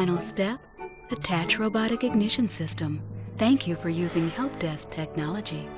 Final step, attach robotic ignition system. Thank you for using help desk technology.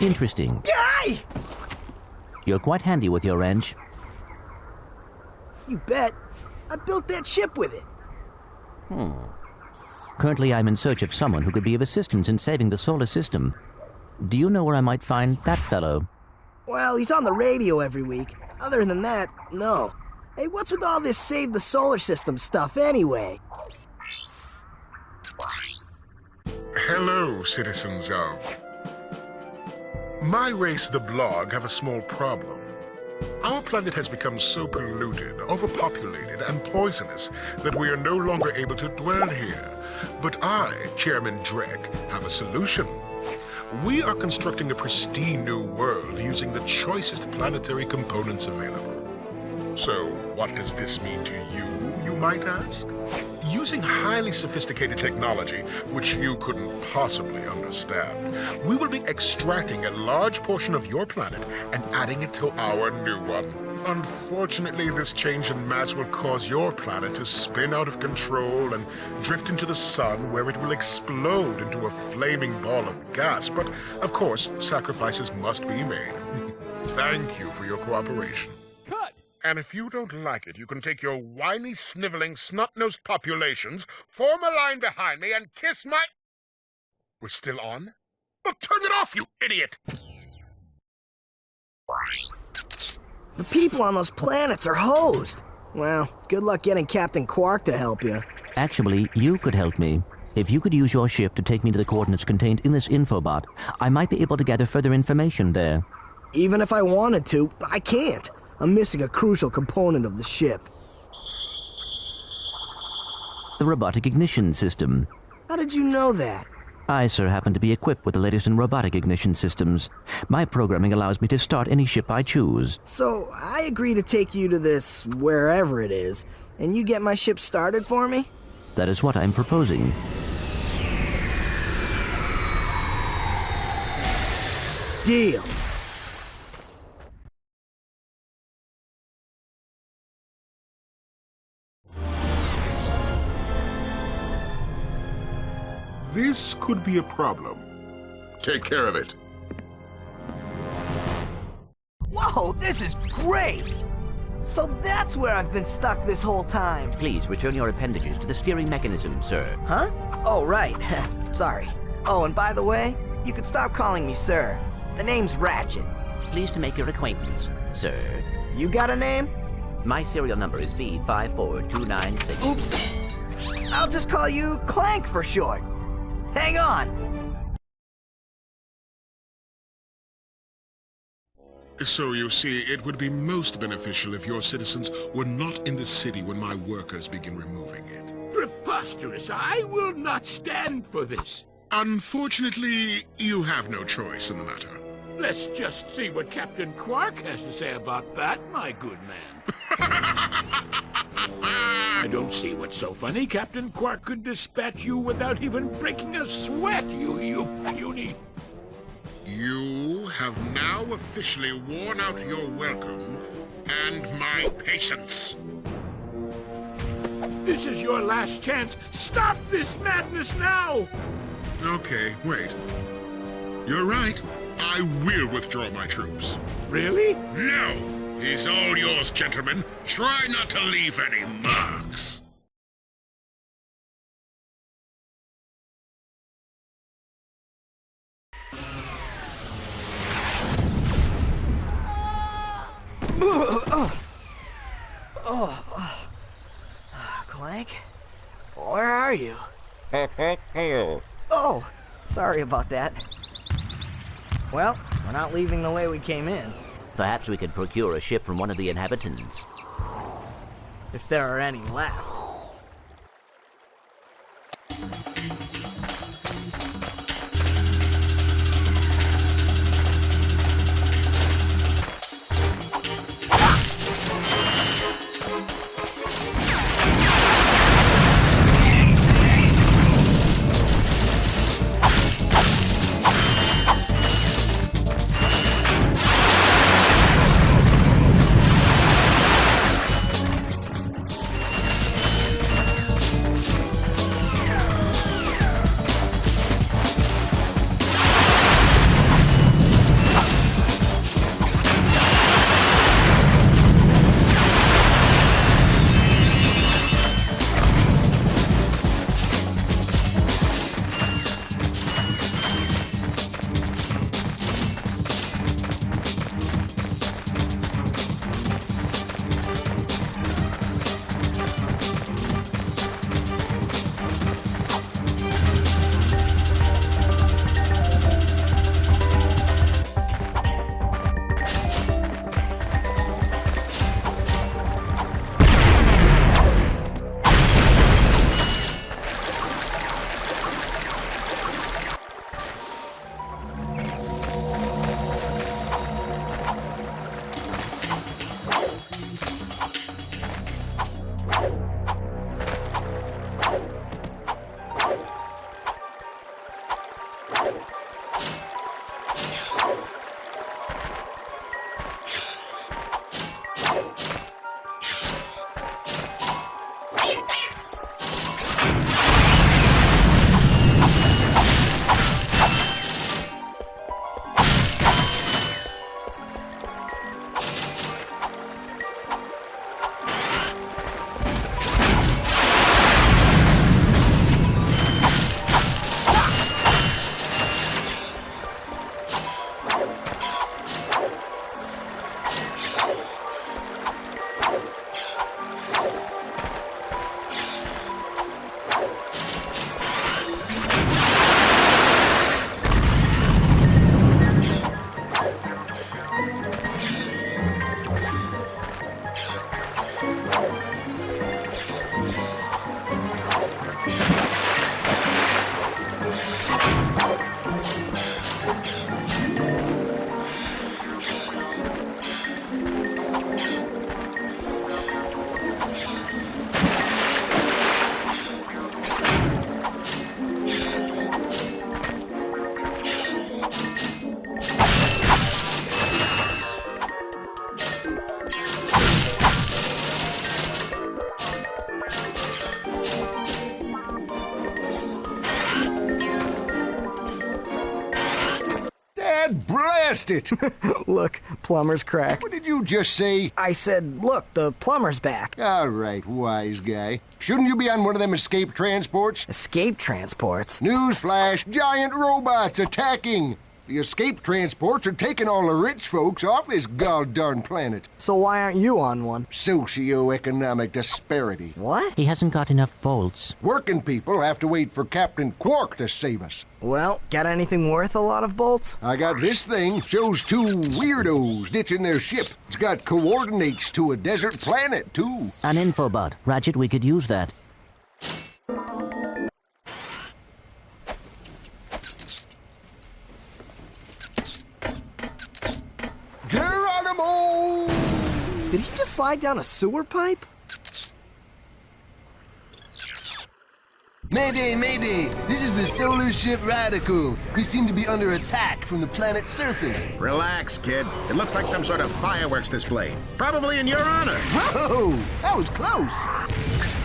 Interesting. Guy! You're quite handy with your wrench. You bet. I built that ship with it. Currently, I'm in search of someone who could be of assistance in saving the solar system. Do you know where I might find that fellow? Well, he's on the radio every week. Other than that, no. Hey, what's with all this save the solar system stuff anyway? Hello, citizens of... My race, the Blog, have a small problem. Our planet has become so polluted, overpopulated, and poisonous that we are no longer able to dwell here. But I, Chairman Drek, have a solution. We are constructing a pristine new world using the choicest planetary components available. So, what does this mean to you might ask? Using highly sophisticated technology, which you couldn't possibly understand, we will be extracting a large portion of your planet and adding it to our new one. Unfortunately, this change in mass will cause your planet to spin out of control and drift into the sun, where it will explode into a flaming ball of gas. But, of course, sacrifices must be made. Thank you for your cooperation. Cut! And if you don't like it, you can take your whiny, sniveling, snot-nosed populations, form a line behind me, and kiss my... We're still on? Well, turn it off, you idiot! The people on those planets are hosed. Well, good luck getting Captain Quark to help you. Actually, you could help me. If you could use your ship to take me to the coordinates contained in this infobot, I might be able to gather further information there. Even if I wanted to, I can't. I'm missing a crucial component of the ship. The robotic ignition system. How did you know that? I, sir, happen to be equipped with the latest in robotic ignition systems. My programming allows me to start any ship I choose. So, I agree to take you to this, wherever it is, and you get my ship started for me? That is what I'm proposing. Deal. This could be a problem. Take care of it. Whoa, this is great! So that's where I've been stuck this whole time. Please return your appendages to the steering mechanism, sir. Huh? Oh, right. Sorry. Oh, and by the way, you can stop calling me sir. The name's Ratchet. Pleased to make your acquaintance, sir. You got a name? My serial number is V54296. Oops. I'll just call you Clank for short. Hang on! So you see, it would be most beneficial if your citizens were not in the city when my workers begin removing it. Preposterous! I will not stand for this. Unfortunately, you have no choice in the matter. Let's just see what Captain Quark has to say about that, my good man. I don't see what's so funny. Captain Quark could dispatch you without even breaking a sweat, you puny. You have now officially worn out your welcome and my patience. This is your last chance. Stop this madness now! Okay, wait. You're right. I will withdraw my troops. Really? No! He's all yours, gentlemen. Try not to leave any marks. Clank? Where are you? Oh, sorry about that. Well, we're not leaving the way we came in. Perhaps we could procure a ship from one of the inhabitants. If there are any left. it. Look, plumber's crack. What did you just say? I said, look, the plumber's back. All right, wise guy. Shouldn't you be on one of them escape transports? Escape transports? Newsflash, giant robots attacking. The escape transports are taking all the rich folks off this god-darn planet. So why aren't you on one? Socioeconomic disparity. What? He hasn't got enough bolts. Working people have to wait for Captain Quark to save us. Well, got anything worth a lot of bolts? I got this thing. Shows two weirdos ditching their ship. It's got coordinates to a desert planet, too. An infobot. Ratchet, we could use that. Geronimo! Did he just slide down a sewer pipe? Mayday, mayday! This is the solar ship Radical. We seem to be under attack from the planet's surface. Relax, kid. It looks like some sort of fireworks display. Probably in your honor. Whoa! That was close!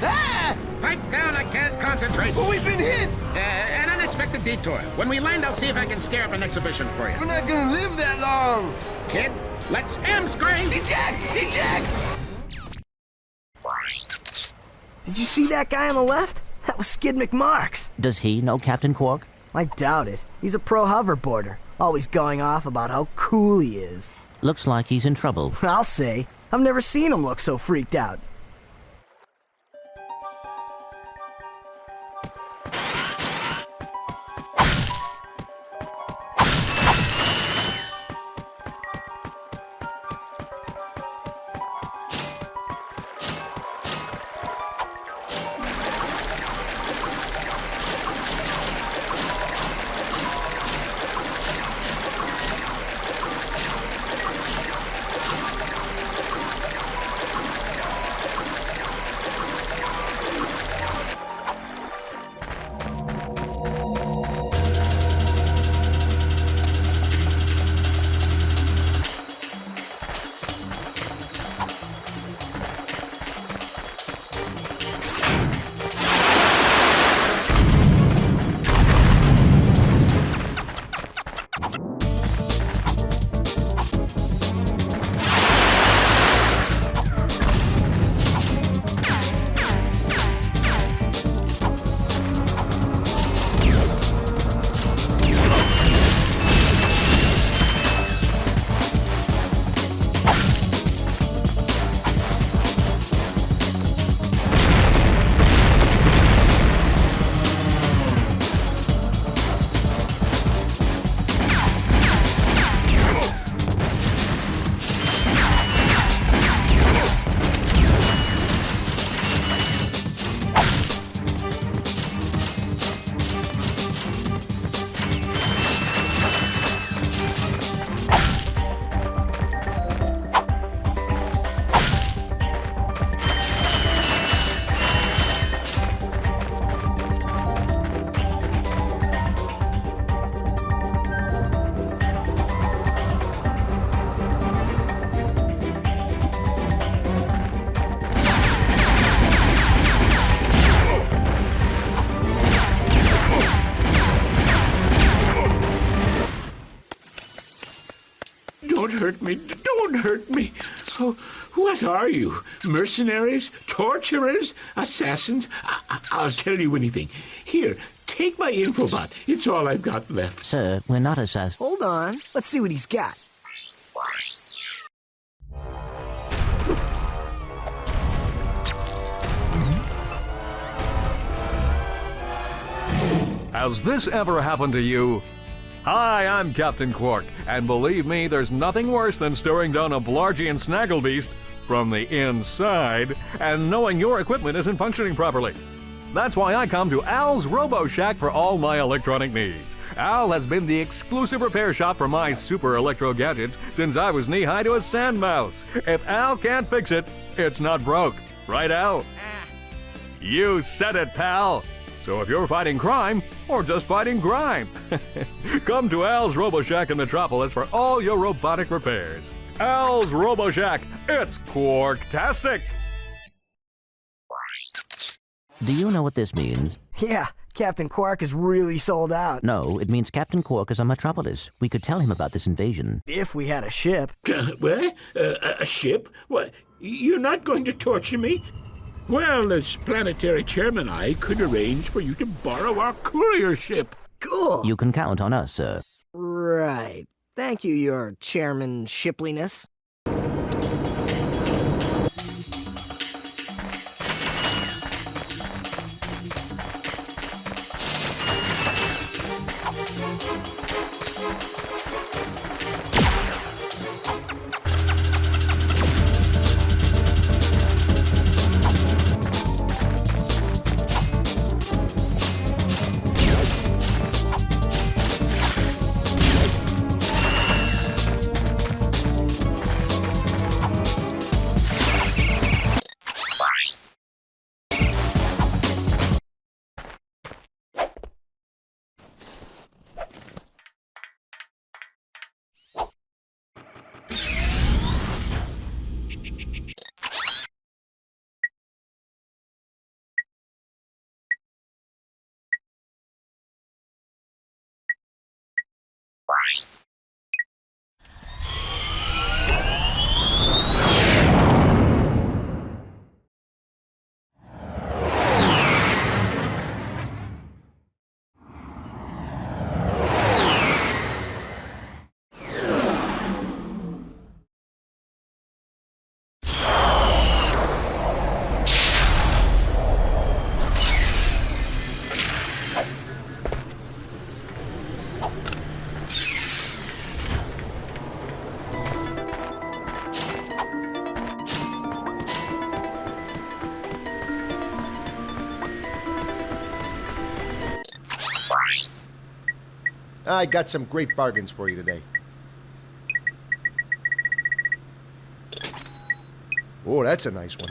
Ah! Pipe down, I can't concentrate. Oh, we've been hit! An unexpected detour. When we land, I'll see if I can scare up an exhibition for you. We're not gonna live that long! Kid, let's M-screen! Eject! Eject! Did you see that guy on the left? That was Skid McMarks. Does he know Captain Quark? I doubt it. He's a pro hoverboarder, always going off about how cool he is. Looks like he's in trouble. I'll say. I've never seen him look so freaked out. Don't hurt me. Don't hurt me. Oh, what are you? Mercenaries? Torturers? Assassins? I'll tell you anything. Here, take my infobot. It's all I've got left. Sir, we're not assassins. Hold on. Let's see what he's got. Has this ever happened to you? Hi, I'm Captain Quark, and believe me, there's nothing worse than staring down a Blargian snagglebeast from the inside and knowing your equipment isn't functioning properly. That's why I come to Al's Robo Shack for all my electronic needs. Al has been the exclusive repair shop for my super electro gadgets since I was knee-high to a sand mouse. If Al can't fix it, it's not broke. Right, Al? You said it, pal. So if you're fighting crime, or just fighting grime, come to Al's Robo Shack in Metropolis for all your robotic repairs. Al's Robo Shack, it's Quark-tastic! Do you know what this means? Yeah, Captain Quark is really sold out. No, it means Captain Quark is on Metropolis. We could tell him about this invasion. If we had a ship. What? A ship? What? You're not going to torture me? Well, as planetary chairman, I could arrange for you to borrow our courier ship. Cool. You can count on us, sir. Right. Thank you, your chairman shipliness. I got some great bargains for you today. Oh, that's a nice one.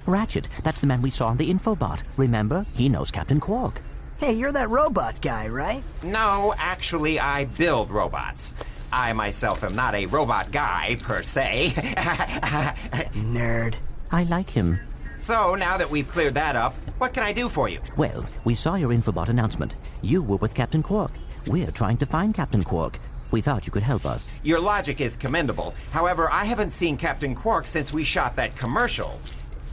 Ratchet, that's the man we saw on the infobot. Remember? He knows Captain Quark. Hey, you're that robot guy, right? No, actually, I build robots. I myself am not a robot guy, per se. Nerd. I like him. So, now that we've cleared that up, what can I do for you? Well, we saw your infobot announcement. You were with Captain Quark. We're trying to find Captain Quark. We thought you could help us. Your logic is commendable. However, I haven't seen Captain Quark since we shot that commercial.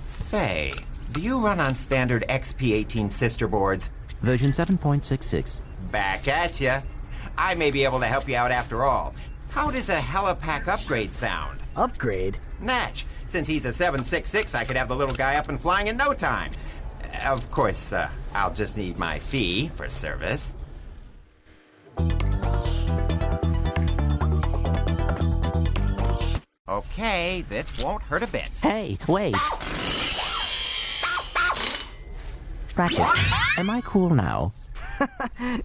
Say, do you run on standard XP18 sister boards? Version 7.66. Back at ya. I may be able to help you out after all. How does a helipack upgrade sound? Upgrade? Natch. Since he's a 766, I could have the little guy up and flying in no time. Of course, I'll just need my fee for service. Okay, this won't hurt a bit. Hey, wait. Ratchet, am I cool now?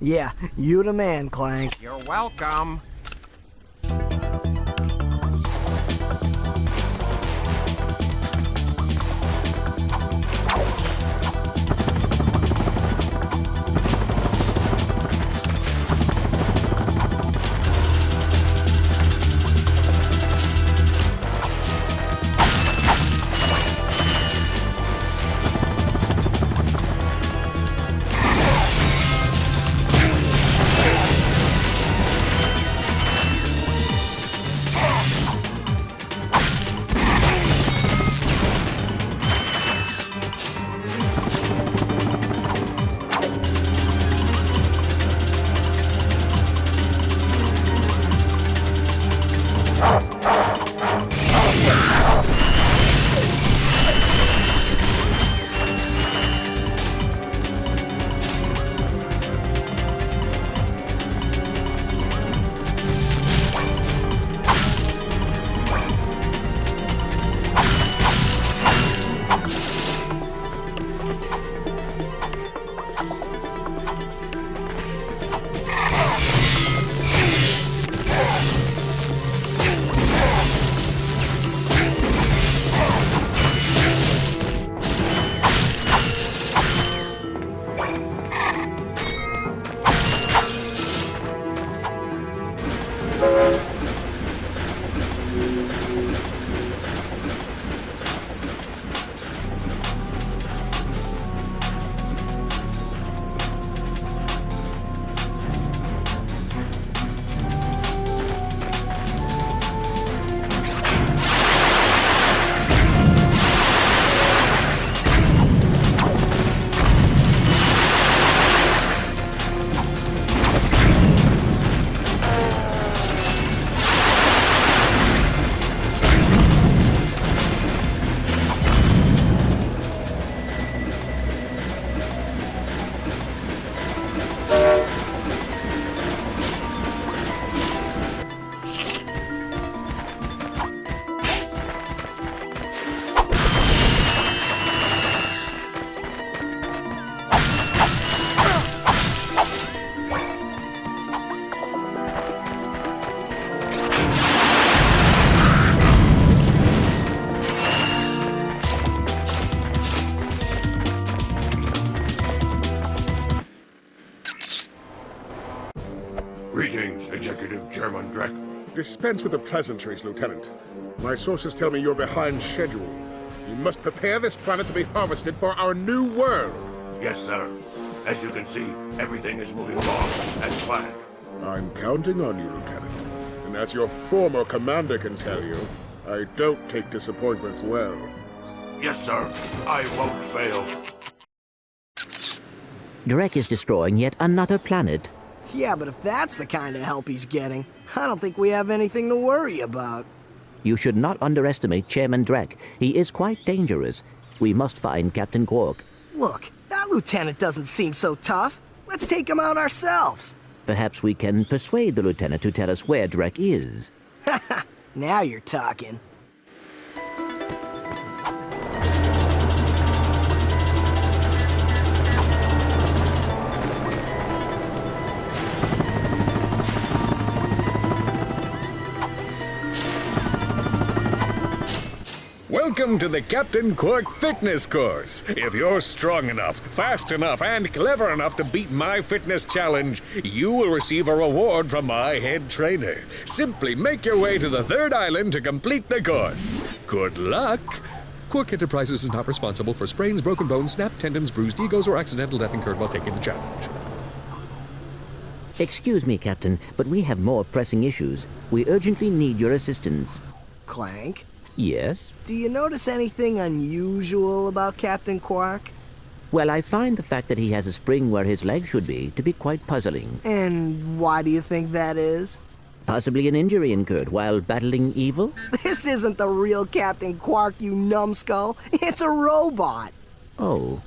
Yeah, you the man, Clank. You're welcome. Greetings, Executive Chairman Drek. Dispense with the pleasantries, Lieutenant. My sources tell me you're behind schedule. You must prepare this planet to be harvested for our new world. Yes, sir. As you can see, everything is moving along as planned. I'm counting on you, Lieutenant. And as your former commander can tell you, I don't take disappointment well. Yes, sir. I won't fail. Drek is destroying yet another planet. Yeah, but if that's the kind of help he's getting, I don't think we have anything to worry about. You should not underestimate Chairman Drek. He is quite dangerous. We must find Captain Quark. Look, that lieutenant doesn't seem so tough. Let's take him out ourselves. Perhaps we can persuade the lieutenant to tell us where Drek is. Now you're talking. Welcome to the Captain Quark Fitness Course. If you're strong enough, fast enough, and clever enough to beat my fitness challenge, you will receive a reward from my head trainer. Simply make your way to the third island to complete the course. Good luck! Quark Enterprises is not responsible for sprains, broken bones, snapped tendons, bruised egos, or accidental death incurred while taking the challenge. Excuse me, Captain, but we have more pressing issues. We urgently need your assistance. Clank? Yes? Do you notice anything unusual about Captain Quark? Well, I find the fact that he has a spring where his leg should be to be quite puzzling. And why do you think that is? Possibly an injury incurred while battling evil? This isn't the real Captain Quark, you numbskull. It's a robot. Oh.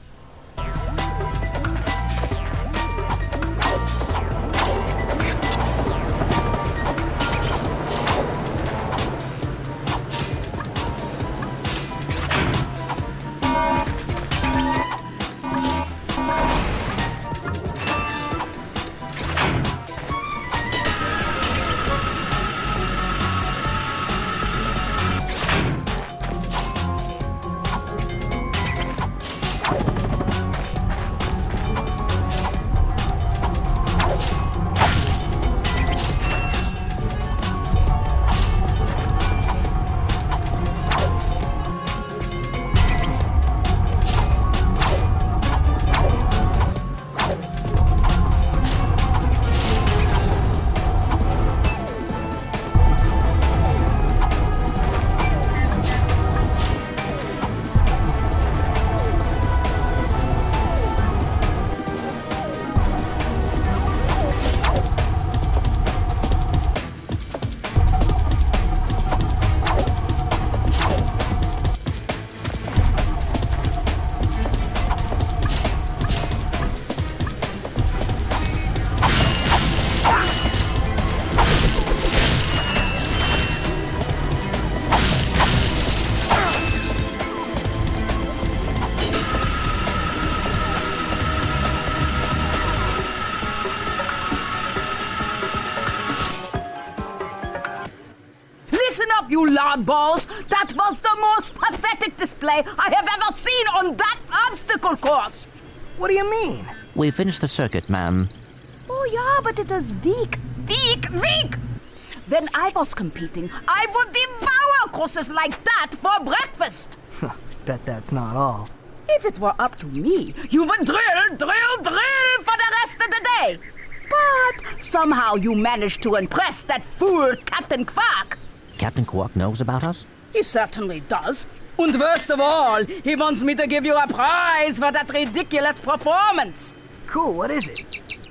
You loudballs! That was the most pathetic display I have ever seen on that obstacle course! What do you mean? We finished the circuit, ma'am. Oh yeah, but it is weak. Weak! When I was competing, I would devour courses like that for breakfast! Bet that's not all. If it were up to me, you would drill for the rest of the day! But somehow you managed to impress that fool Captain Quark! Captain Quark knows about us? He certainly does. And worst of all, he wants me to give you a prize for that ridiculous performance. Cool, what is it?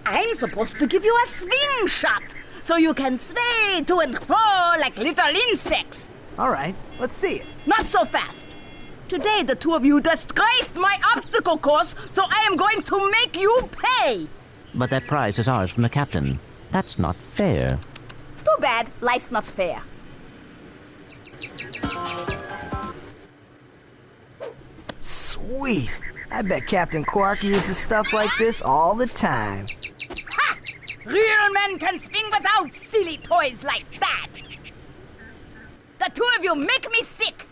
I'm supposed to give you a swing shot, so you can sway to and fro like little insects. All right, let's see it. Not so fast. Today the two of you disgraced my obstacle course, so I am going to make you pay. But that prize is ours from the captain. That's not fair. Too bad life's not fair. Sweet. I bet Captain Quark uses stuff like this all the time. Ha! Real men can swing without silly toys like that. The two of you make me sick.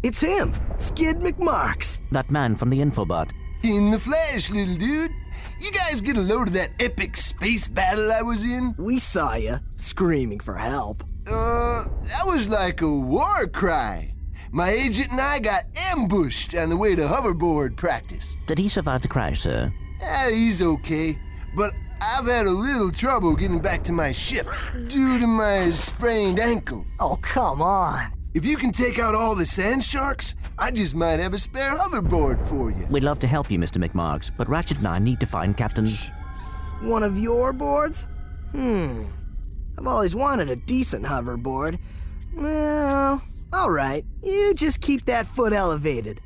It's him, Skid McMarks. That man from the infobot. In the flesh, little dude. You guys get a load of that epic space battle I was in? We saw you, screaming for help. That was like a war cry. My agent and I got ambushed on the way to hoverboard practice. Did he survive the crash, sir? He's okay, but I've had a little trouble getting back to my ship due to my sprained ankle. Oh, come on. If you can take out all the sand sharks, I just might have a spare hoverboard for you. We'd love to help you, Mr. McMarks, but Ratchet and I need to find Captain... One of your boards? I've always wanted a decent hoverboard. Well, all right. You just keep that foot elevated.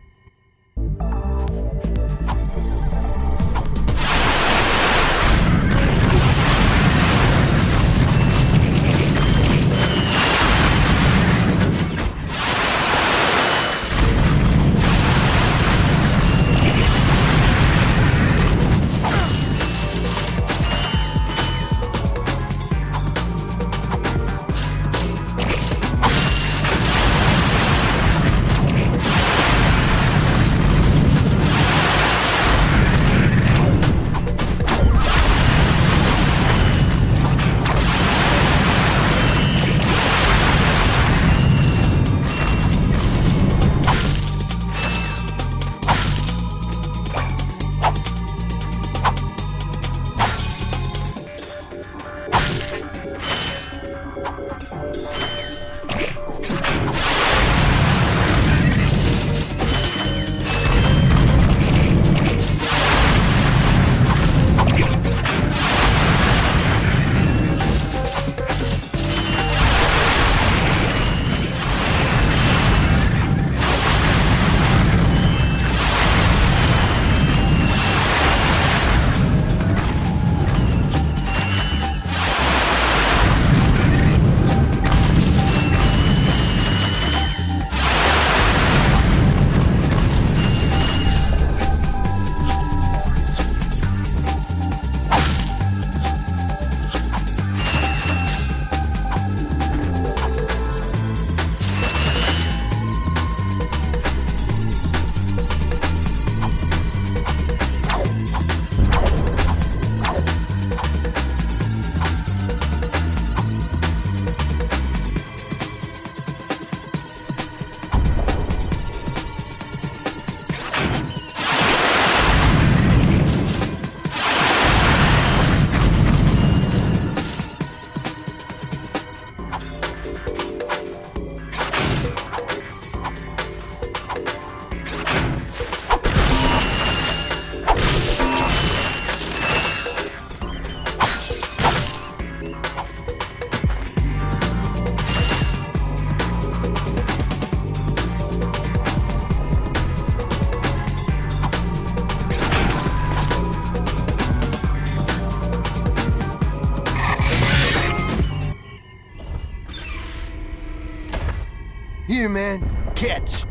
Here, man. Catch.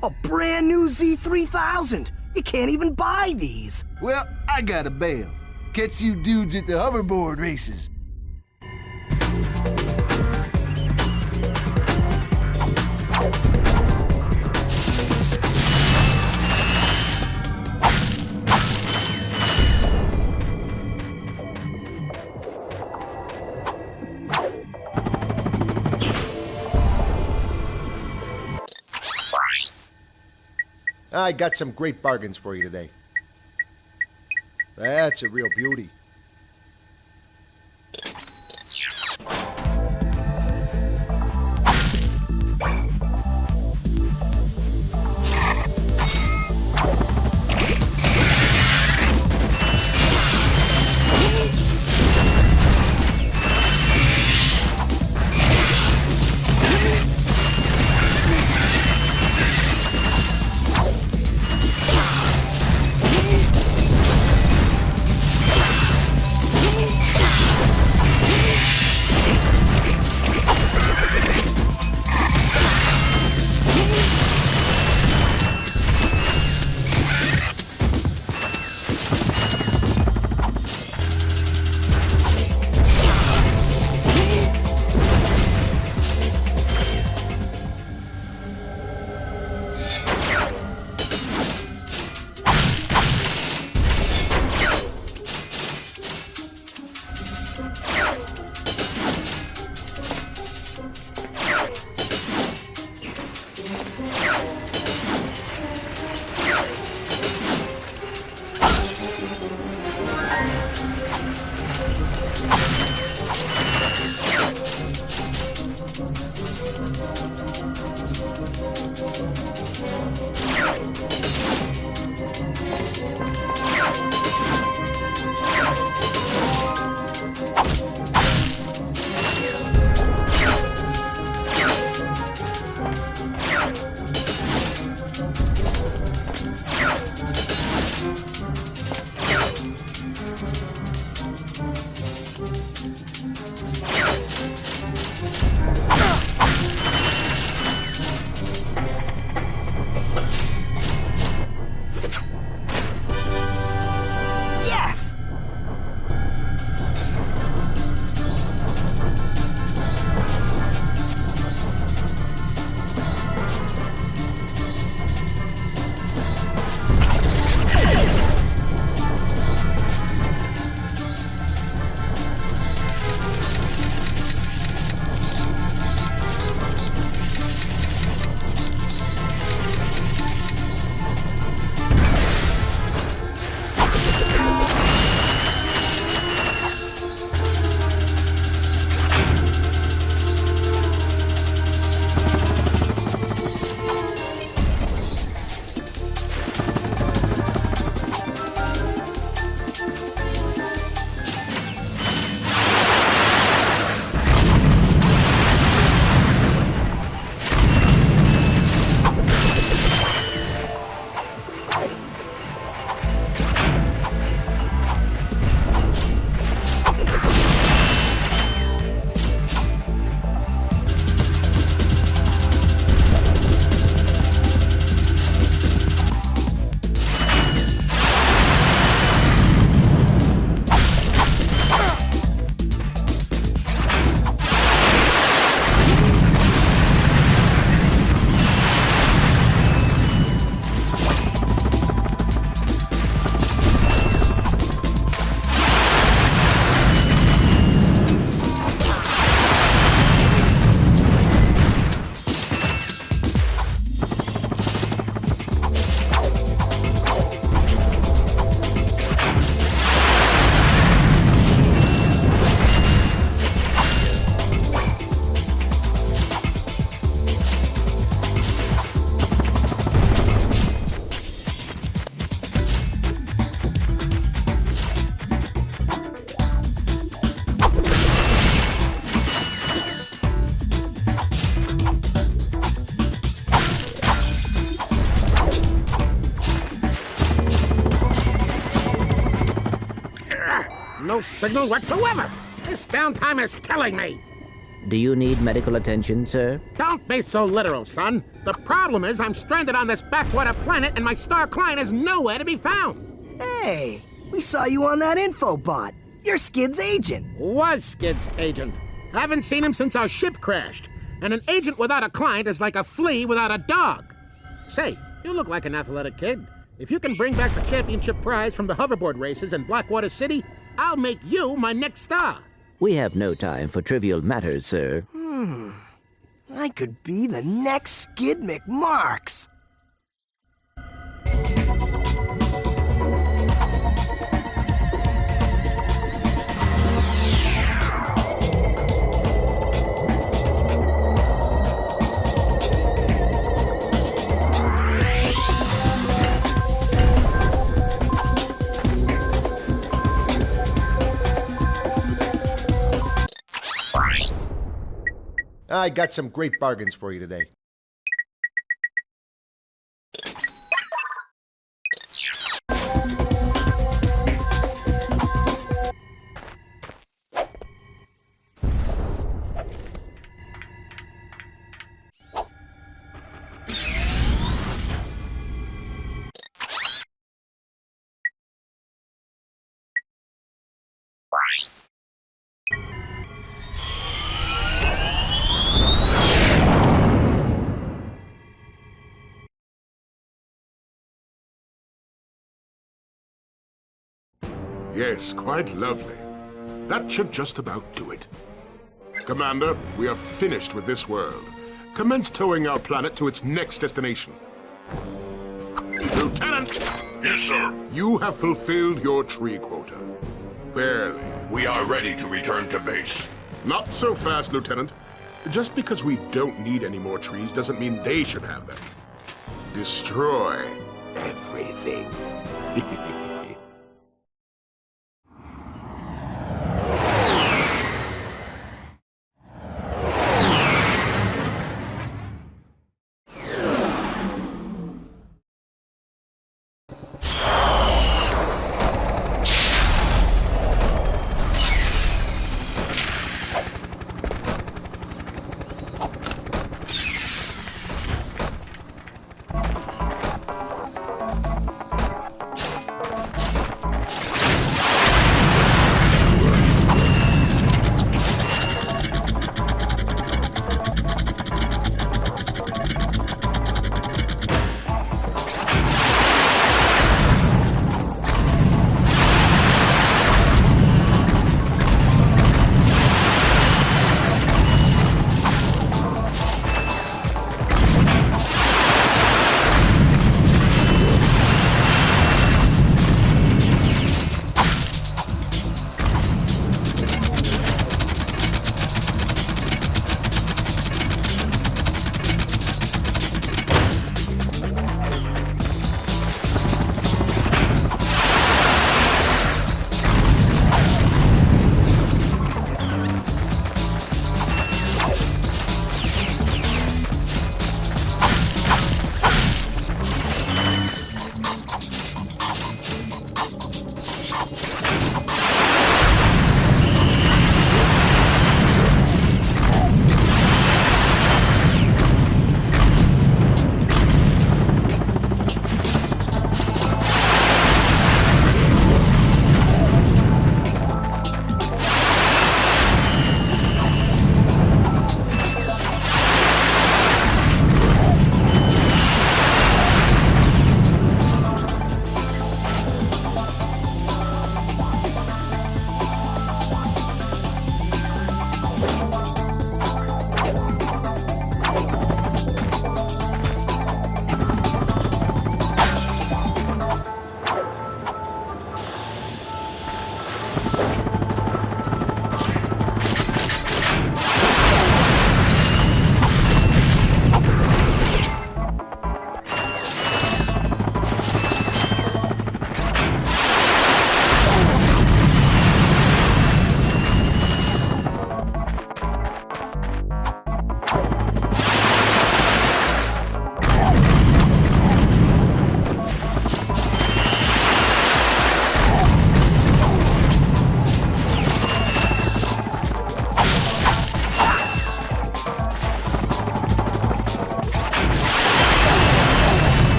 A brand new Z3000! You can't even buy these! Well, I got a bail. Catch you dudes at the hoverboard races. I got some great bargains for you today. That's a real beauty. No signal whatsoever. This downtime is killing me. Do you need medical attention, sir? Don't be so literal, son. The problem is I'm stranded on this backwater planet and my star client is nowhere to be found. Hey, we saw you on that infobot. You're Skid's agent. Was Skid's agent. I haven't seen him since our ship crashed. And an agent without a client is like a flea without a dog. Say, you look like an athletic kid. If you can bring back the championship prize from the hoverboard races in Blackwater City, I'll make you my next star. We have no time for trivial matters, sir. I could be the next Skid McMarks. I got some great bargains for you today. Yes, quite lovely. That should just about do it. Commander, we are finished with this world. Commence towing our planet to its next destination. Lieutenant! Yes, sir. You have fulfilled your tree quota. Barely. We are ready to return to base. Not so fast, Lieutenant. Just because we don't need any more trees doesn't mean they should have them. Destroy everything.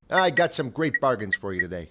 I got some great bargains for you today.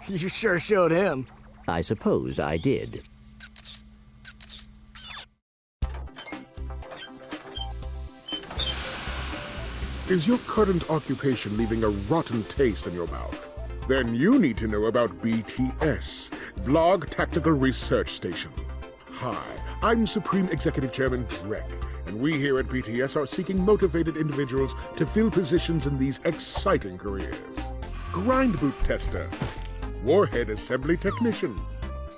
You sure showed him. I suppose I did. Is your current occupation leaving a rotten taste in your mouth? Then you need to know about BTS, Blog Tactical Research Station. Hi, I'm Supreme Executive Chairman Drek, and we here at BTS are seeking motivated individuals to fill positions in these exciting careers. Grind boot tester, warhead assembly technician,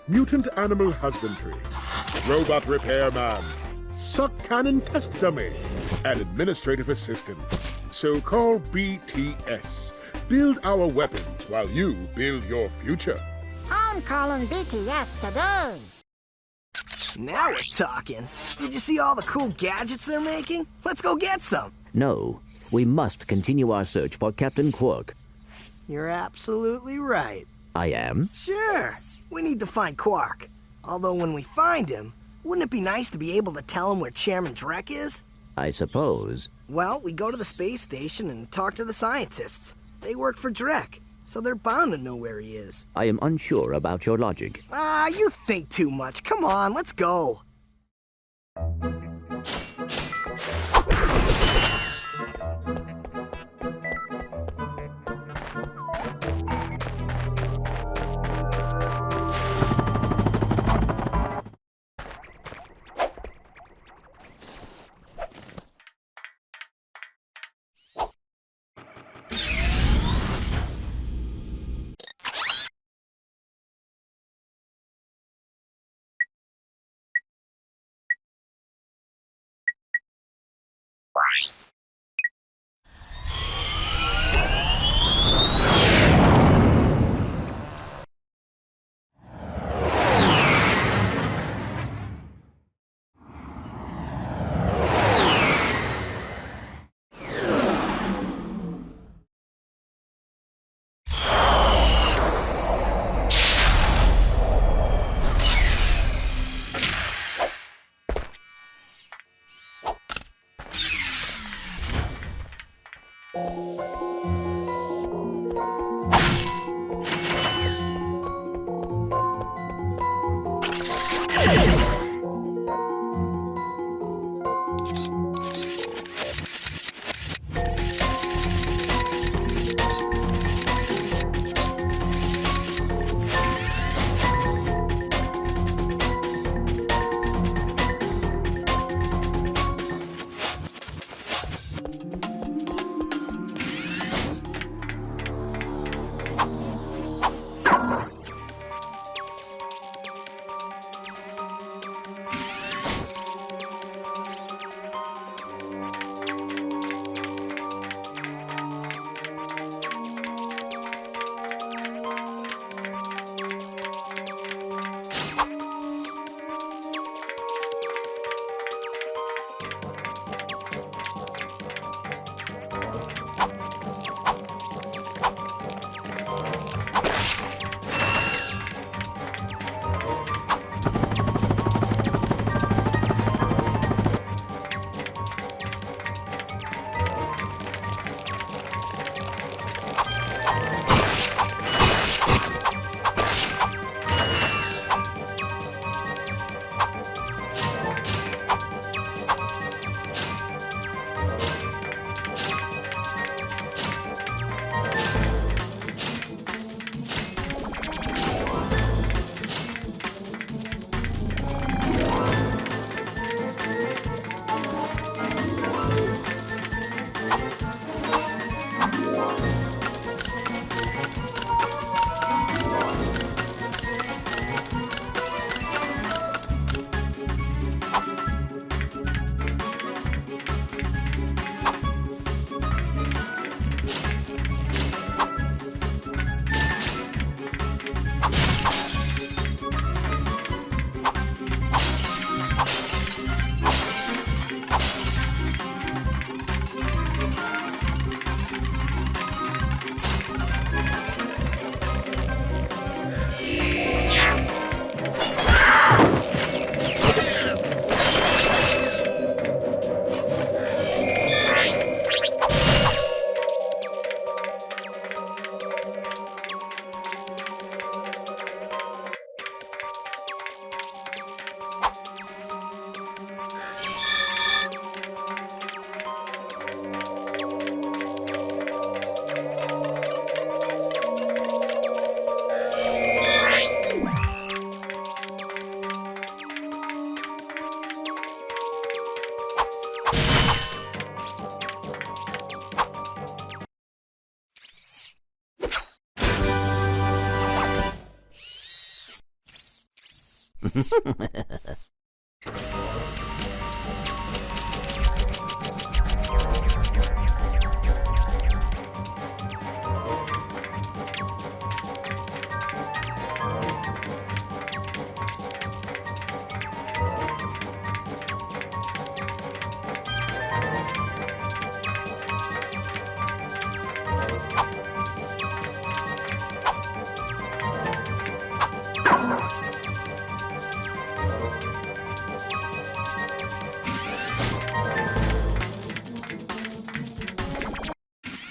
mutant animal husbandry, robot repairman, suck cannon test dummy, and administrative assistant. So call BTS. Build our weapons while you build your future. I'm calling BTS today. Now we're talking. Did you see all the cool gadgets they're making? Let's go get some. No, we must continue our search for Captain Quark. You're absolutely right. I am? Sure. We need to find Quark. Although when we find him, wouldn't it be nice to be able to tell him where Chairman Drek is? I suppose. Well, we go to the space station and talk to the scientists. They work for Drek, so they're bound to know where he is. I am unsure about your logic. You think too much. Come on, let's go.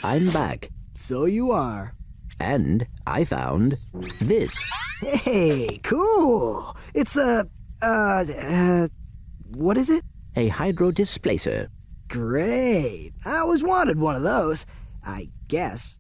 I'm back. So you are. And I found this. Hey, cool. It's a, what is it? A hydro displacer. Great. I always wanted one of those, I guess.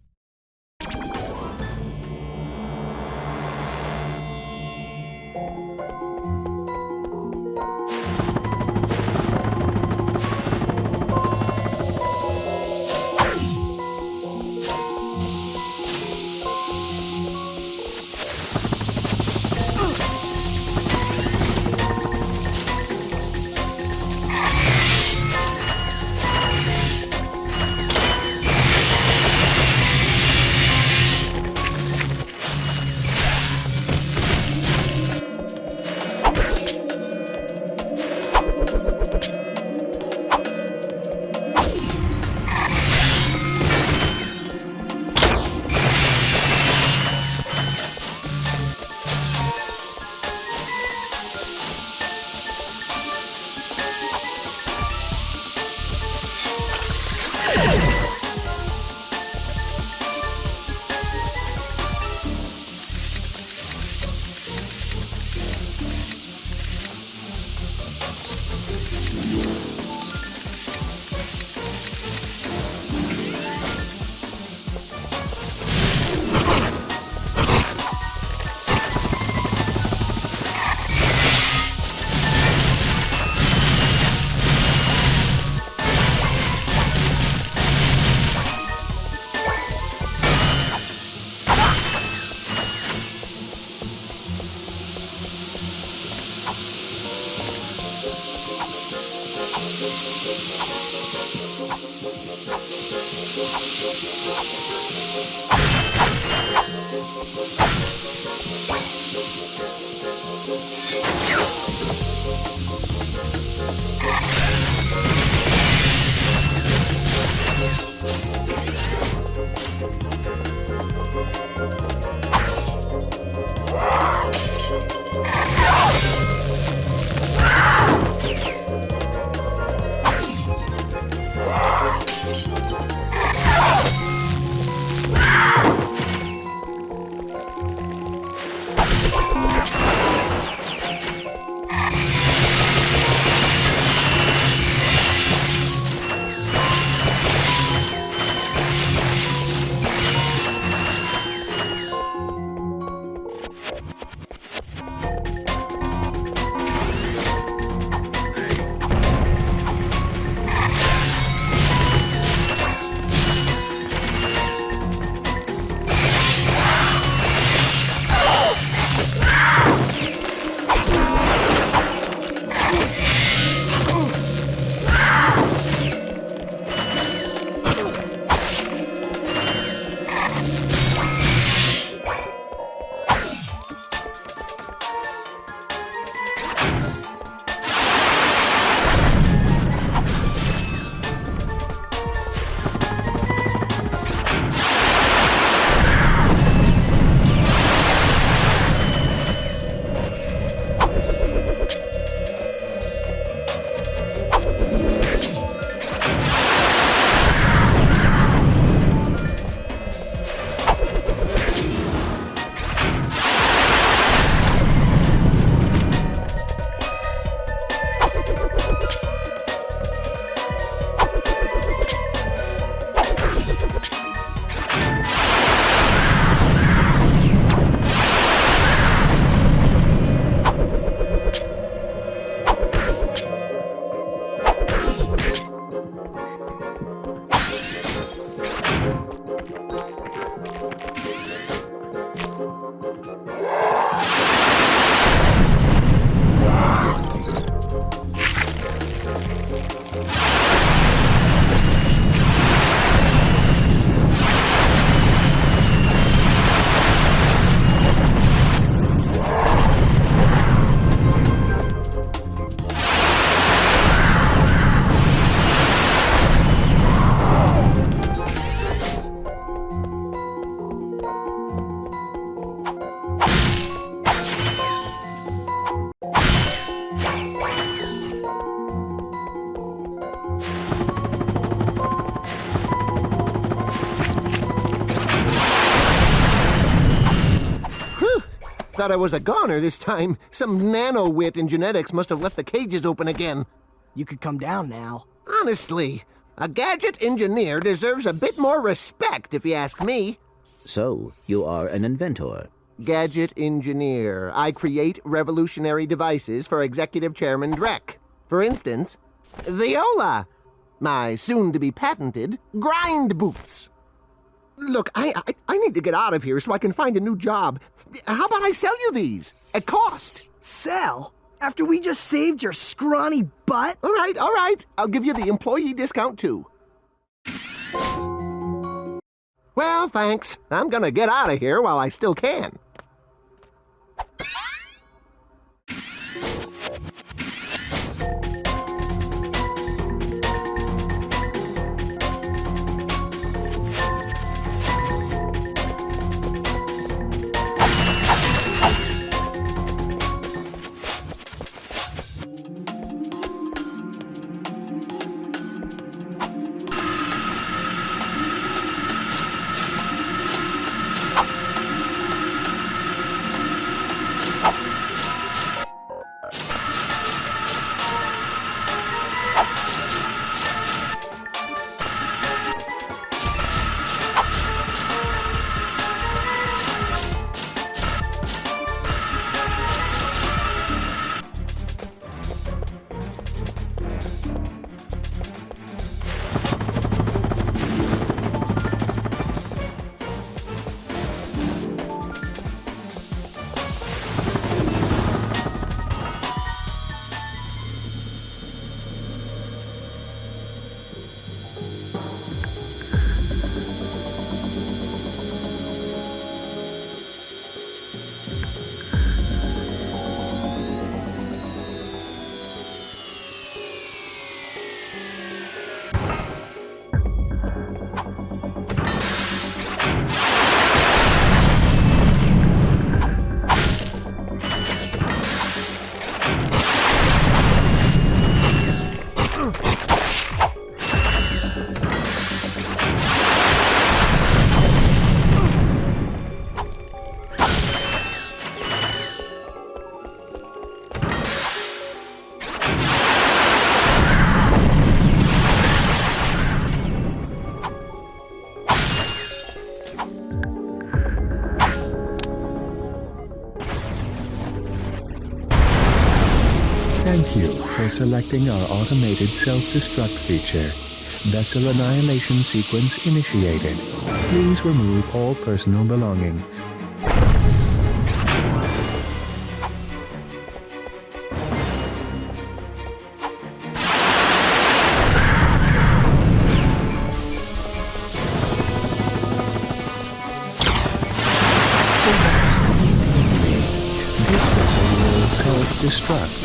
Thought I was a goner this time. Some nano-wit in genetics must have left the cages open again. You could come down now. Honestly, a gadget engineer deserves a bit more respect, if you ask me. So, you are an inventor. Gadget engineer. I create revolutionary devices for Executive Chairman Drek. For instance, Viola. My soon-to-be patented grind boots. Look, I need to get out of here so I can find a new job. How about I sell you these? At cost. Sell? After we just saved your scrawny butt? All right. I'll give you the employee discount, too. Well, thanks. I'm gonna get out of here while I still can. Thank you for selecting our automated self-destruct feature. Vessel annihilation sequence initiated. Please remove all personal belongings. This vessel will self-destruct.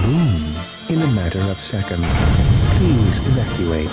Boom. In a matter of seconds. Please evacuate.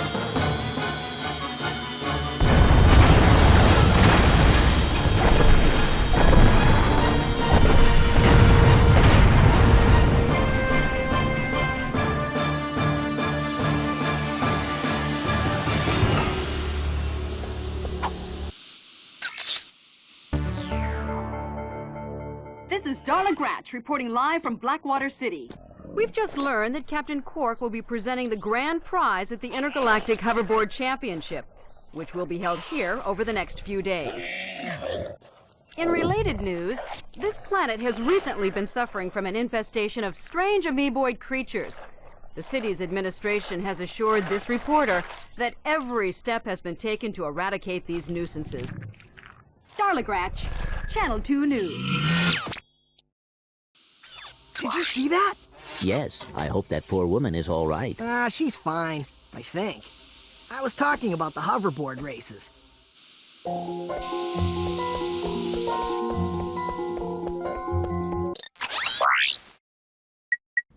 This is Darla Gratch reporting live from Blackwater City. We've just learned that Captain Quark will be presenting the grand prize at the Intergalactic Hoverboard Championship, which will be held here over the next few days. In related news, this planet has recently been suffering from an infestation of strange amoeboid creatures. The city's administration has assured this reporter that every step has been taken to eradicate these nuisances. Darla Gratch, Channel 2 News. Did you see that? Yes, I hope that poor woman is all right. She's fine, I think. I was talking about the hoverboard races.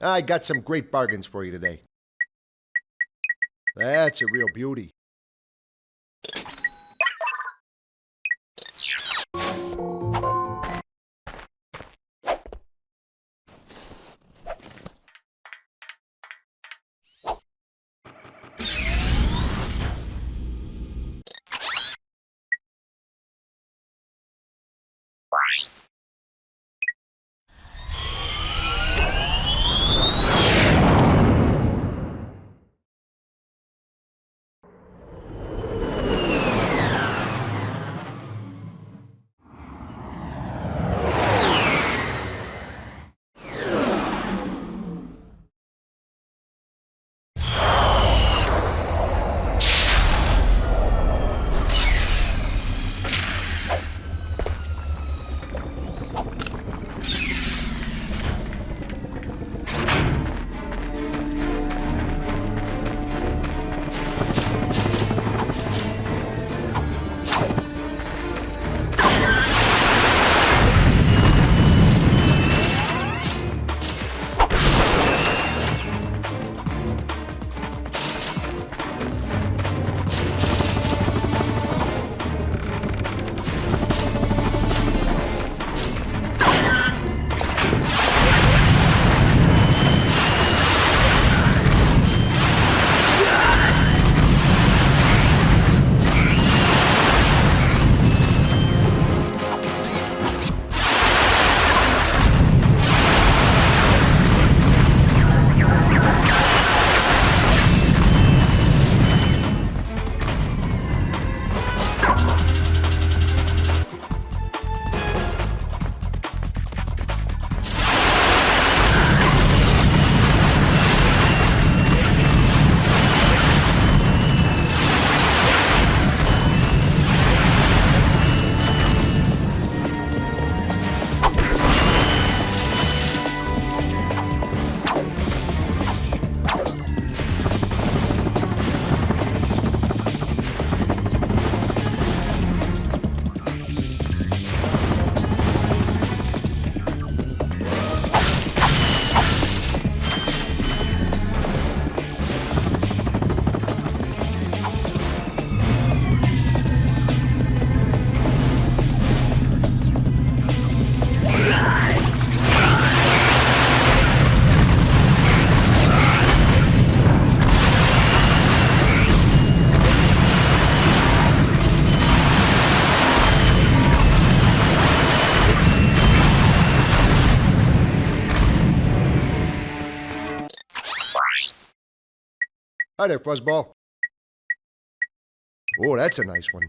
I got some great bargains for you today. That's a real beauty. Hi there, Fuzzball. Oh, that's a nice one.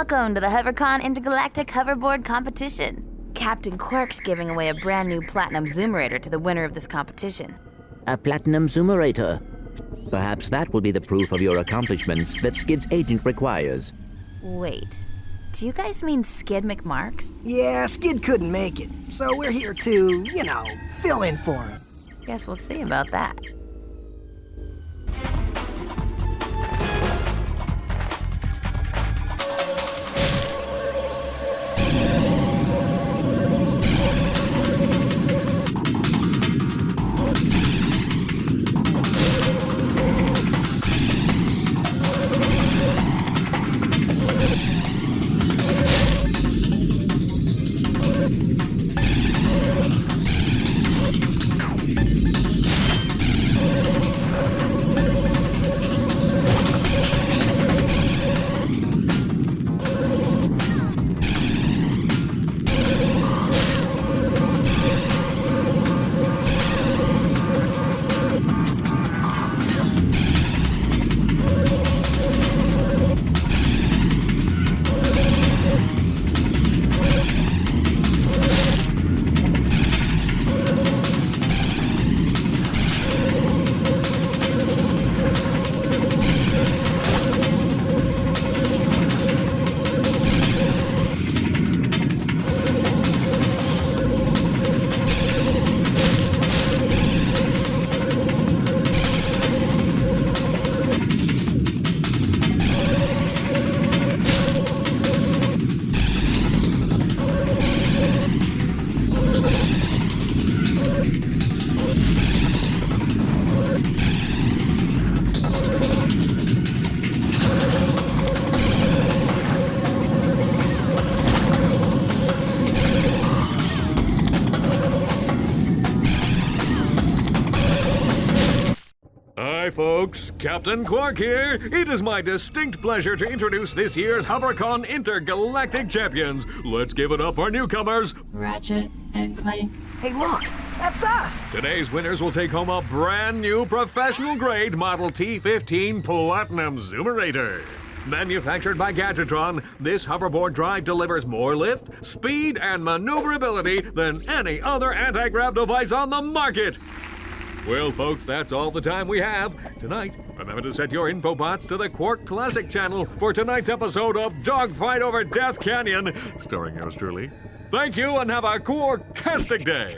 Welcome to the HoverCon Intergalactic Hoverboard Competition. Captain Quark's giving away a brand new Platinum Zoomerator to the winner of this competition. A Platinum Zoomerator. Perhaps that will be the proof of your accomplishments that Skid's agent requires. Wait, do you guys mean Skid McMarks? Yeah, Skid couldn't make it, so we're here to, fill in for him. Guess we'll see about that. folks, Captain Quark here. It is my distinct pleasure to introduce this year's HoverCon Intergalactic Champions. Let's give it up for newcomers, Ratchet and Clank. Hey, look, that's us. Today's winners will take home a brand new professional-grade Model T15 Platinum Zoomerator. Manufactured by Gadgetron, this hoverboard drive delivers more lift, speed, and maneuverability than any other anti-grav device on the market. Well, folks, that's all the time we have. Tonight, remember to set your infobots to the Quark Classic channel for tonight's episode of Dogfight Over Death Canyon, starring yours truly. Thank you and have a Quark-tastic day.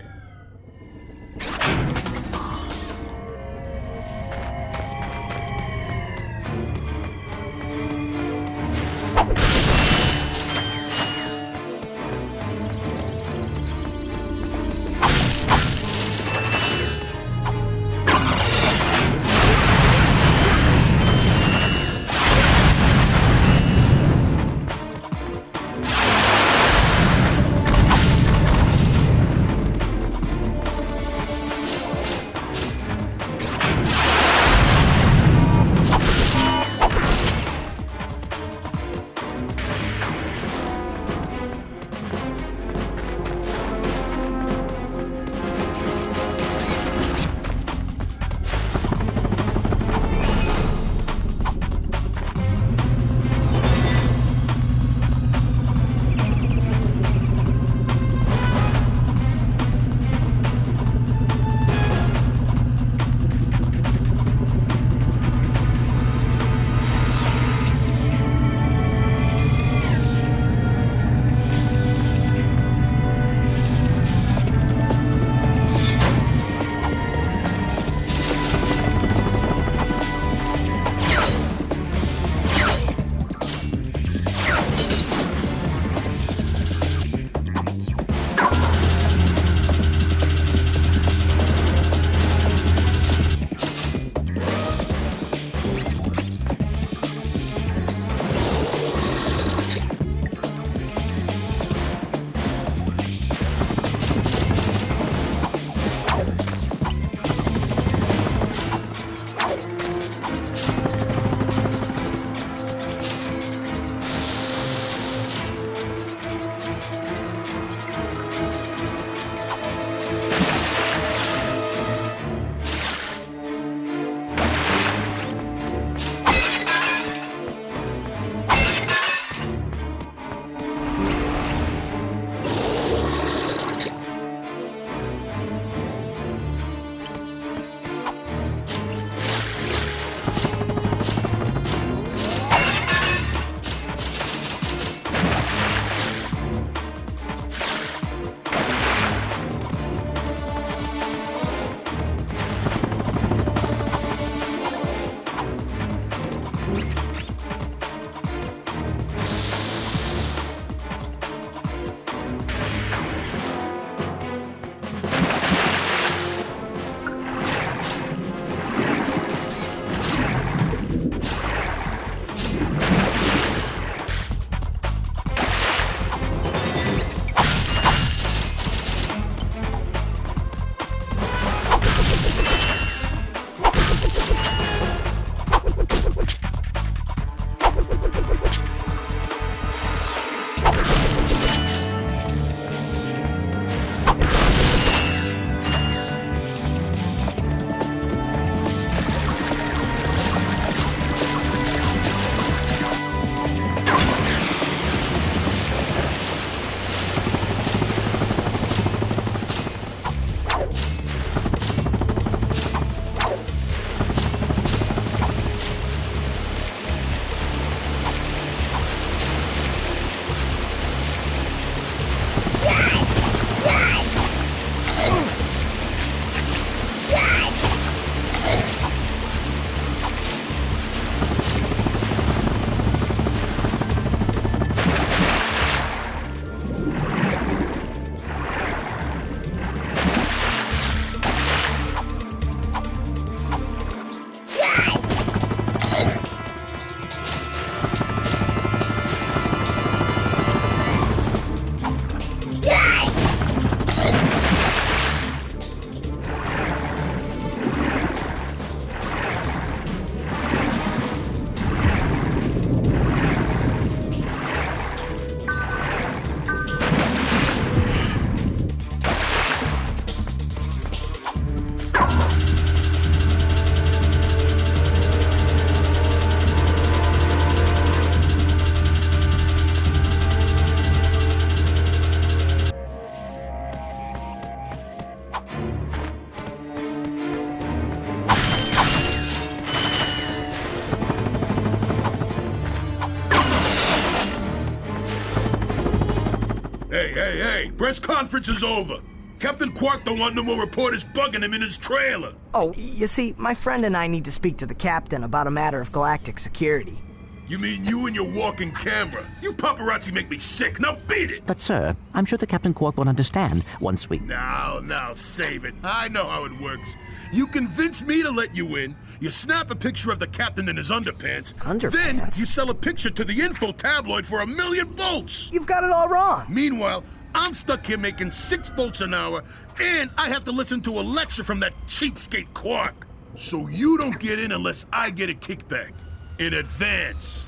Hey, press conference is over. Captain Quark don't want no more reporters bugging him in his trailer. Oh, you see, my friend and I need to speak to the captain about a matter of galactic security. You mean you and your walking camera? You paparazzi make me sick. Now beat it! But, sir, I'm sure the Captain Quark will understand once we... Now, save it. I know how it works. You convince me to let you in, you snap a picture of the captain in his underpants, then you sell a picture to the info tabloid for $1 million volts. You've got it all wrong. Meanwhile, I'm stuck here making 6 volts an hour, and I have to listen to a lecture from that cheapskate Quark. So you don't get in unless I get a kickback. In advance.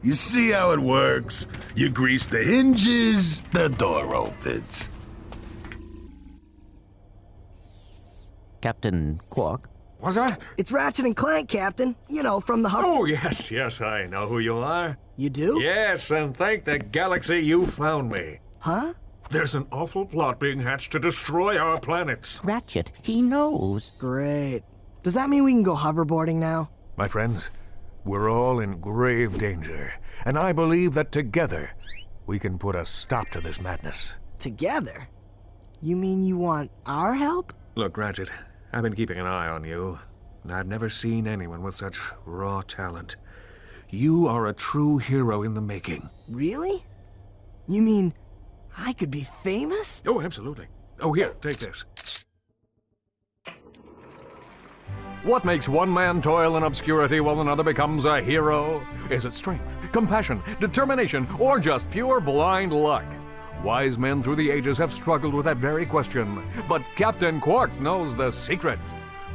You see how it works? You grease the hinges, the door opens. Captain Quark? What's that? It's Ratchet and Clank, Captain. You know, from the... Oh, yes, I know who you are. You do? Yes, and thank the galaxy you found me. Huh? There's an awful plot being hatched to destroy our planets. Ratchet, he knows. Great. Does that mean we can go hoverboarding now? My friends, we're all in grave danger, and I believe that together we can put a stop to this madness. Together? You mean you want our help? Look, Ratchet, I've been keeping an eye on you. I've never seen anyone with such raw talent. You are a true hero in the making. Really? You mean I could be famous? Oh, absolutely. Oh, here, take this. What makes one man toil in obscurity while another becomes a hero? Is it strength, compassion, determination, or just pure blind luck? Wise men through the ages have struggled with that very question, but Captain Quark knows the secret.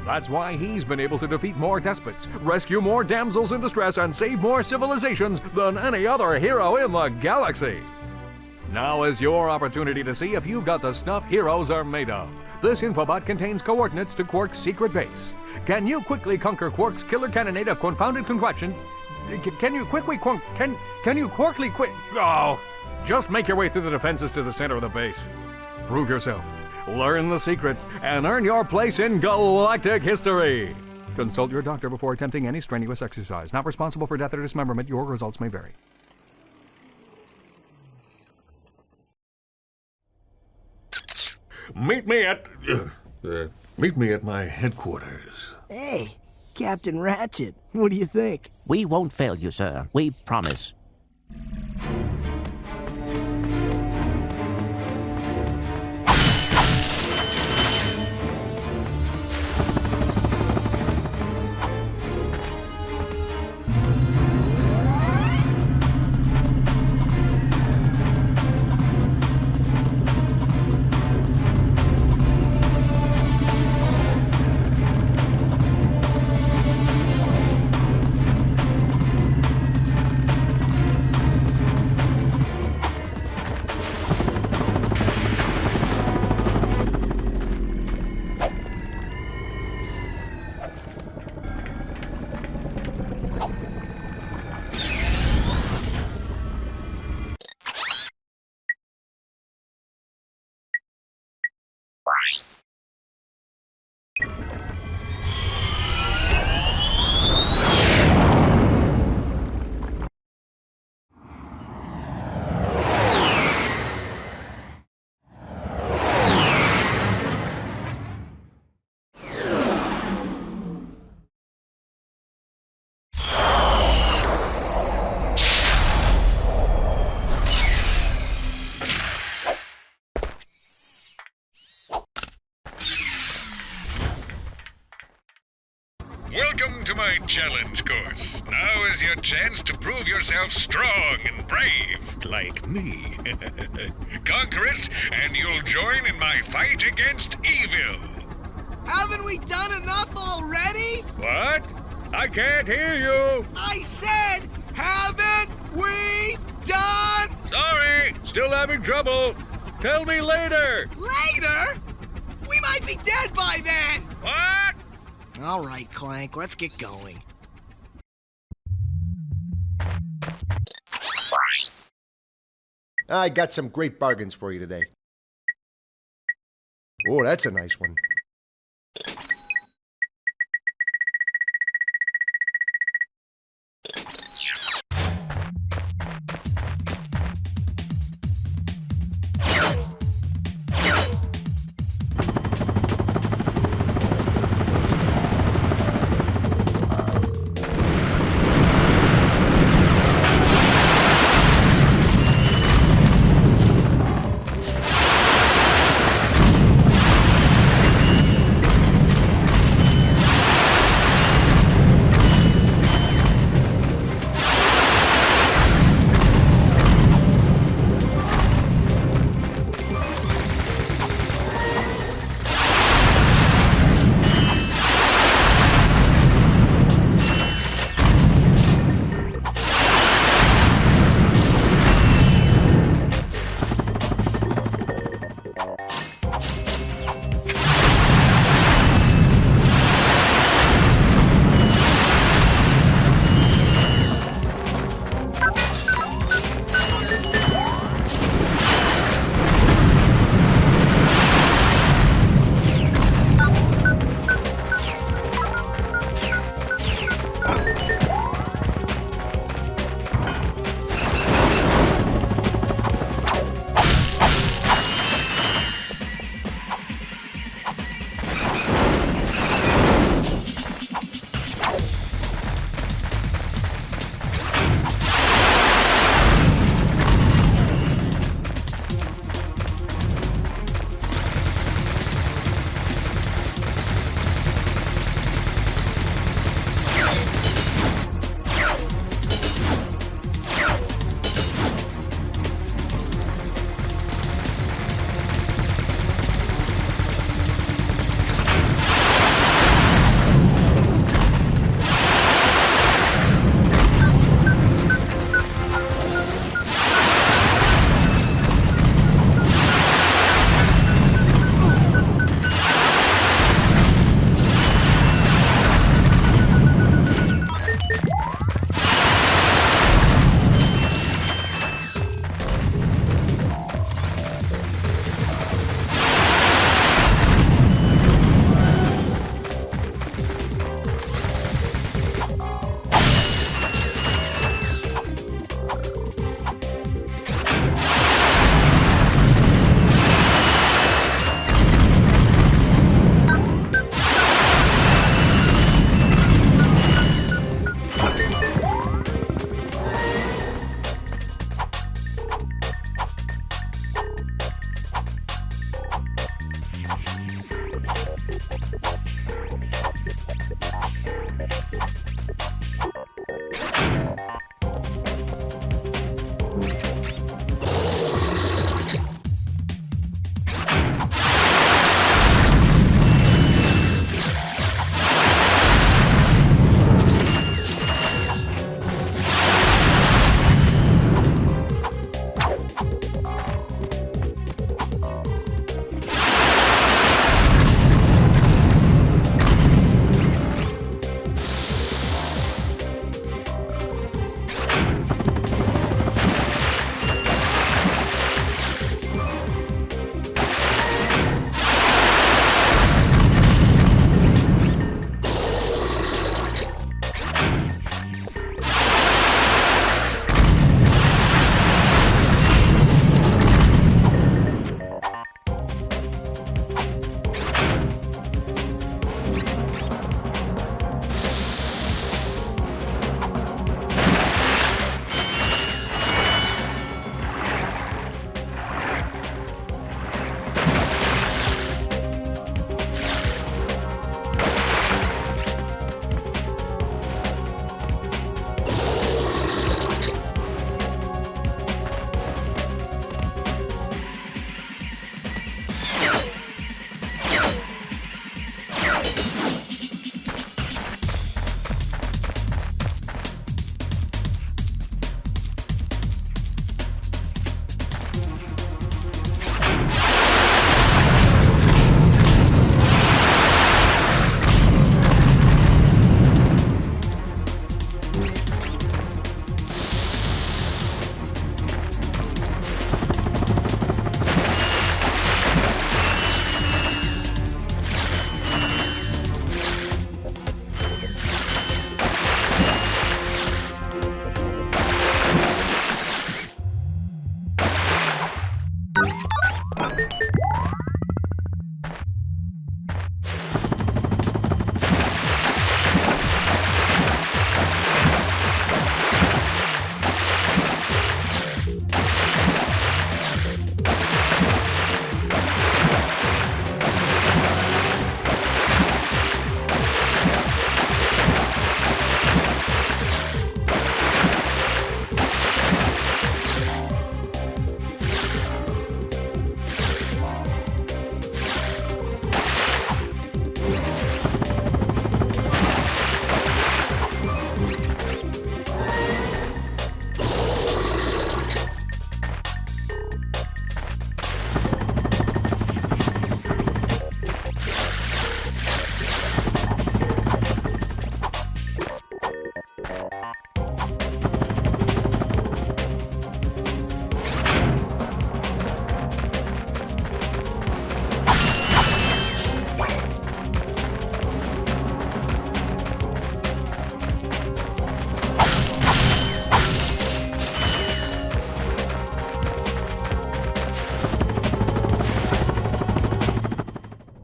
That's why he's been able to defeat more despots, rescue more damsels in distress, and save more civilizations than any other hero in the galaxy. Now is your opportunity to see if you've got the stuff heroes are made of. This infobot contains coordinates to Quark's secret base. Can you quickly conquer Quark's killer cannonade of confounded contraptions? Can you Quarkly quick... Oh, just make your way through the defenses to the center of the base. Prove yourself, learn the secret, and earn your place in galactic history. Consult your doctor before attempting any strenuous exercise. Not responsible for death or dismemberment. Your results may vary. Meet me at my headquarters. Hey, Captain Ratchet, what do you think? We won't fail you, sir. We promise. Welcome to my challenge course. Now is your chance to prove yourself strong and brave, like me. Conquer it, and you'll join in my fight against evil. Haven't we done enough already? What? I can't hear you. I said, haven't we done? Sorry, still having trouble. Tell me later. Later? We might be dead by then. What? All right, Clank, let's get going. I got some great bargains for you today. Oh, that's a nice one.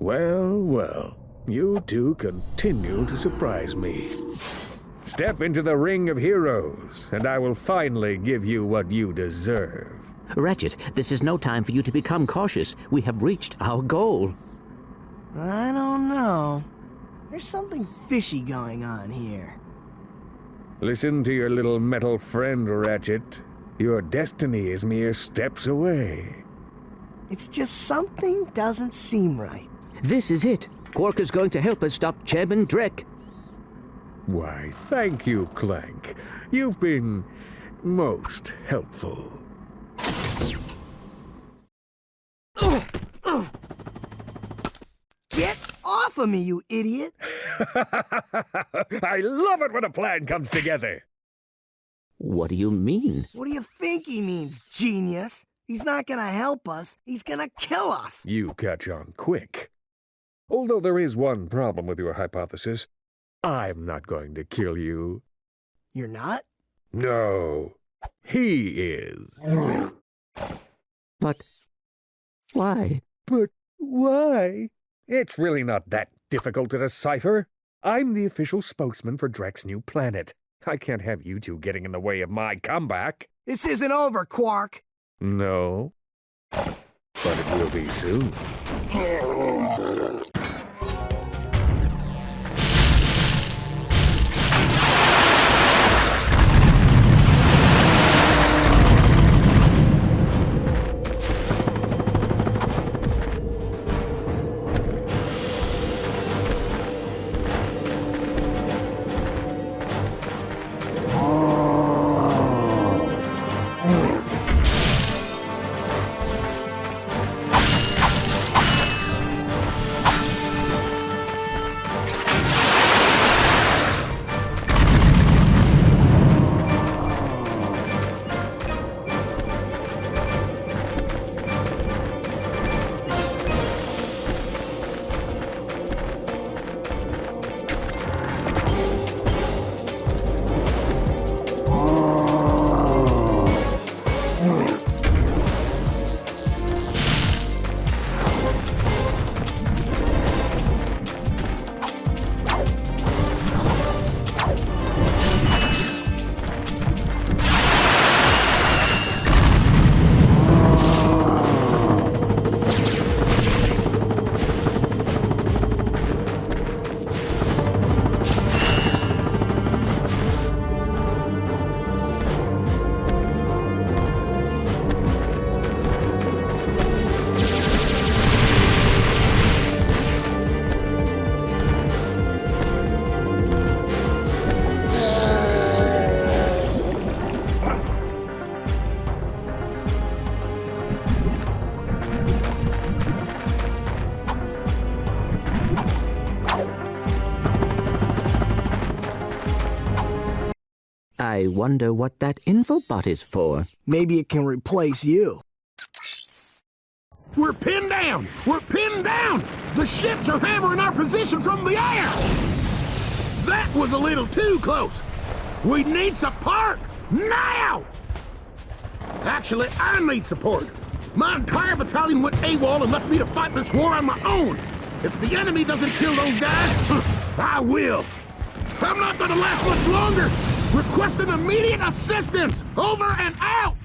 Well, well, you two continue to surprise me. Step into the ring of heroes, and I will finally give you what you deserve. Ratchet, this is no time for you to become cautious. We have reached our goal. I don't know. There's something fishy going on here. Listen to your little metal friend, Ratchet. Your destiny is mere steps away. It's just something doesn't seem right. This is it. Quark is going to help us stop Chairman Drek. Why, thank you, Clank. You've been most helpful. Get off of me, you idiot! I love it when a plan comes together. What do you mean? What do you think he means, genius? He's not gonna help us. He's gonna kill us. You catch on quick. Although there is one problem with your hypothesis. I'm not going to kill you. You're not? No. He is. But why? But why? It's really not that difficult to decipher. I'm the official spokesman for Drek's new planet. I can't have you two getting in the way of my comeback. This isn't over, Quark. No. But it will be soon. I wonder what that infobot is for. Maybe it can replace you. We're pinned down! We're pinned down! The ships are hammering our position from the air! That was a little too close! We need support! Now! Actually, I need support! My entire battalion went AWOL and left me to fight this war on my own. If the enemy doesn't kill those guys, I will. I'm not gonna last much longer. Requesting immediate assistance. Over and out.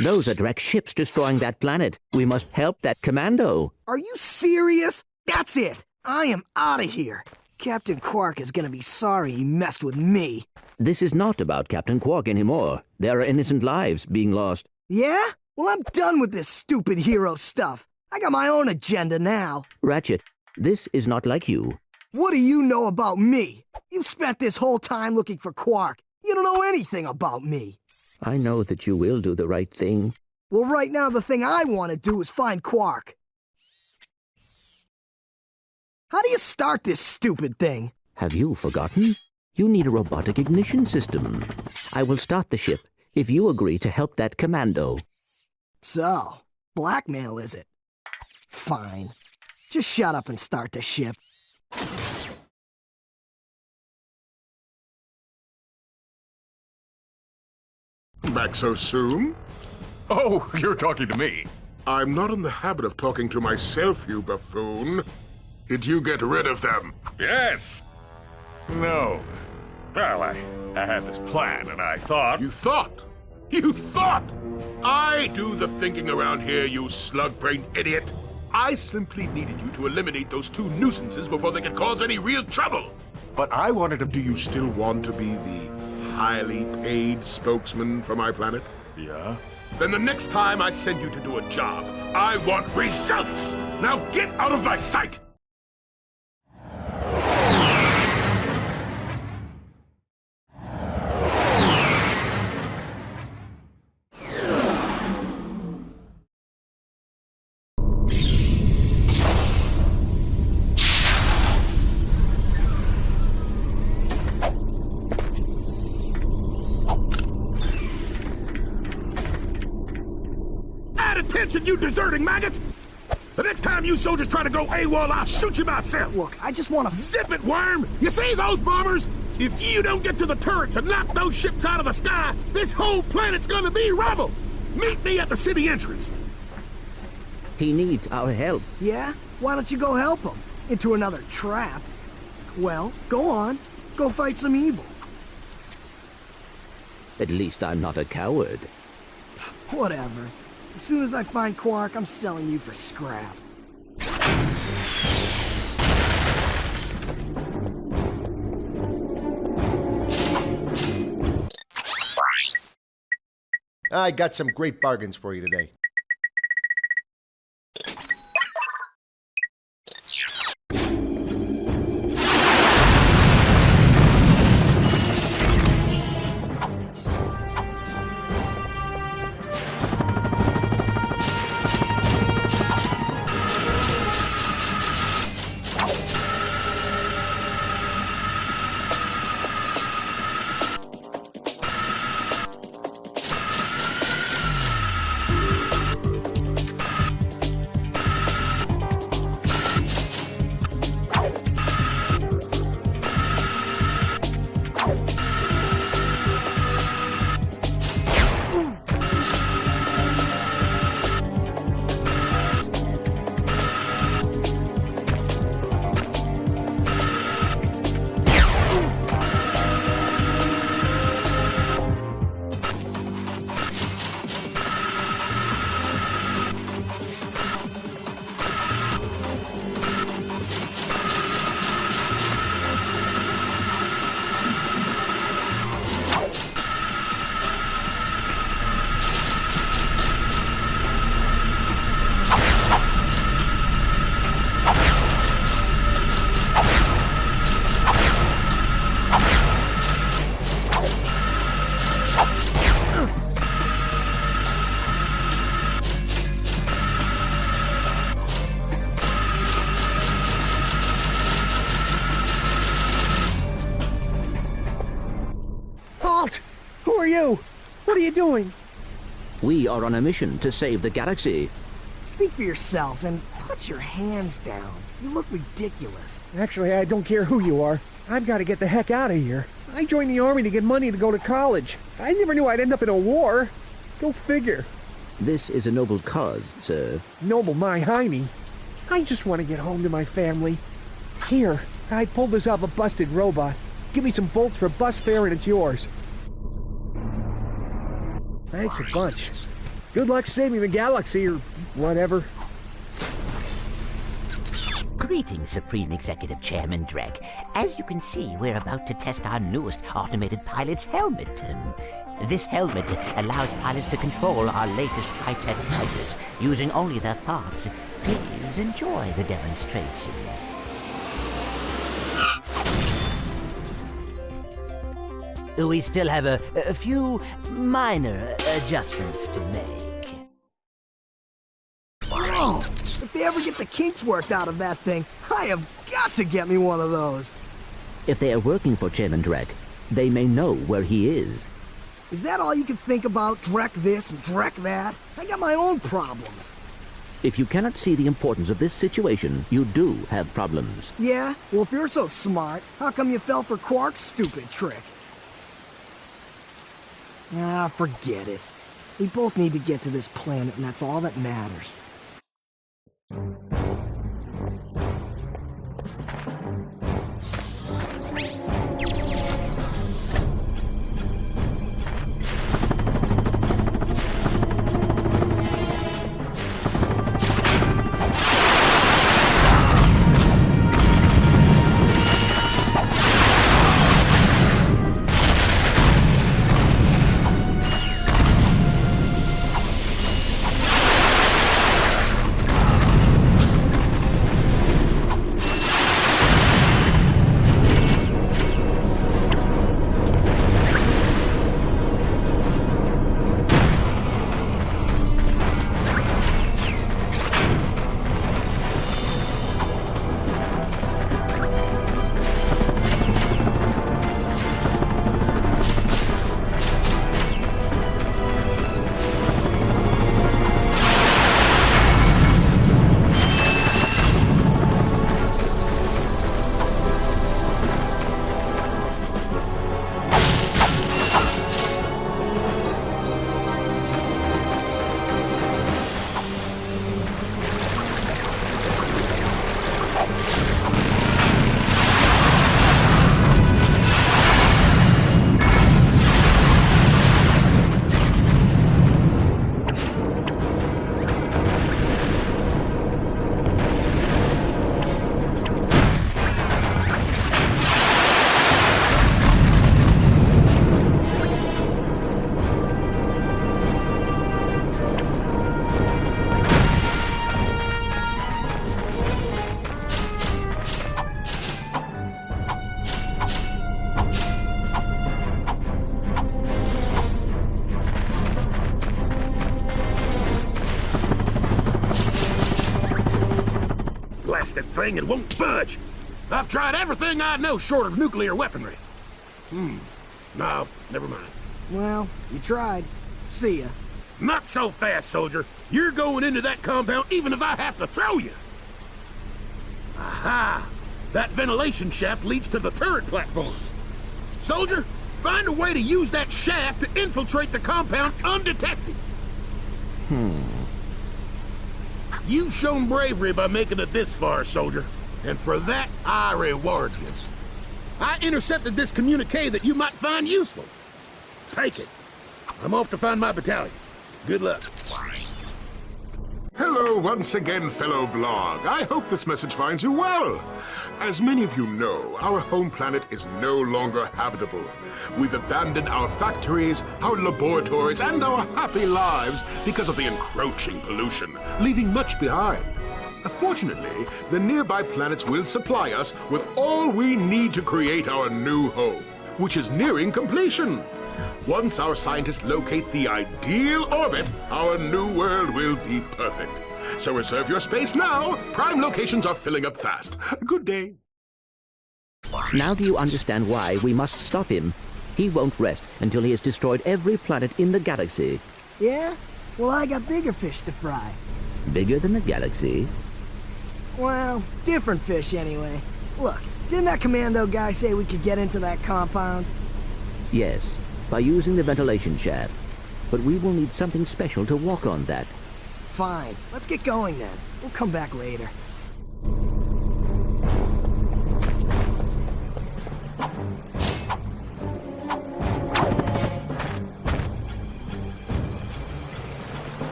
Those are direct ships destroying that planet. We must help that commando. Are you serious? That's it. I am out of here. Captain Quark is gonna be sorry he messed with me. This is not about Captain Quark anymore. There are innocent lives being lost. Yeah? Well, I'm done with this stupid hero stuff. I got my own agenda now. Ratchet, this is not like you. What do you know about me? You've spent this whole time looking for Quark. You don't know anything about me. I know that you will do the right thing. Well, right now the thing I want to do is find Quark. How do you start this stupid thing? Have you forgotten? You need a robotic ignition system. I will start the ship if you agree to help that commando. So, blackmail is it? Fine. Just shut up and start the ship. Back so soon? Oh, you're talking to me. I'm not in the habit of talking to myself, you buffoon. Did you get rid of them? Yes. No. Well, I had this plan, and I thought... You thought? You thought! I do the thinking around here, you slug-brained idiot. I simply needed you to eliminate those two nuisances before they could cause any real trouble. But I wanted to... Do you still want to be the highly paid spokesman for my planet? Yeah? Then the next time I send you to do a job, I want results! Now get out of my sight! Attention, you deserting maggots! The next time you soldiers try to go AWOL, I'll shoot you myself! Look, I just want to... Zip it, worm! You see those bombers? If you don't get to the turrets and knock those ships out of the sky, this whole planet's gonna be rubble! Meet me at the city entrance! He needs our help. Yeah? Why don't you go help him? Into another trap. Well, go on. Go fight some evil. At least I'm not a coward. Whatever. As soon as I find Quark, I'm selling you for scrap. I got some great bargains for you today. What are you doing? We are on a mission to save the galaxy. Speak for yourself and put your hands down. You look ridiculous. Actually, I don't care who you are. I've got to get the heck out of here. I joined the army to get money to go to college. I never knew I'd end up in a war. Go figure. This is a noble cause, sir. Noble my hiney. I just want to get home to my family. Here, I pulled this off a busted robot. Give me some bolts for bus fare and it's yours. Thanks a bunch. Good luck saving the galaxy or whatever. Greetings, Supreme Executive Chairman Drek. As you can see, we're about to test our newest automated pilot's helmet. This helmet allows pilots to control our latest high-tech fighters using only their thoughts. Please enjoy the demonstration. We still have a few minor adjustments to make. Whoa! If they ever get the kinks worked out of that thing, I have got to get me one of those. If they are working for Chairman Drek, they may know where he is. Is that all you can think about? Drek this and Drek that? I got my own problems. If you cannot see the importance of this situation, you do have problems. Yeah? Well, if you're so smart, how come you fell for Quark's stupid trick? Ah, forget it. We both need to get to this planet, and that's all that matters. Thing, it won't budge. I've tried everything I know short of nuclear weaponry. No, never mind. Well, you tried. See ya. Not so fast, soldier. You're going into that compound even if I have to throw you. Aha! That ventilation shaft leads to the turret platform. Soldier, find a way to use that shaft to infiltrate the compound undetected. You've shown bravery by making it this far, soldier. And for that, I reward you. I intercepted this communique that you might find useful. Take it. I'm off to find my battalion. Good luck. Hello once again, fellow blog. I hope this message finds you well. As many of you know, our home planet is no longer habitable. We've abandoned our factories, our laboratories, and our happy lives because of the encroaching pollution, leaving much behind. Fortunately, the nearby planets will supply us with all we need to create our new home, which is nearing completion. Once our scientists locate the ideal orbit, our new world will be perfect. So reserve your space now. Prime locations are filling up fast. Good day. Now do you understand why we must stop him? He won't rest until he has destroyed every planet in the galaxy. Yeah? Well, I got bigger fish to fry. Bigger than the galaxy? Well, different fish anyway. Look, didn't that commando guy say we could get into that compound? Yes, by using the ventilation shaft. but we will need something special to walk on that. Fine. Let's get going then. We'll come back later.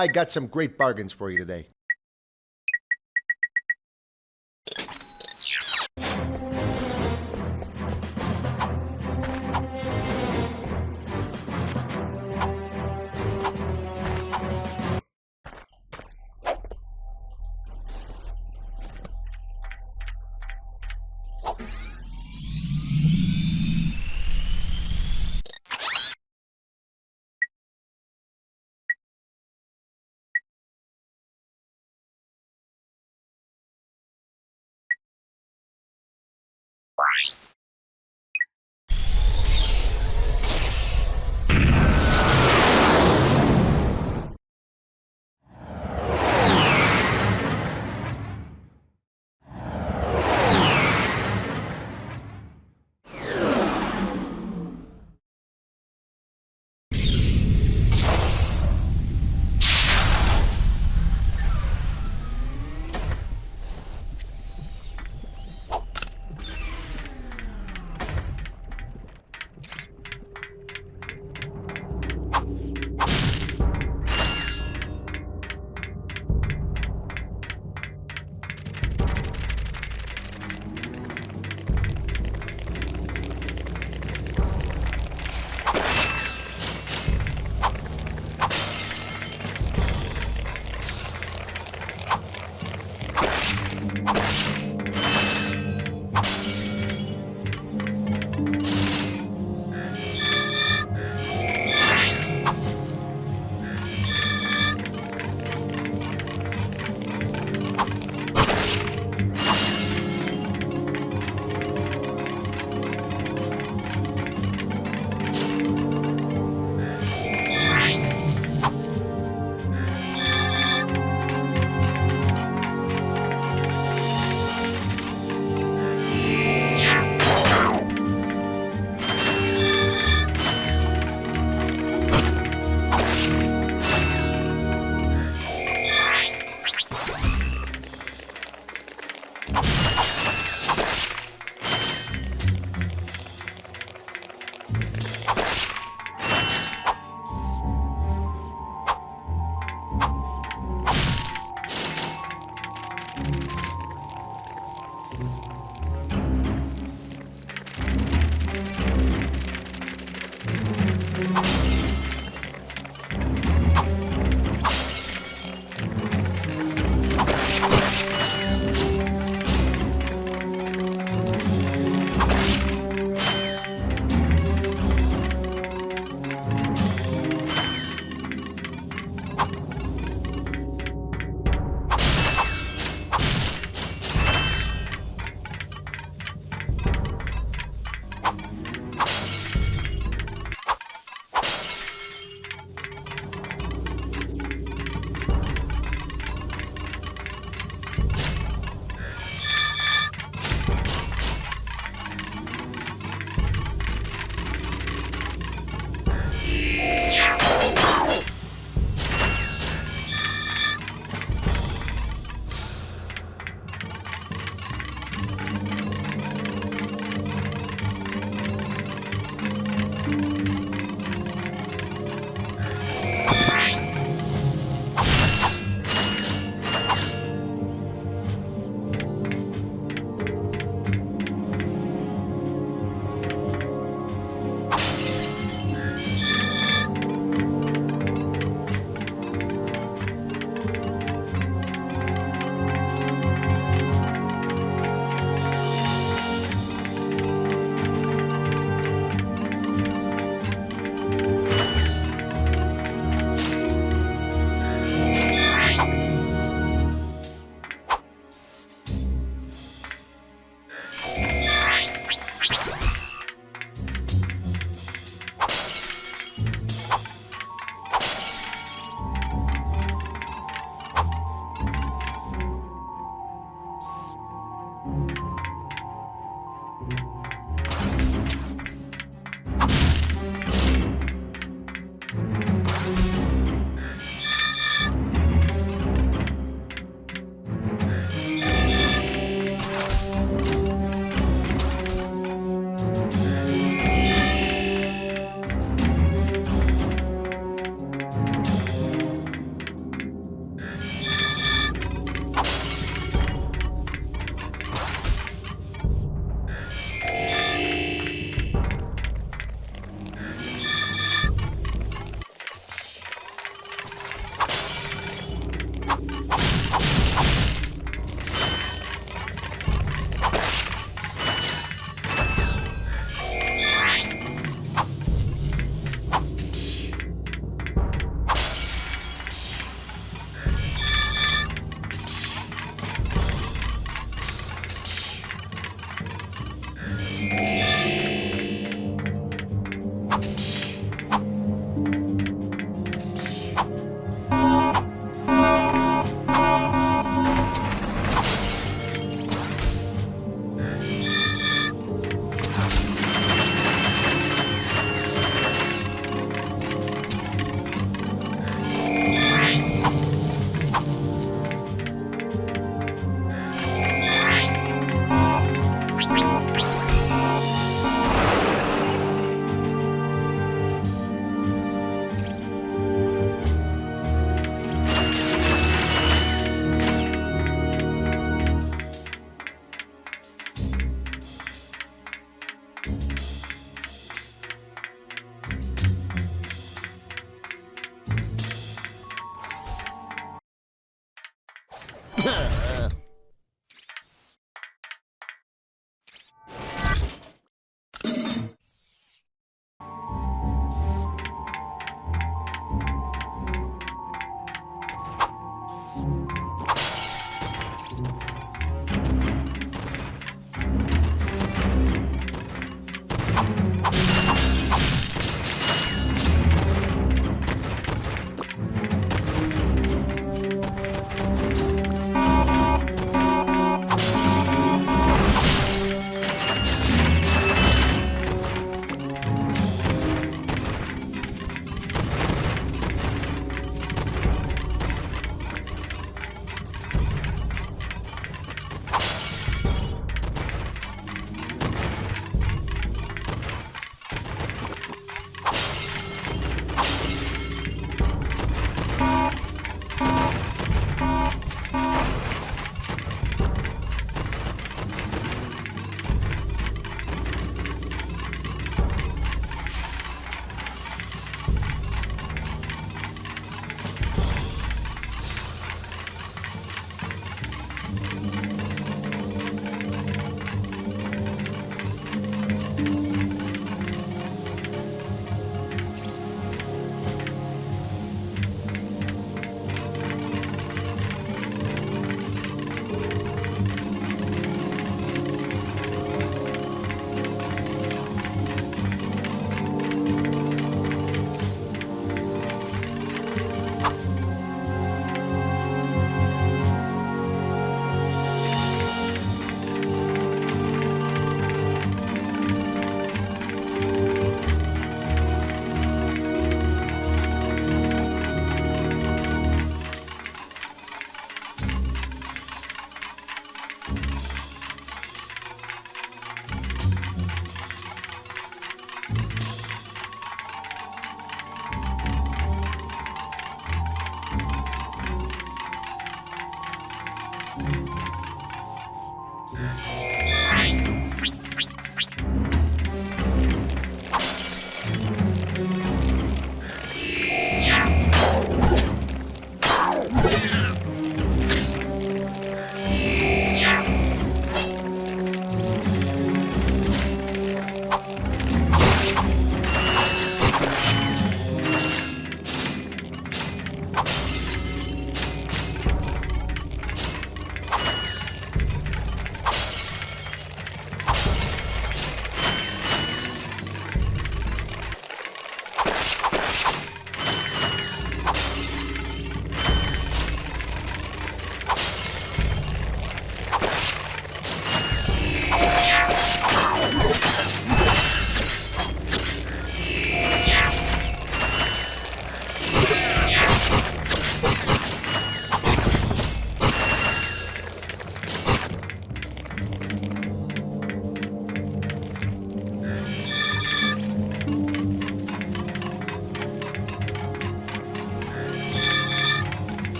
I got some great bargains for you today.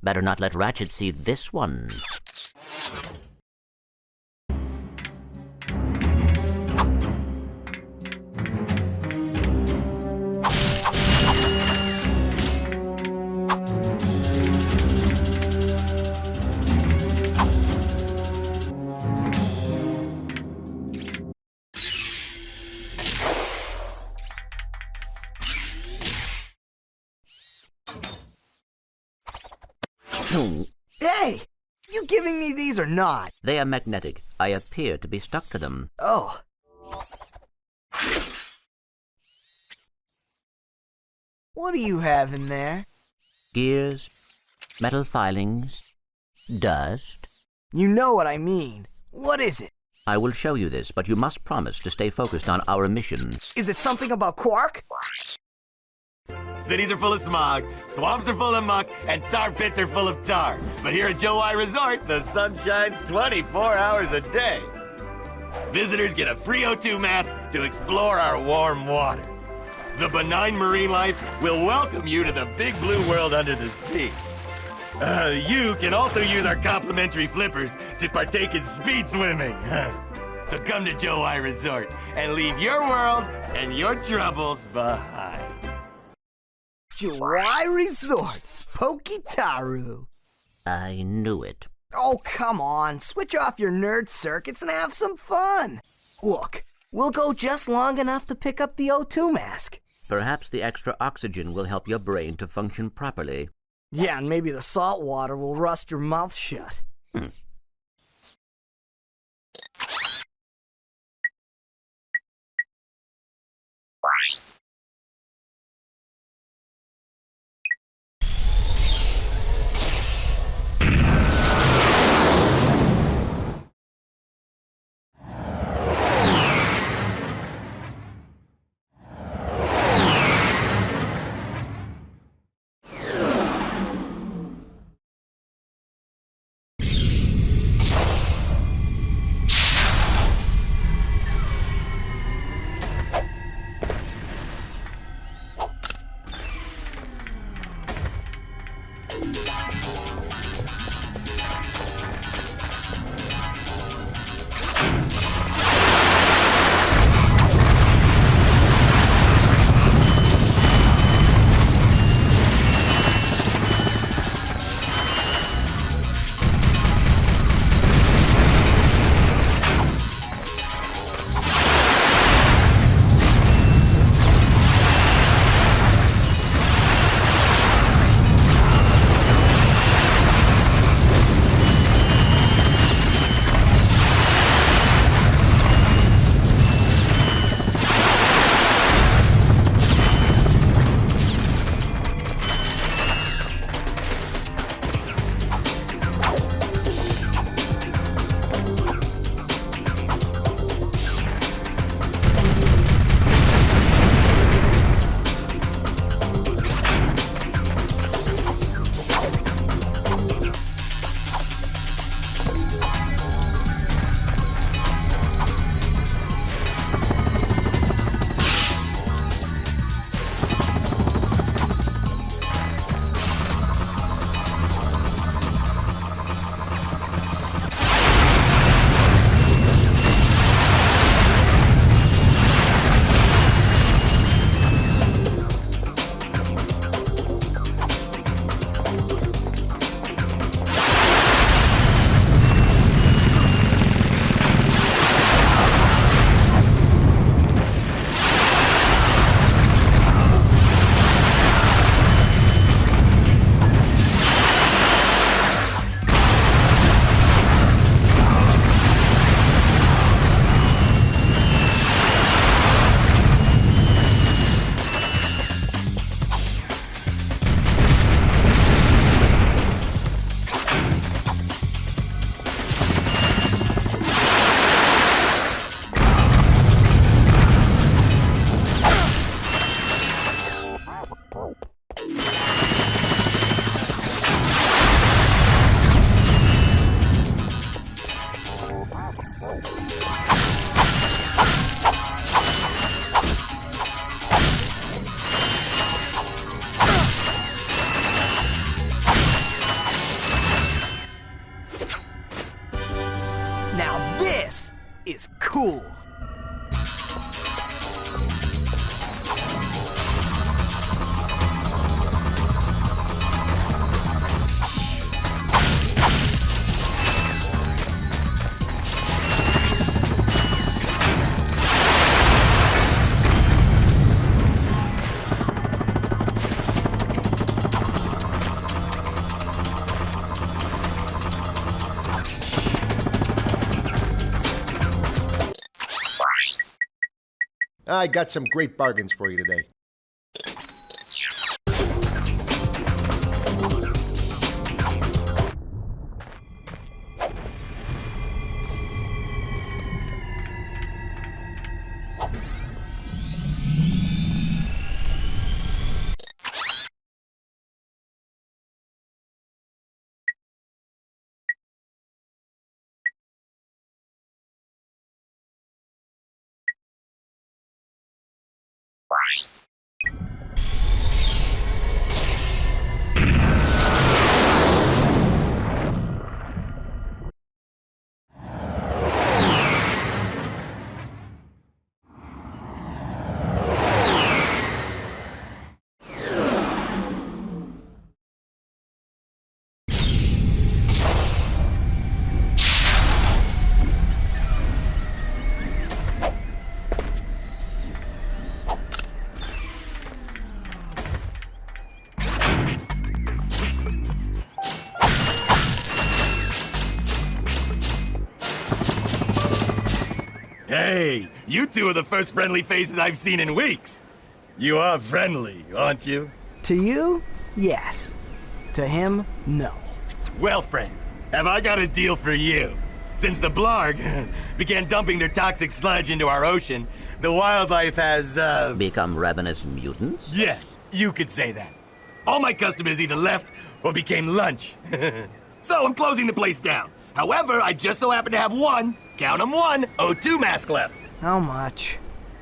Better not let Ratchet see this one. Hey! You giving me these or not? They are magnetic. I appear to be stuck to them. Oh. What do you have in there? Gears, metal filings, dust. You know what I mean. What is it? I will show you this, but you must promise to stay focused on our mission. Is it something about Quark? Cities are full of smog, swamps are full of muck, and tar pits are full of tar. But here at Joe I Resort, the sun shines 24 hours a day. Visitors get a free O2 mask to explore our warm waters. The benign marine life will welcome you to the big blue world under the sea. You can also use our complimentary flippers to partake in speed swimming. So come to Joe I Resort and leave your world and your troubles behind. Joe I Resort, Pokitaru. I knew it. Oh, come on. Switch off your nerd circuits and have some fun. Look, we'll go just long enough to pick up the O2 mask. Perhaps the extra oxygen will help your brain to function properly. Yeah, and maybe the salt water will rust your mouth shut. I got some great bargains for you today. Hey, you two are the first friendly faces I've seen in weeks. You are friendly, aren't you? To you, yes. To him, no. Well, friend, have I got a deal for you? Since the Blarg began dumping their toxic sludge into our ocean, the wildlife has, Become ravenous mutants? Yeah, you could say that. All my customers either left or became lunch. So I'm closing the place down. However, I just so happen to have one, count 'em one, O2 mask left. How much?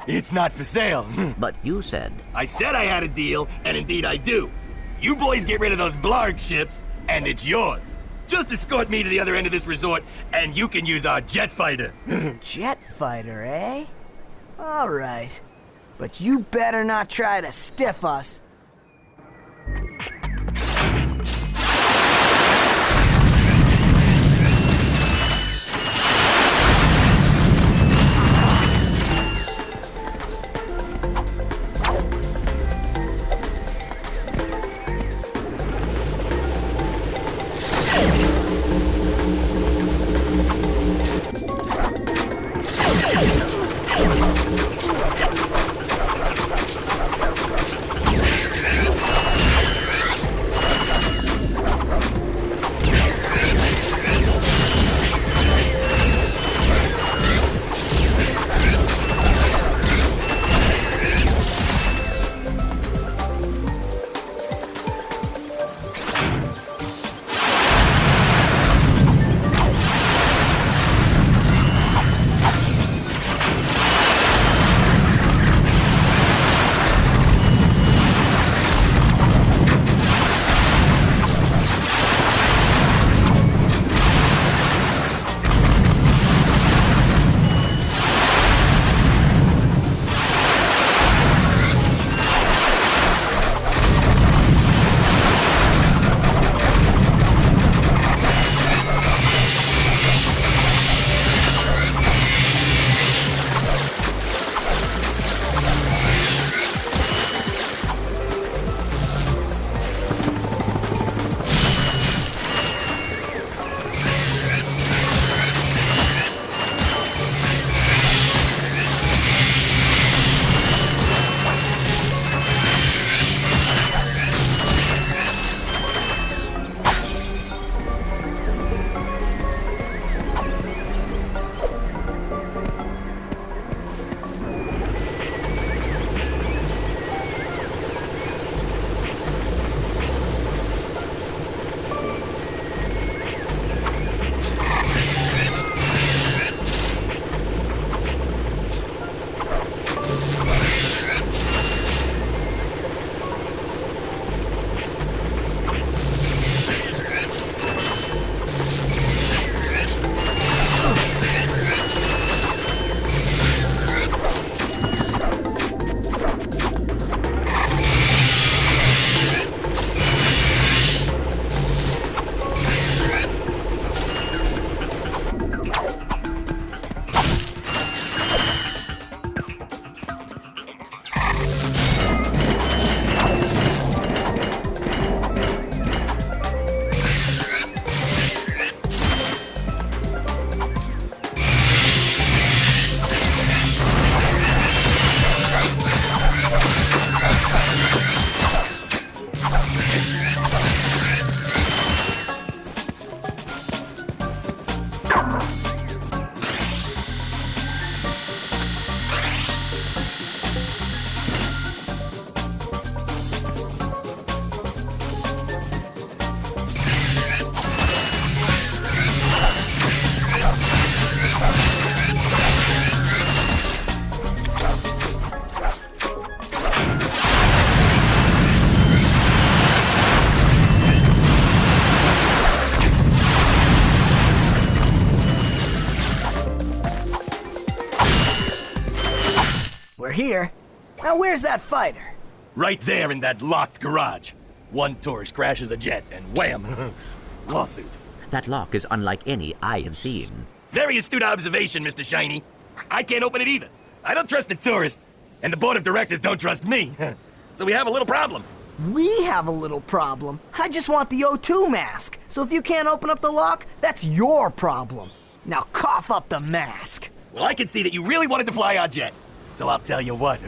It's not for sale. But you said... I said I had a deal, and indeed I do. You boys get rid of those Blarg ships, and it's yours. Just escort me to the other end of this resort, and you can use our jet fighter. Jet fighter, eh? All right. But you better not try to stiff us. here. Now where's that fighter? Right there in that locked garage. One tourist crashes a jet and wham! Lawsuit. That lock is unlike any I have seen. Very astute observation, Mr. Shiny. I can't open it either. I don't trust the tourist, and the board of directors don't trust me. So we have a little problem. We have a little problem. I just want the O2 mask. So if you can't open up the lock, that's your problem. Now cough up the mask. Well, I can see that you really wanted to fly our jet. So I'll tell you what.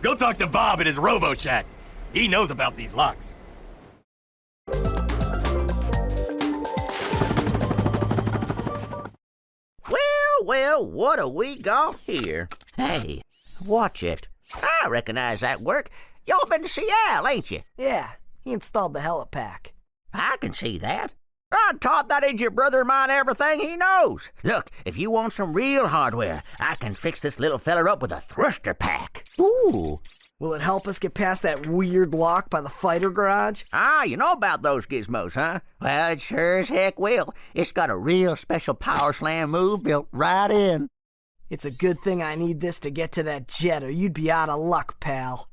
Go talk to Bob at his Robo Shack. He knows about these locks. Well, what have we got here? Hey, watch it. I recognize that work. Y'all been to Seattle, ain't you? Yeah, he installed the helipack. I can see that. I taught that idiot brother of mine everything he knows. Look, if you want some real hardware, I can fix this little feller up with a thruster pack. Ooh. Will it help us get past that weird lock by the fighter garage? Ah, you know about those gizmos, huh? Well, it sure as heck will. It's got a real special power slam move built right in. It's a good thing I need this to get to that jet, or you'd be out of luck, pal.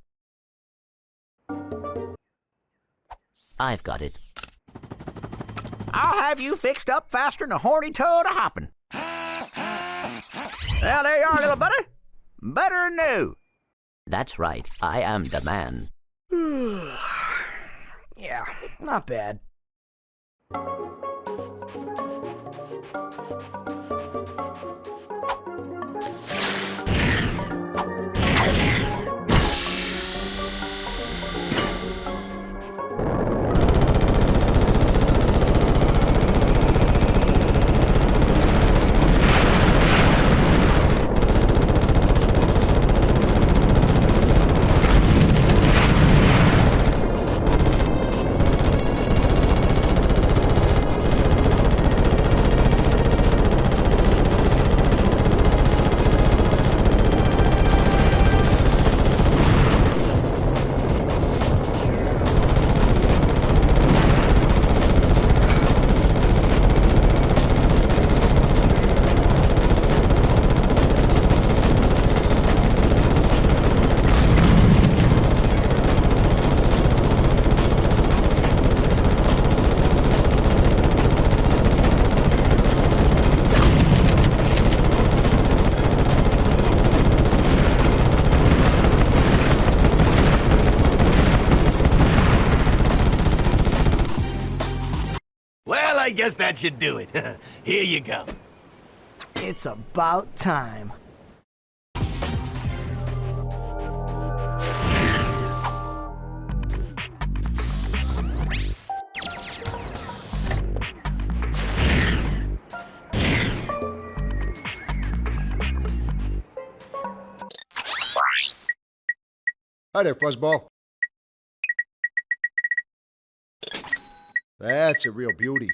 I've got it. I'll have you fixed up faster than a horny toad a-hoppin'. Well, there you are, little buddy. Better than new. That's right. I am the man. Yeah, not bad. I guess that should do it. Here you go. It's about time. Hi there, Fuzzball. That's a real beauty.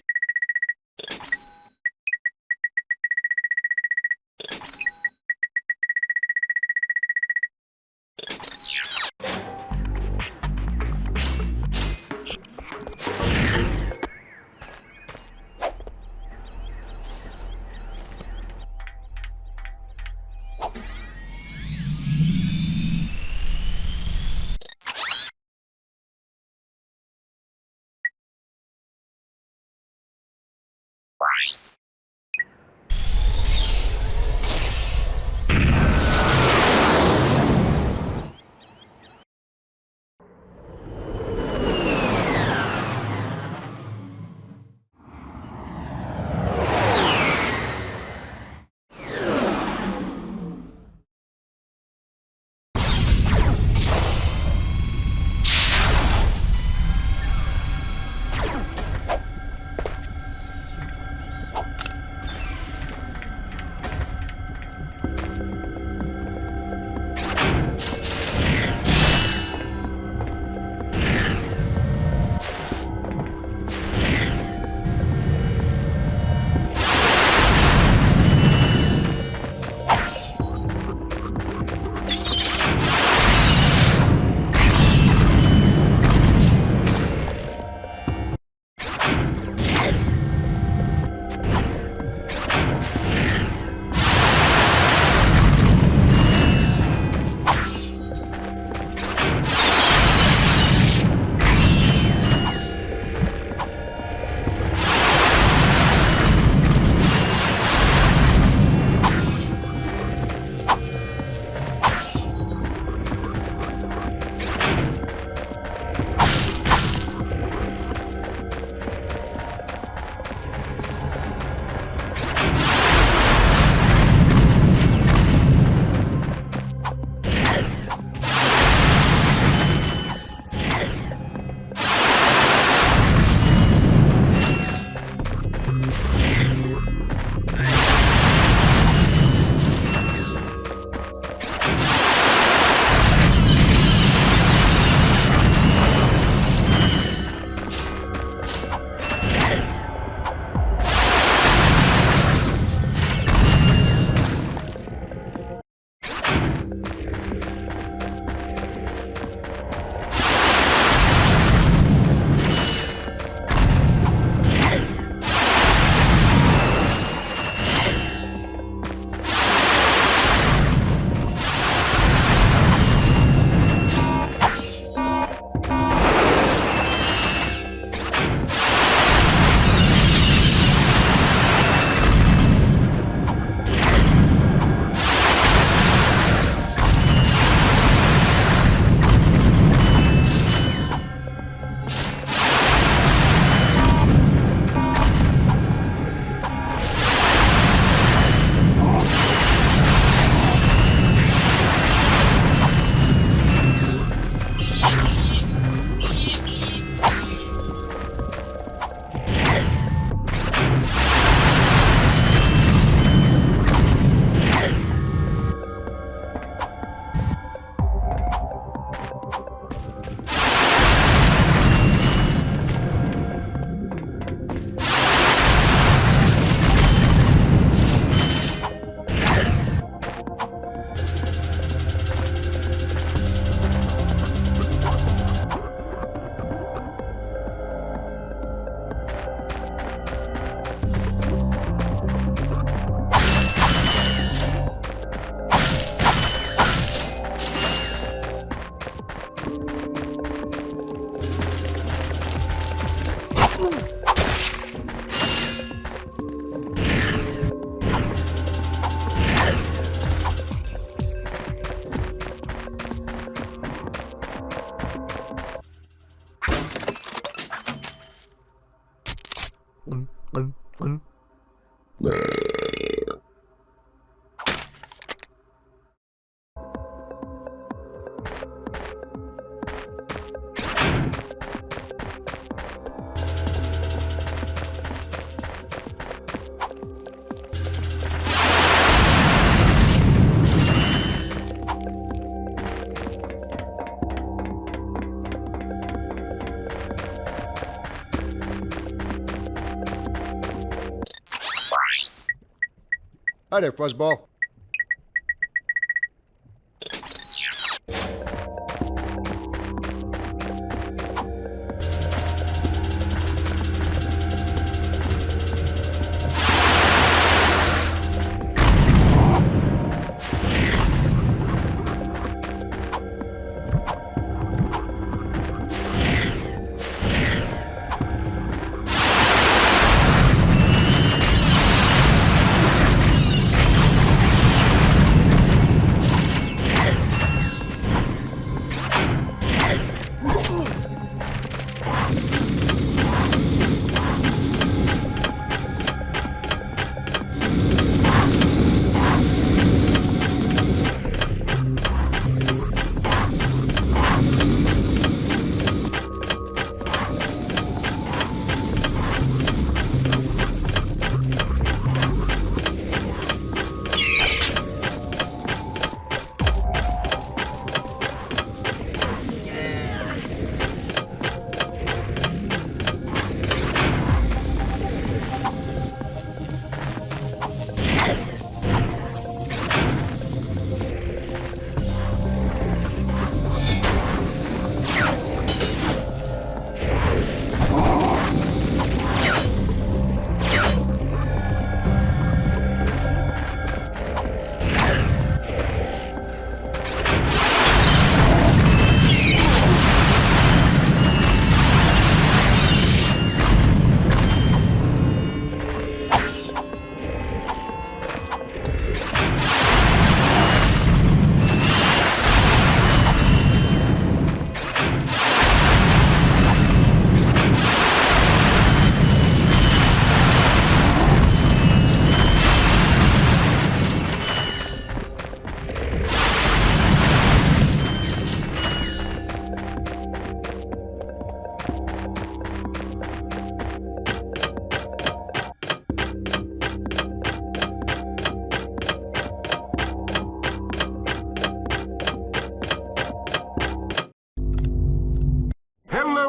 Hi there, Fuzzball.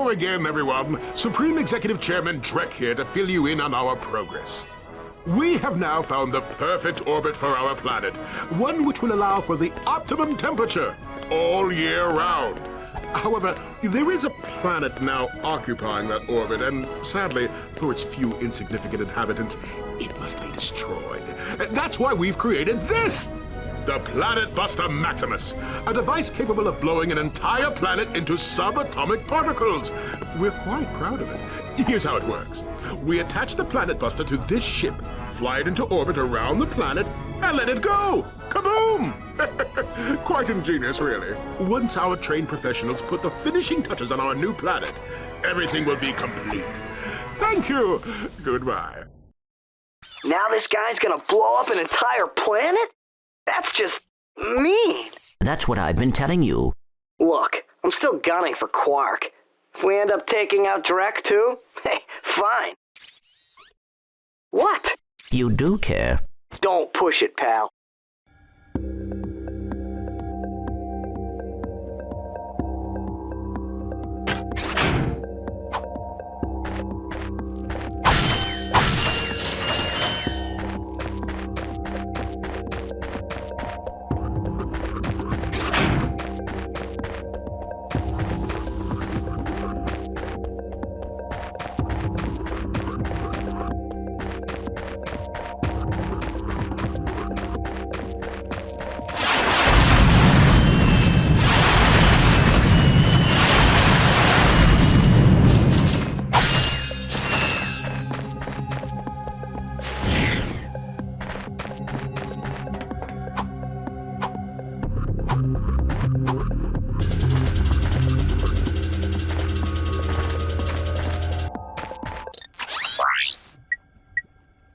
Hello again, everyone. Supreme Executive Chairman Drek here to fill you in on our progress. We have now found the perfect orbit for our planet, one which will allow for the optimum temperature all year round. However, there is a planet now occupying that orbit, and sadly, for its few insignificant inhabitants, it must be destroyed. That's why we've created this! The Planet Buster Maximus, a device capable of blowing an entire planet into subatomic particles. We're quite proud of it. Here's how it works. We attach the Planet Buster to this ship, fly it into orbit around the planet, and let it go! Kaboom! Quite ingenious, really. Once our trained professionals put the finishing touches on our new planet, everything will be complete. Thank you. Goodbye. Now this guy's gonna blow up an entire planet? That's just mean. That's what I've been telling you. Look, I'm still gunning for Quark. If we end up taking out Drek too, hey, fine. What? You do care. Don't push it, pal.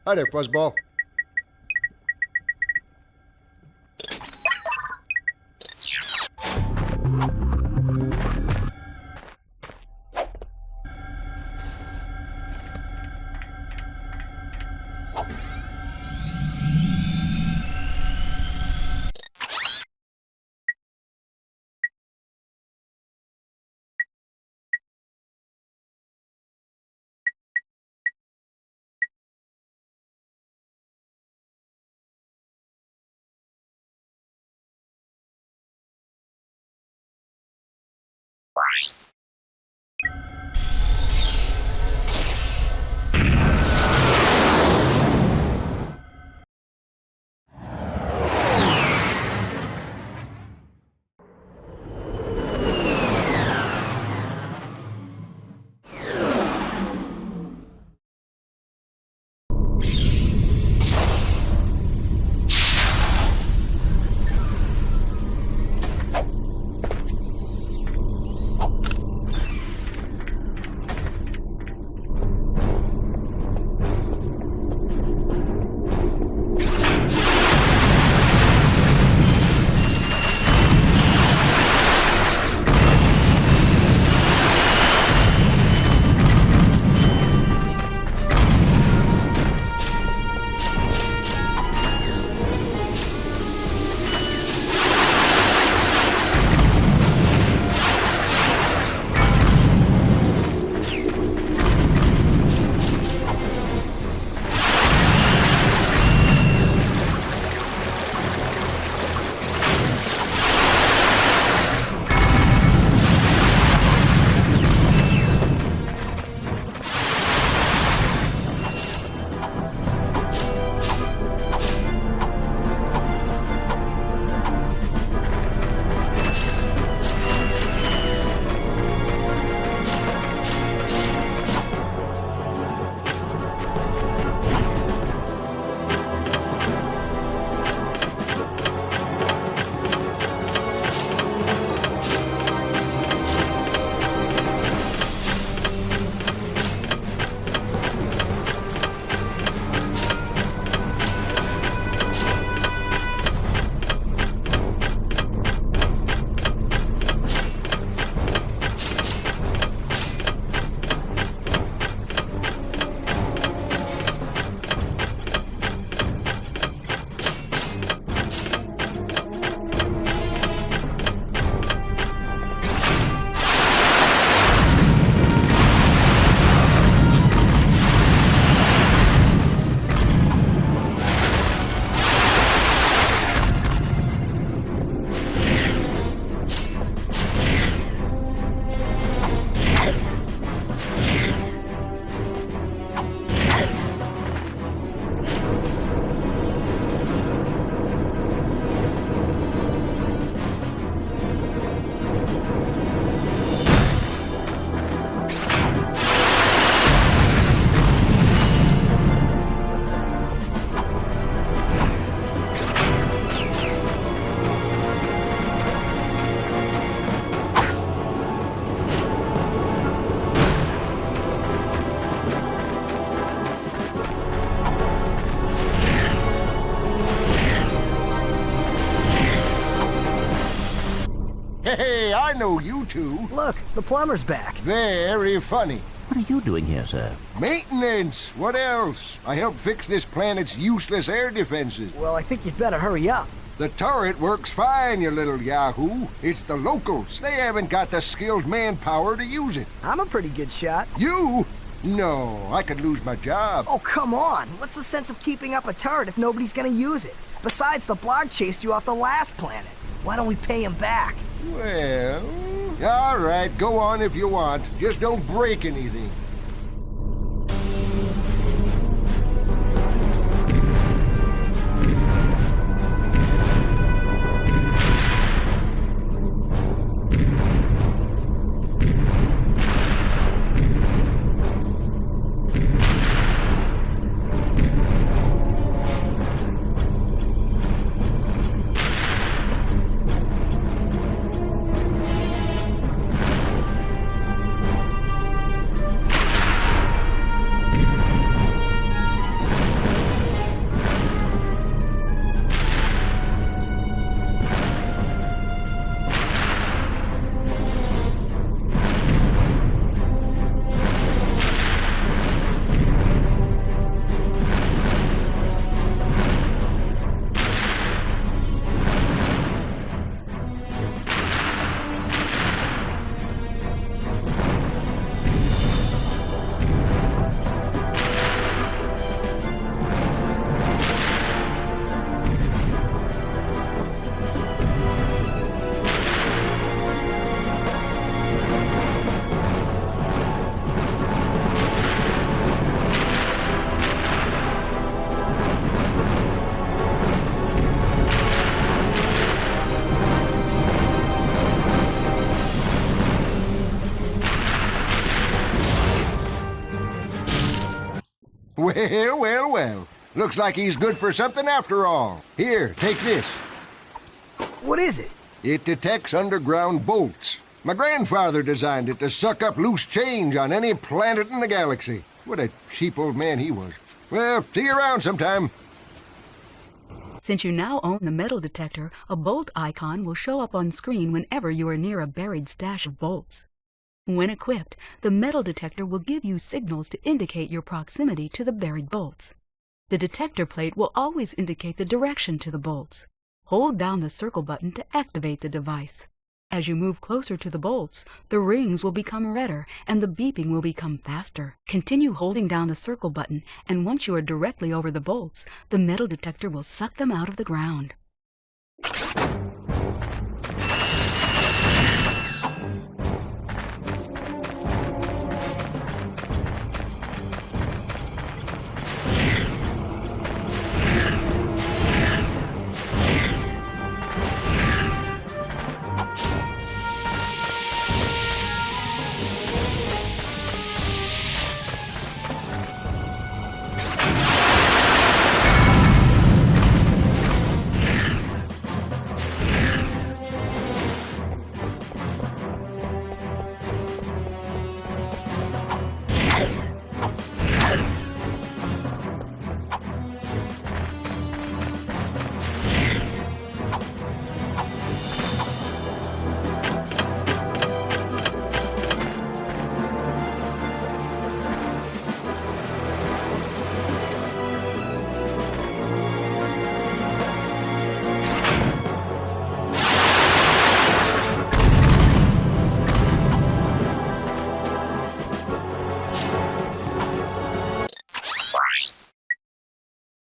Hi there, Fuzzball. Hey, I know you two. Look, the plumber's back. Very funny. What are you doing here, sir? Maintenance. What else? I helped fix this planet's useless air defenses. Well, I think you'd better hurry up. The turret works fine, you little yahoo. It's the locals. They haven't got the skilled manpower to use it. I'm a pretty good shot. You? No, I could lose my job. Oh, come on. What's the sense of keeping up a turret if nobody's gonna use it? Besides, the blog chased you off the last planet. Why don't we pay him back? Well, all right, go on if you want. Just don't break anything. Well, well, well. Looks like he's good for something after all. Here, take this. What is it? It detects underground bolts. My grandfather designed it to suck up loose change on any planet in the galaxy. What a cheap old man he was. Well, see you around sometime. Since you now own the metal detector, a bolt icon will show up on screen whenever you are near a buried stash of bolts. When equipped, the metal detector will give you signals to indicate your proximity to the buried bolts. The detector plate will always indicate the direction to the bolts. Hold down the circle button to activate the device. As you move closer to the bolts, the rings will become redder and the beeping will become faster. Continue holding down the circle button, and once you are directly over the bolts, the metal detector will suck them out of the ground.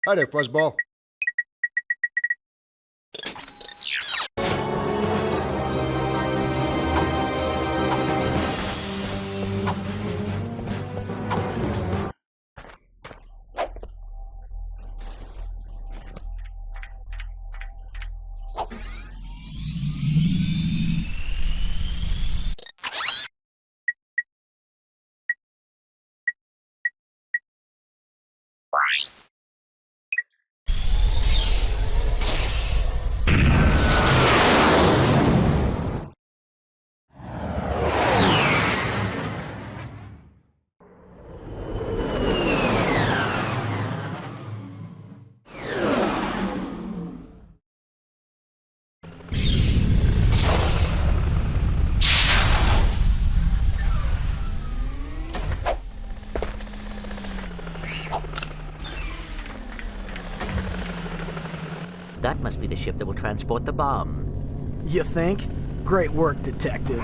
Hi there, Fuzzball. That must be the ship that will transport the bomb. You think? Great work, Detective.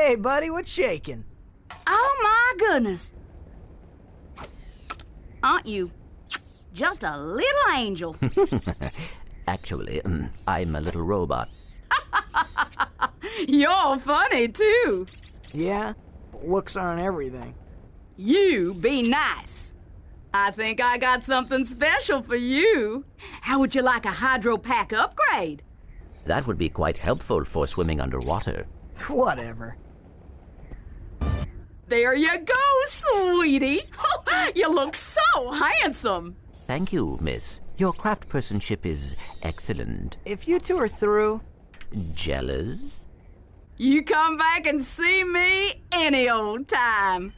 Hey, buddy, what's shaking? Oh, my goodness. Aren't you just a little angel? Actually, I'm a little robot. You're funny, too. Yeah? Looks aren't everything. You be nice. I think I got something special for you. How would you like a hydro pack upgrade? That would be quite helpful for swimming underwater. Whatever. There you go, sweetie. You look so handsome. Thank you, miss. Your craftspersonship is excellent. If you two are through... Jealous? You come back and see me any old time.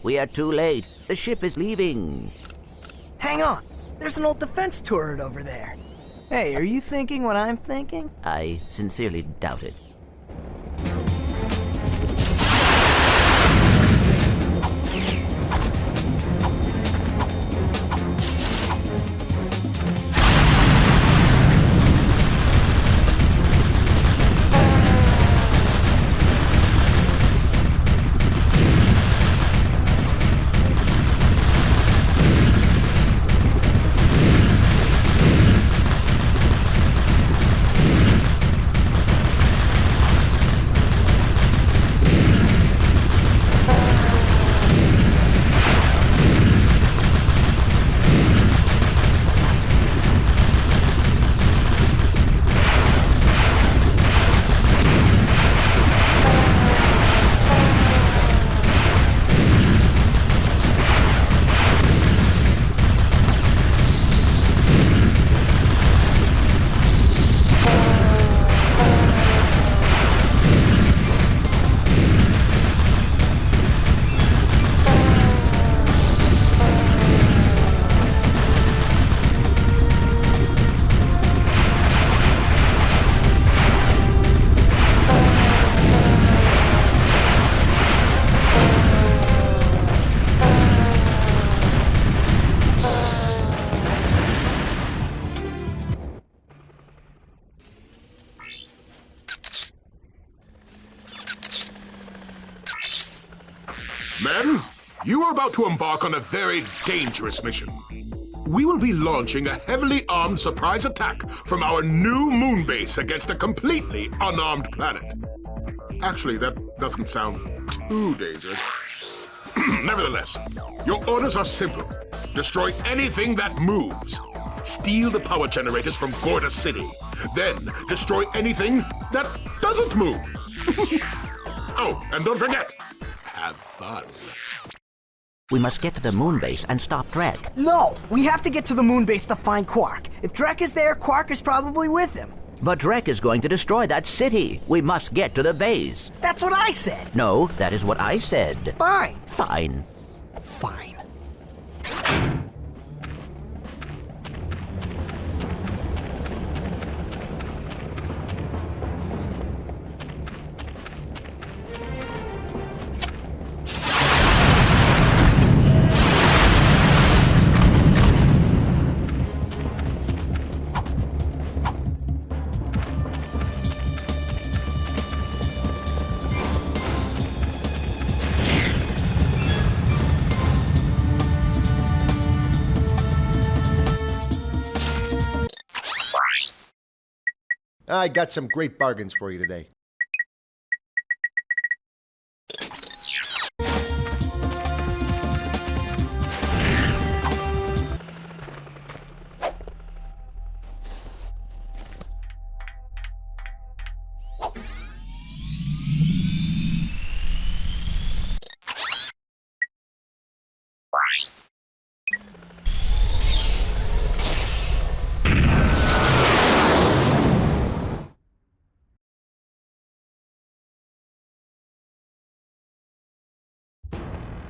We are too late. The ship is leaving. Hang on. There's an old defense turret over there. Hey, are you thinking what I'm thinking? I sincerely doubt it. Men, you are about to embark on a very dangerous mission. We will be launching a heavily armed surprise attack from our new moon base against a completely unarmed planet. Actually, that doesn't sound too dangerous. Nevertheless, your orders are simple. Destroy anything that moves. Steal the power generators from Gorda City. Then destroy anything that doesn't move. Oh, and don't forget, have fun. We must get to the moon base and stop Drek. No! We have to get to the moon base to find Quark. If Drek is there, Quark is probably with him. But Drek is going to destroy that city. We must get to the base. That's what I said. No, that is what I said. Fine. Fine. Fine. I got some great bargains for you today.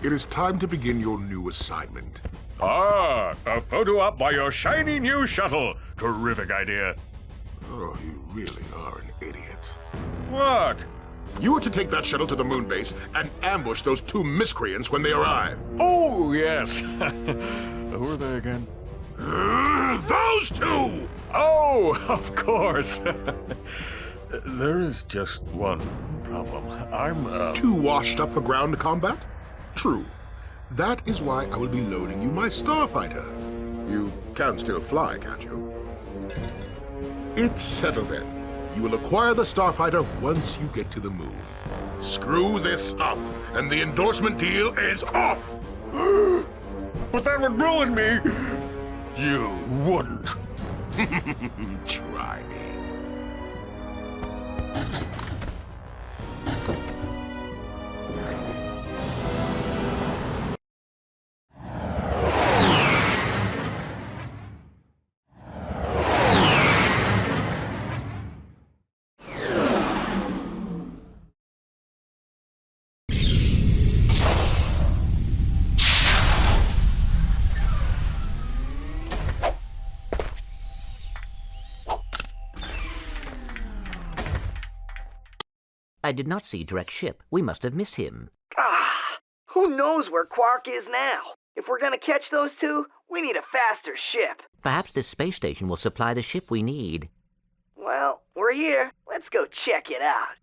It is time to begin your new assignment. Ah, a photo op by your shiny new shuttle. Terrific idea. Oh, you really are an idiot. What? You are to take that shuttle to the moon base and ambush those two miscreants when they arrive. Oh, yes. Who are they again? Those two! Oh, of course. There is just one problem. I'm, Too washed up for ground combat? True. That is why I will be loaning you my starfighter. You can still fly, can't you? It's settled then. You will acquire the starfighter once you get to the moon. Screw this up, and the endorsement deal is off! But that would ruin me! You wouldn't. Try me. I did not see Drek's ship. We must have missed him. Who knows where Quark is now? If we're gonna catch those two, we need a faster ship. Perhaps this space station will supply the ship we need. Well, we're here. Let's go check it out.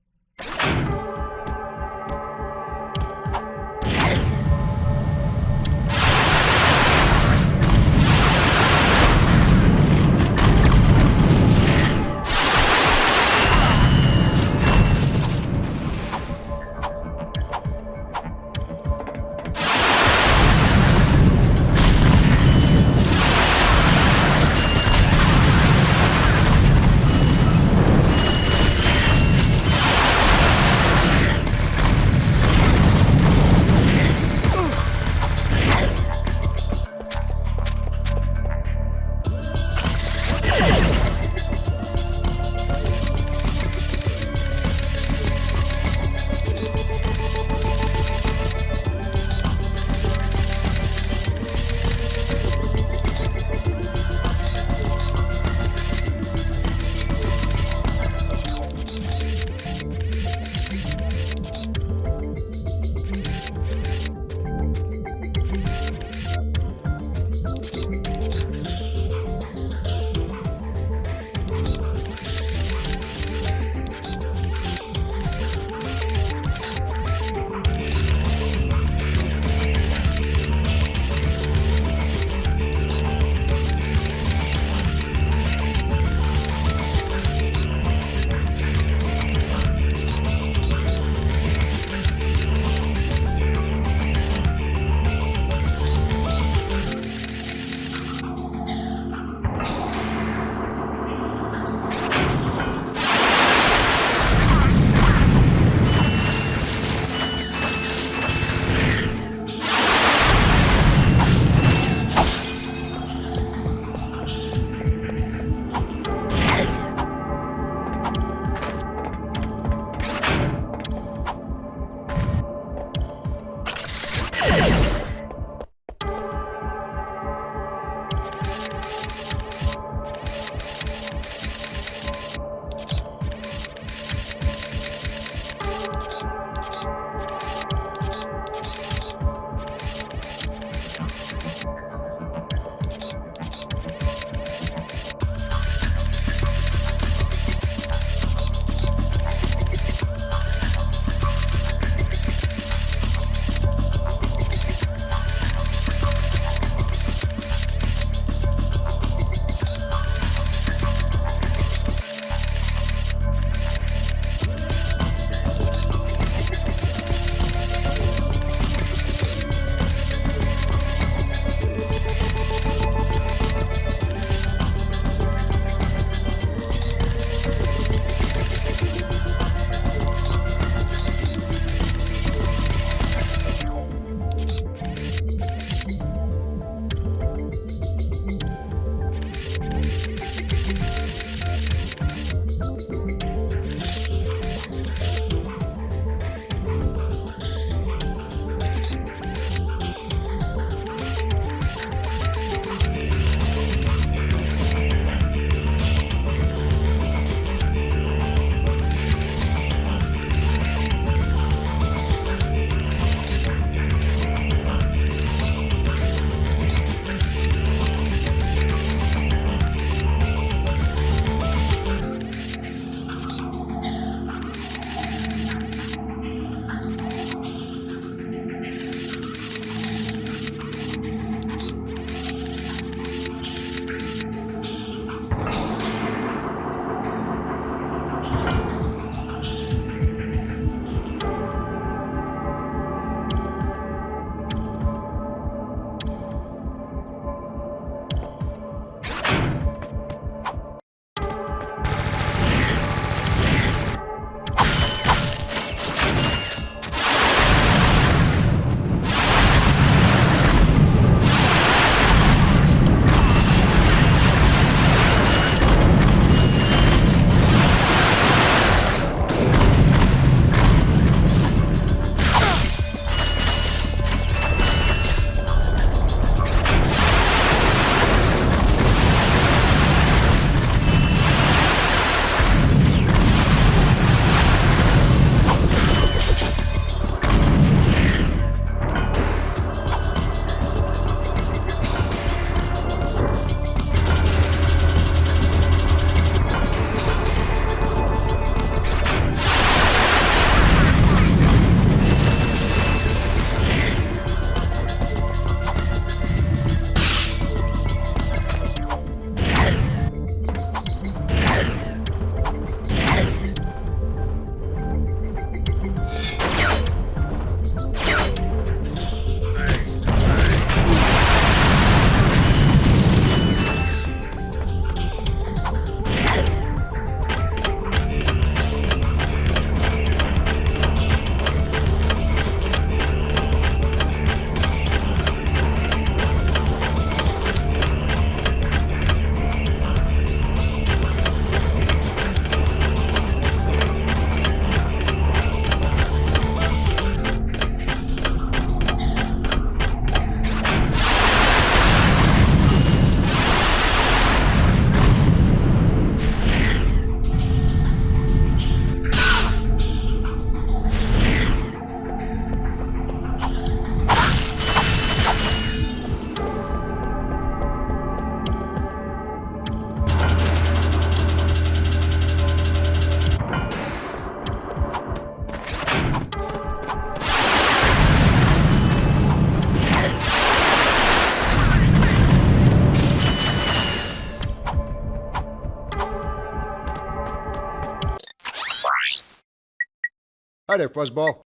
Hi there, Fuzzball.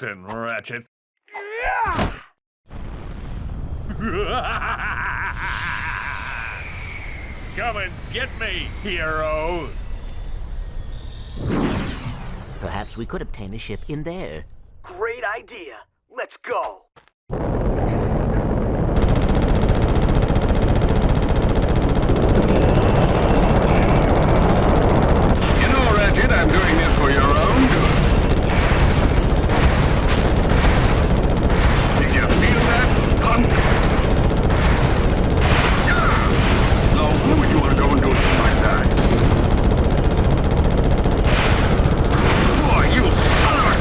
nothing, Ratchet. Come and get me, hero! Perhaps we could obtain a ship in there. Great idea. Let's go. You know, Ratchet, I'm doing this for your own good. Did you feel that, punk? Now, why would you want to go and do something like that? Boy, you son of a...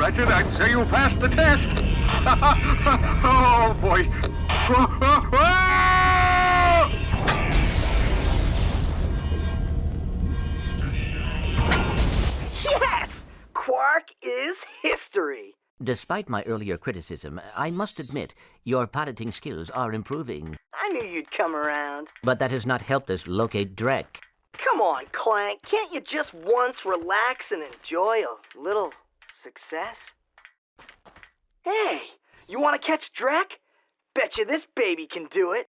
Ratchet. I'd say you passed the test. Oh, boy. Yes! Quark is history. Despite my earlier criticism, I must admit your piloting skills are improving. I knew you'd come around. But that has not helped us locate Drek. Come on, Clank. Can't you just once relax and enjoy a little success? Hey, you want to catch Drek? Betcha this baby can do it.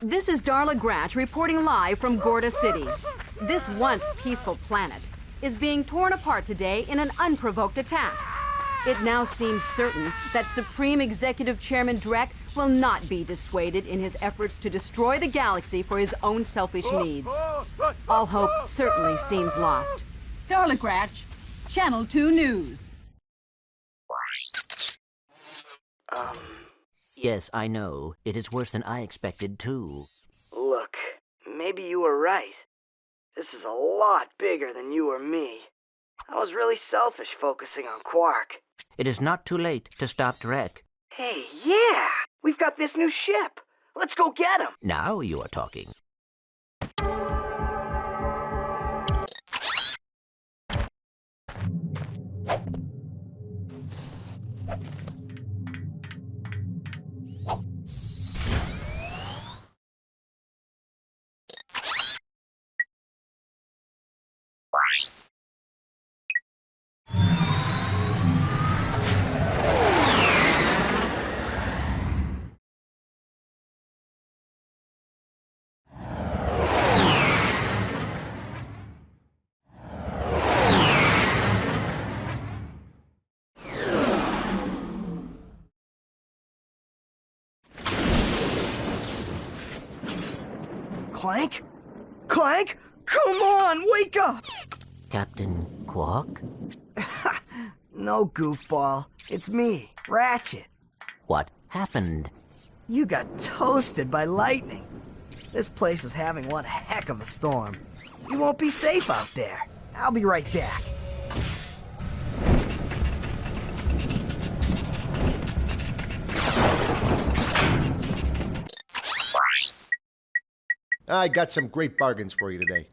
This is Darla Gratch reporting live from Gorda City. This once peaceful planet is being torn apart today in an unprovoked attack. It now seems certain that Supreme Executive Chairman Drek will not be dissuaded in his efforts to destroy the galaxy for his own selfish needs. All hope certainly seems lost. Darla Gratch, Channel 2 News. Yes, I know. It is worse than I expected, too. Look, maybe you were right. This is a lot bigger than you or me. I was really selfish focusing on Quark. It is not too late to stop Drek. Hey, yeah! We've got this new ship. Let's go get him. Now you are talking. Clank? Clank? Come on, wake up! Captain Quark? No, goofball. It's me, Ratchet. What happened? You got toasted by lightning. This place is having one heck of a storm. You won't be safe out there. I'll be right back. I got some great bargains for you today.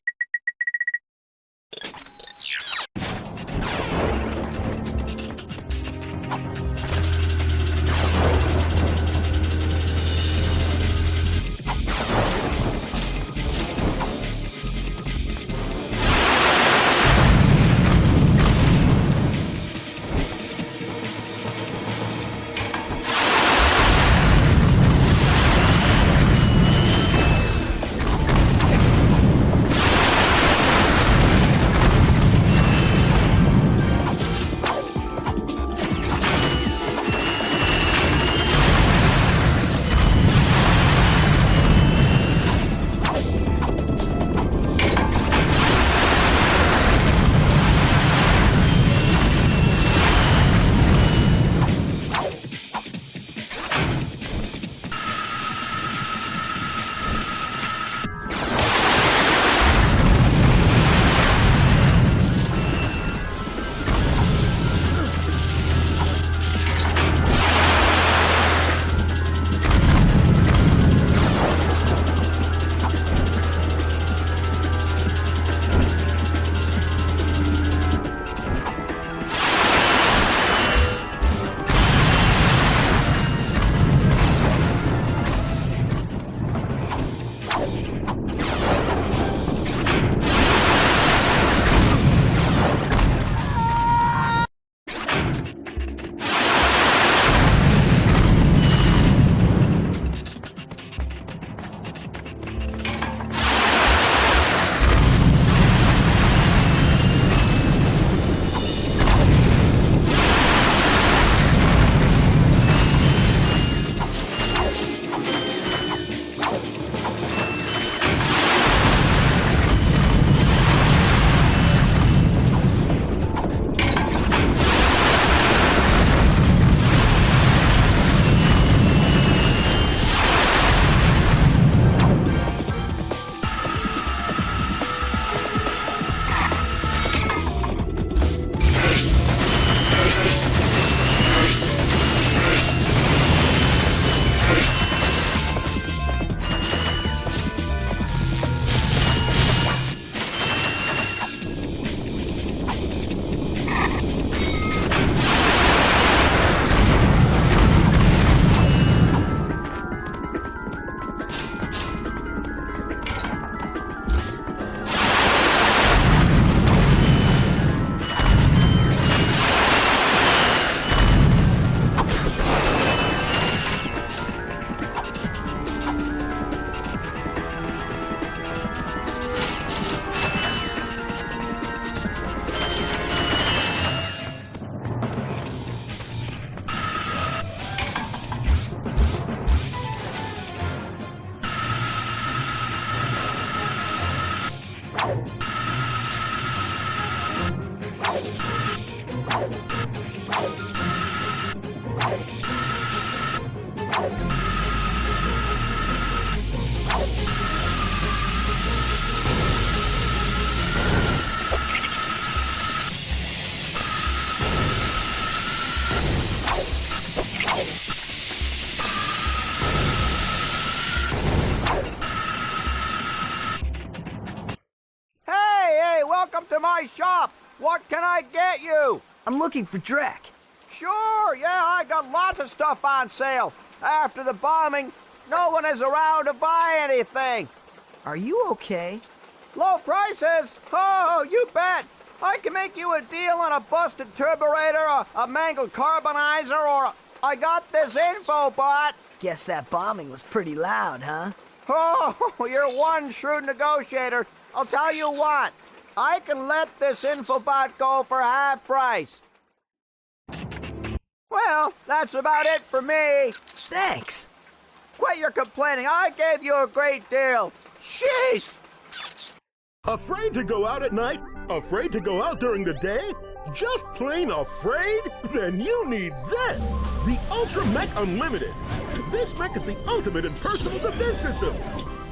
Hey, welcome to my shop. What can I get you? I'm looking for Drek. Sure, yeah, I got lots of stuff on sale. After the bombing, no one is around to buy anything. Are you okay? Low prices? Oh, you bet. I can make you a deal on a busted turburator, a mangled carbonizer, or I got this info bot. Guess that bombing was pretty loud, huh? Oh, you're one shrewd negotiator. I'll tell you what. I can let this infobot go for half price. Well, that's about it for me. Thanks. Quit your complaining. I gave you a great deal. Jeez! Afraid to go out at night? Afraid to go out during the day? Just plain afraid? Then you need this! The Ultra Mech Unlimited. This mech is the ultimate in personal defense system.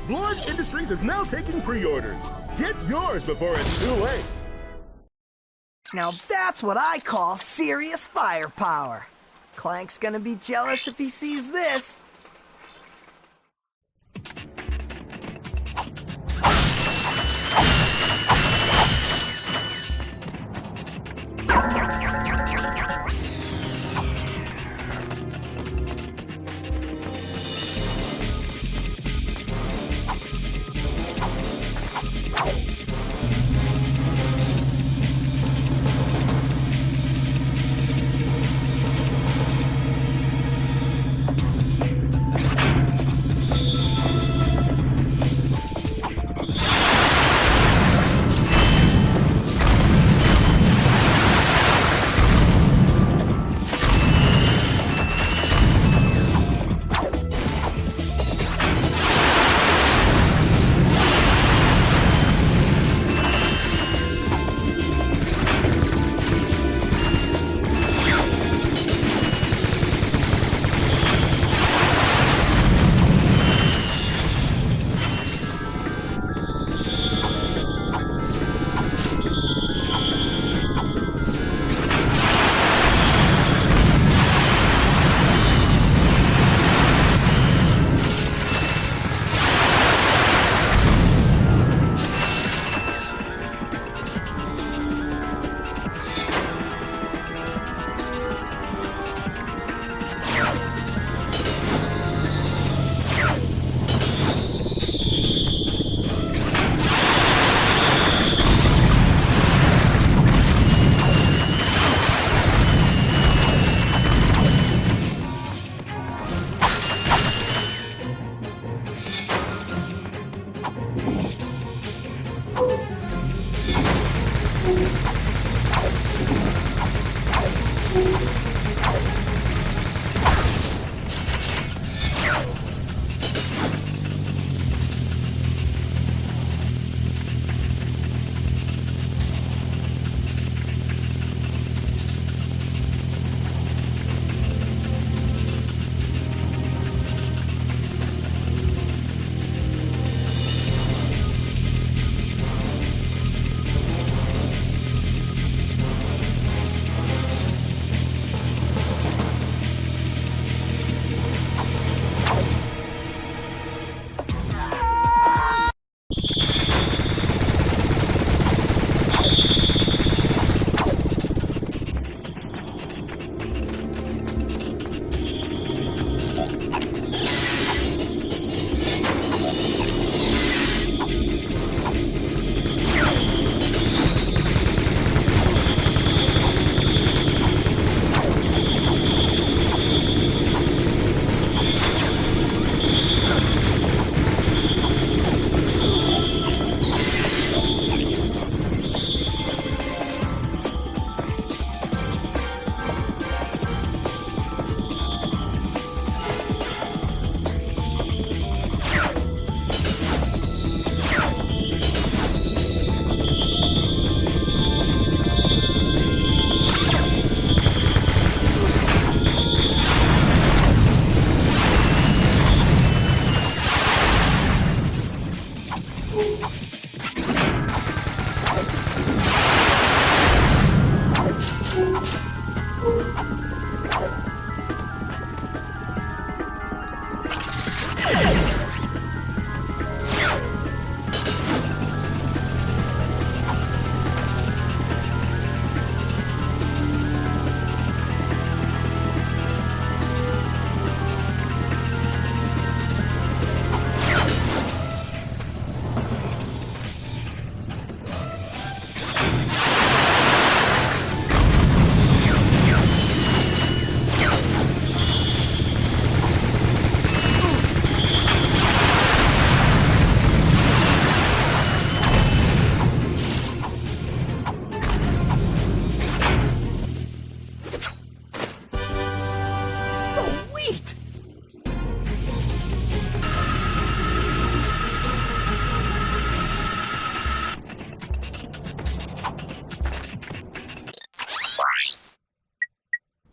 Blorge Industries is now taking pre-orders. Get yours before it's too late. Now that's what I call serious firepower. Clank's gonna be jealous if he sees this.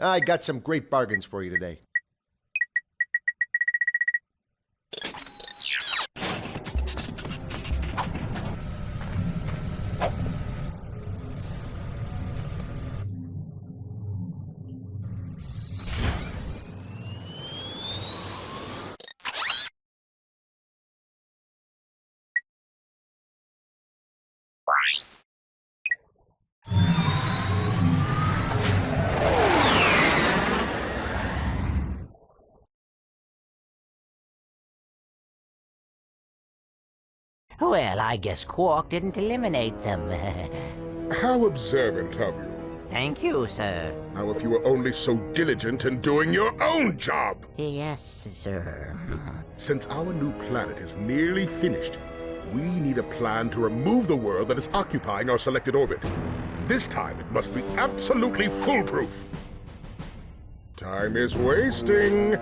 I got some great bargains for you today. Well, I guess Quark didn't eliminate them. How observant of you. Thank you, sir. Now, if you were only so diligent in doing your own job. Yes, sir. Since our new planet is nearly finished, we need a plan to remove the world that is occupying our selected orbit. This time, it must be absolutely foolproof. Time is wasting.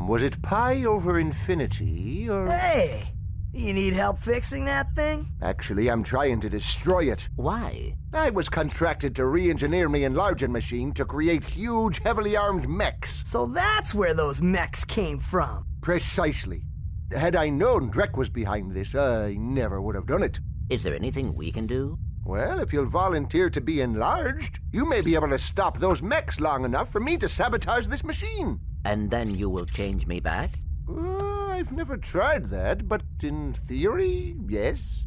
Was it pi over infinity, or... Hey! You need help fixing that thing? Actually, I'm trying to destroy it. Why? I was contracted to re-engineer my enlarging machine to create huge, heavily armed mechs. So that's where those mechs came from. Precisely. Had I known Drek was behind this, I never would have done it. Is there anything we can do? Well, if you'll volunteer to be enlarged, you may be able to stop those mechs long enough for me to sabotage this machine. And then you will change me back? I've never tried that, but in theory, yes.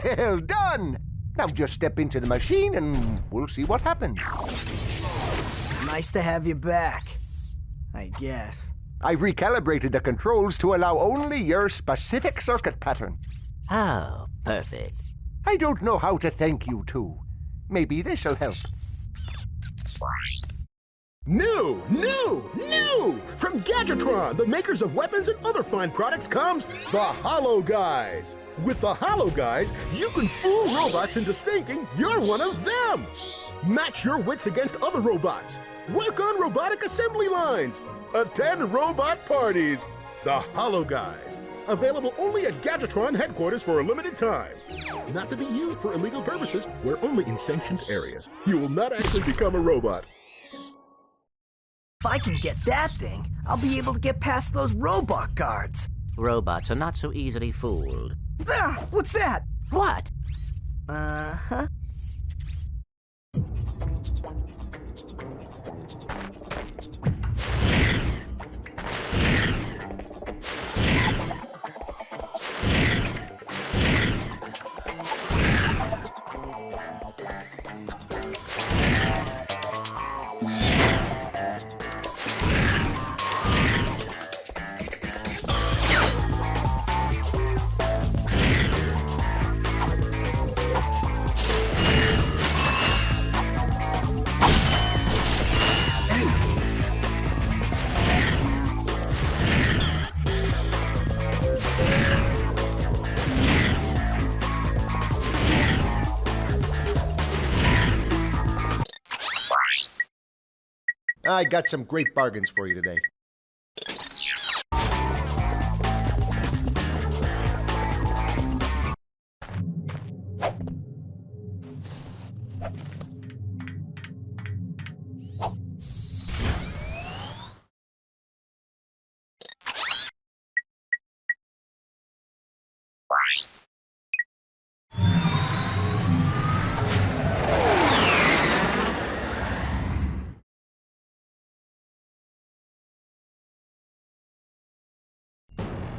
Well done! Now just step into the machine and we'll see what happens. Nice to have you back, I guess. I've recalibrated the controls to allow only your specific circuit pattern. Oh, perfect. I don't know how to thank you two. Maybe this'll help. New! From Gadgetron, the makers of weapons and other fine products, comes the Hollow Guys. With the Hollow Guys, you can fool robots into thinking you're one of them. Match your wits against other robots. Work on robotic assembly lines. Attend robot parties. The Hollow Guys. Available only at Gadgetron headquarters for a limited time. Not to be used for illegal purposes. We're only in sanctioned areas. You will not actually become a robot. If I can get that thing, I'll be able to get past those robot guards. Robots are not so easily fooled. Ah, what's that? What? Uh-huh. I got some great bargains for you today.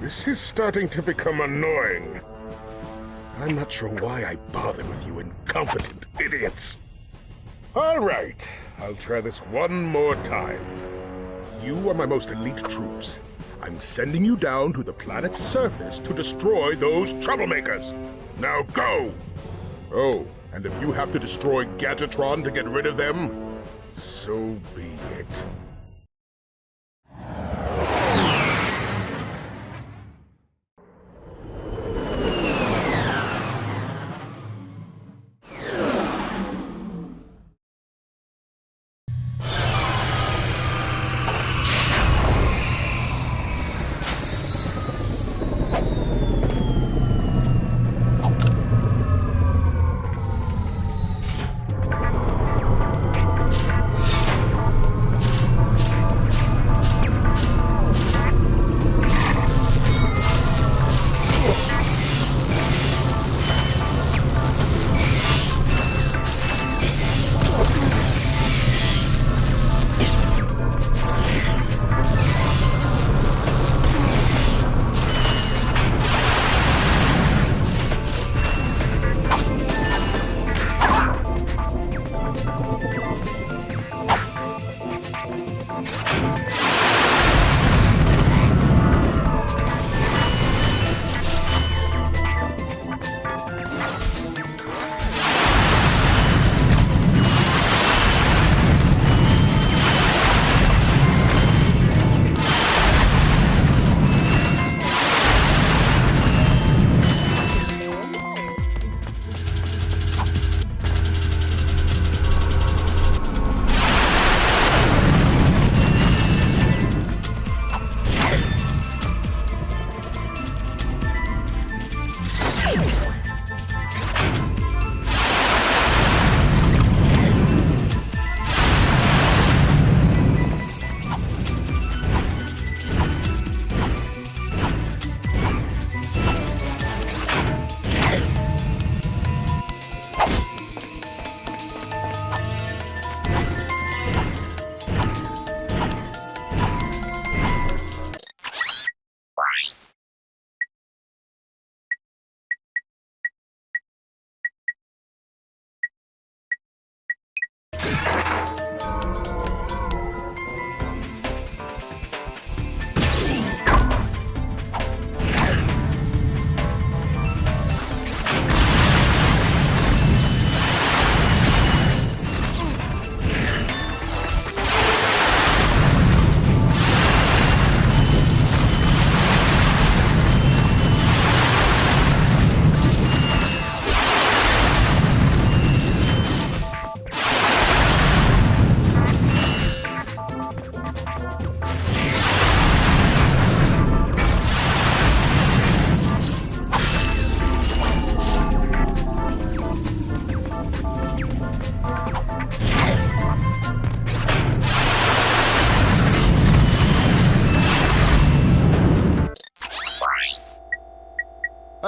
This is starting to become annoying. I'm not sure why I bother with you incompetent idiots. All right, I'll try this one more time. You are my most elite troops. I'm sending you down to the planet's surface to destroy those troublemakers. Now go! Oh, and if you have to destroy Gadgetron to get rid of them, so be it.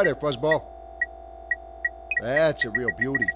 Hi there, Fuzzball. That's a real beauty.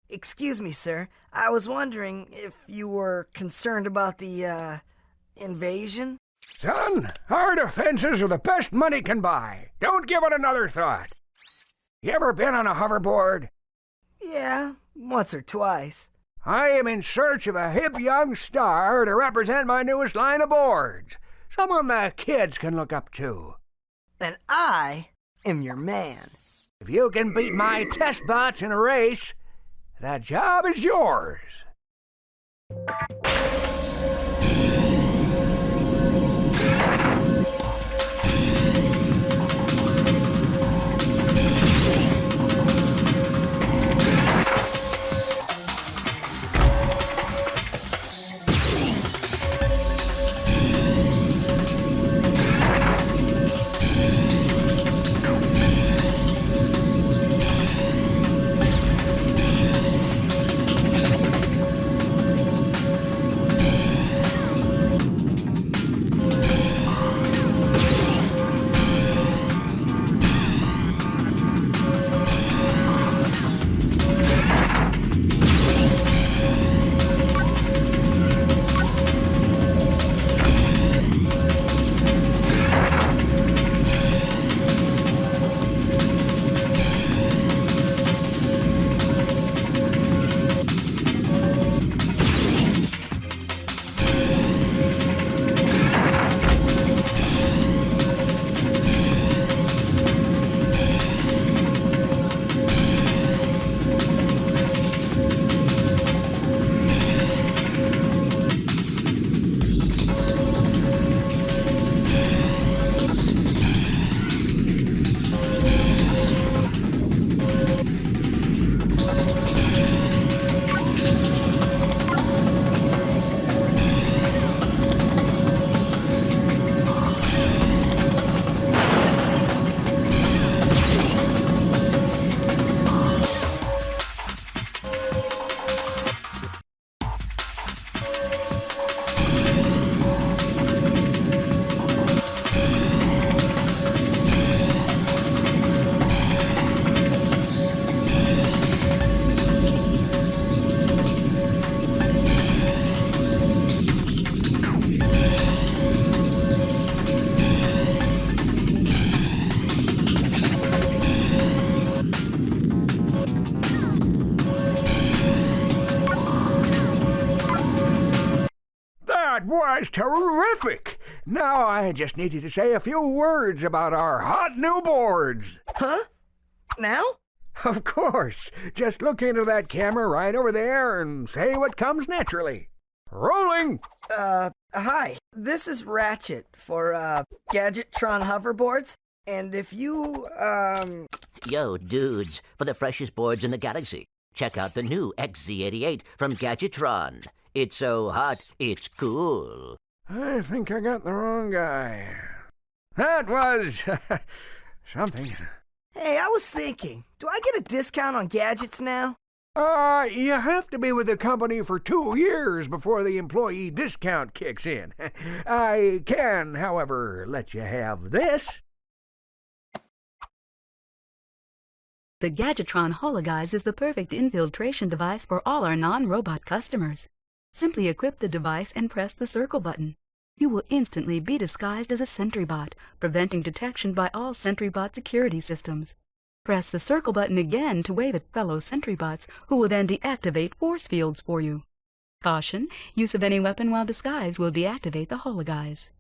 Excuse me, sir. I was wondering if you were concerned about the, invasion? Son, our defenses are the best money can buy. Don't give it another thought. You ever been on a hoverboard? Yeah, once or twice. I am in search of a hip young star to represent my newest line of boards. Someone the kids can look up to. Then I am your man. If you can beat my test bots in a race, that job is yours. That was terrific! Now I just needed to say a few words about our hot new boards. Huh? Now? Of course. Just look into that camera right over there and say what comes naturally. Rolling! Hi. This is Ratchet for, Gadgettron hoverboards. And if you, Yo, dudes, for the freshest boards in the galaxy, check out the new XZ88 from Gadgetron. It's so hot, it's cool. I think I got the wrong guy. That was something. Hey, I was thinking, do I get a discount on gadgets now? You have to be with the company for 2 years before the employee discount kicks in. I can, however, let you have this. The Gadgetron Hologuise is the perfect infiltration device for all our non-robot customers. Simply equip the device and press the circle button. You will instantly be disguised as a SentryBot, preventing detection by all SentryBot security systems. Press the circle button again to wave at fellow SentryBots, who will then deactivate force fields for you. Caution, use of any weapon while disguised will deactivate the Hologuise.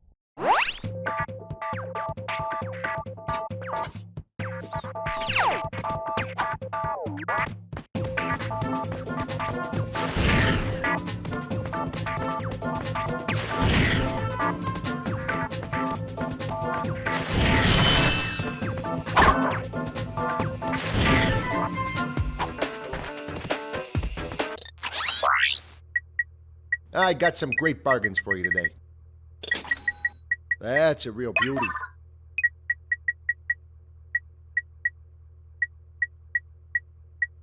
I got some great bargains for you today. That's a real beauty.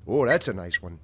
Oh, that's a nice one.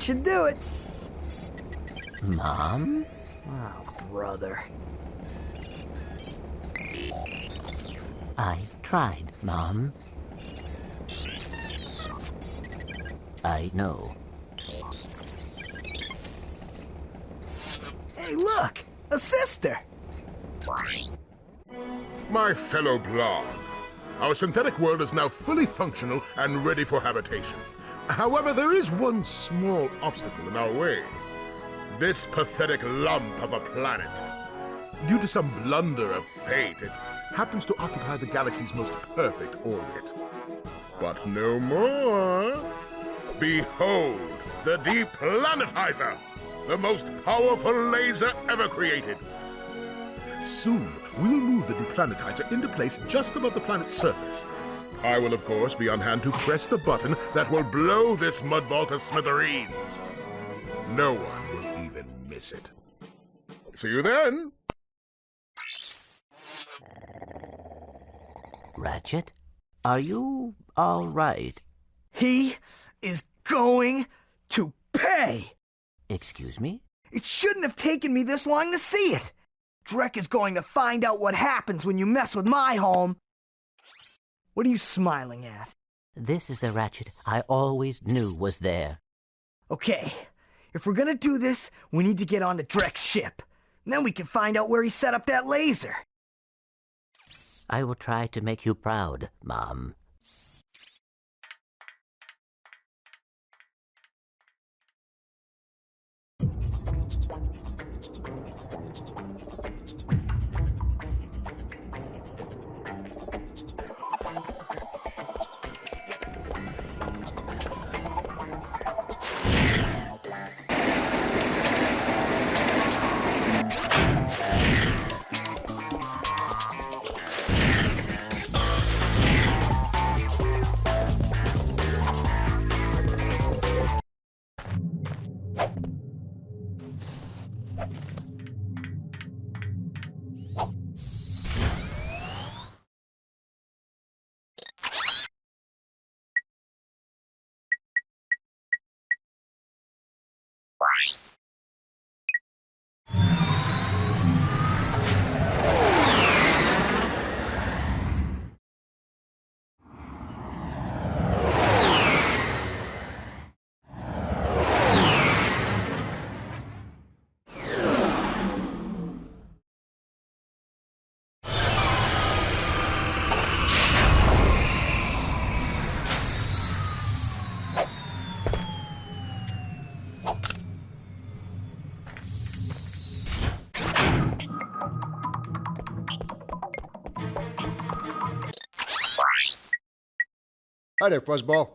should do it. Mom? Oh, brother. I tried, Mom. I know. Hey, look! A sister! My fellow blog, our synthetic world is now fully functional and ready for habitation. However, there is one small obstacle in our way. This pathetic lump of a planet. Due to some blunder of fate, it happens to occupy the galaxy's most perfect orbit. But no more. Behold, the Deplanetizer, the most powerful laser ever created. Soon, we'll move the Deplanetizer into place just above the planet's surface. I will, of course, be on hand to press the button that will blow this mudball to smithereens. No one will even miss it. See you then. Ratchet, are you all right? He is going to pay! Excuse me? It shouldn't have taken me this long to see it! Drek is going to find out what happens when you mess with my home! What are you smiling at? This is the Ratchet I always knew was there. Okay, if we're gonna do this, we need to get onto Drek's ship. And then we can find out where he set up that laser. I will try to make you proud, Mom. Hi there, Fuzzball.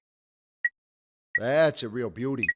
That's a real beauty.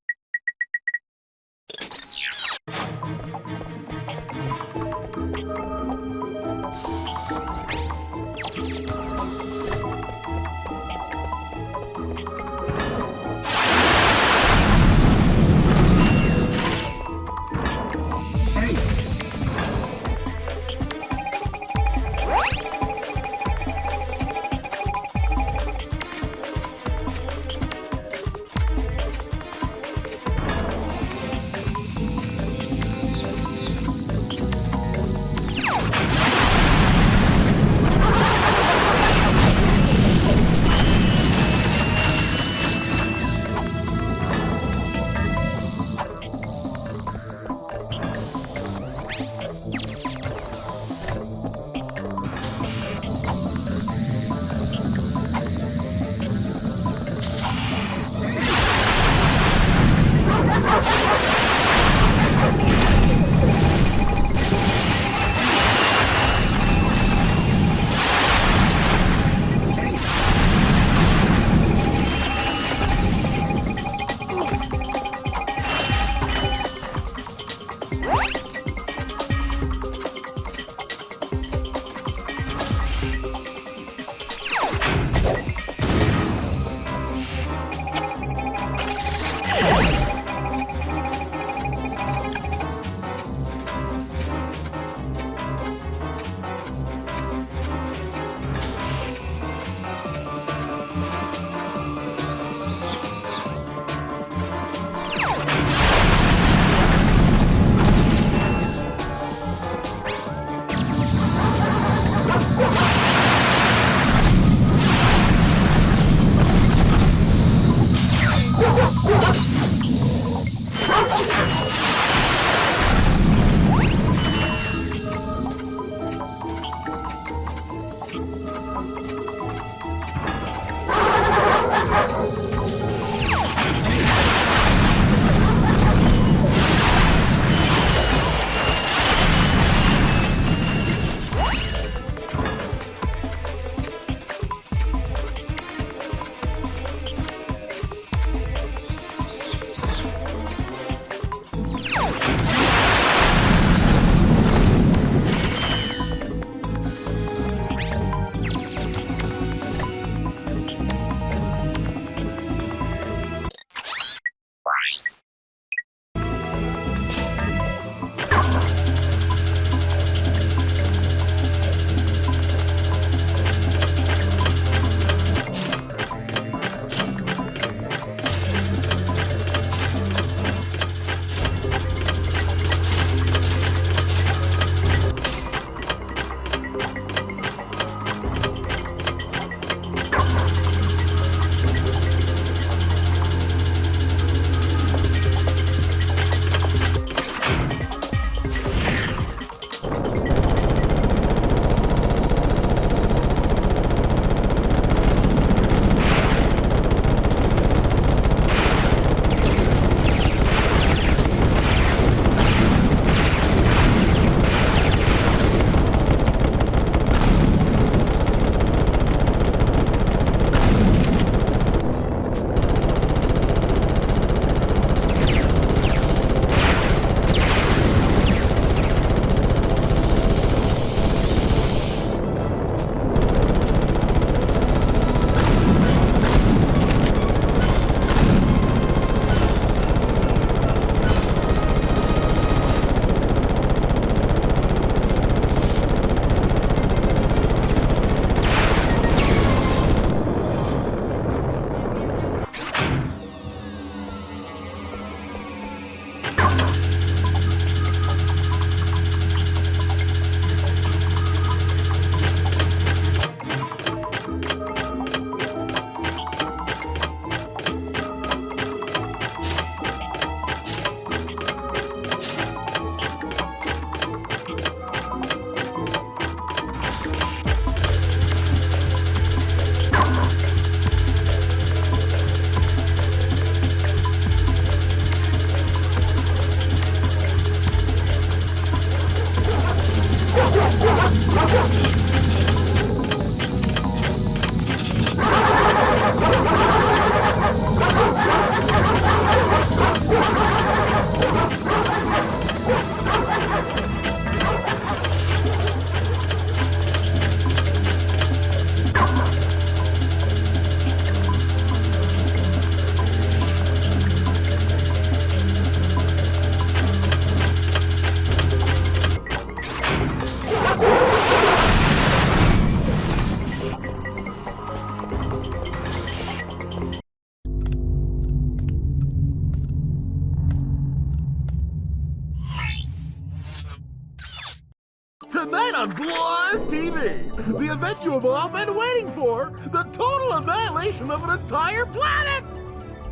tonight on Blonde TV, the event you have all been waiting for, the total annihilation of an entire planet!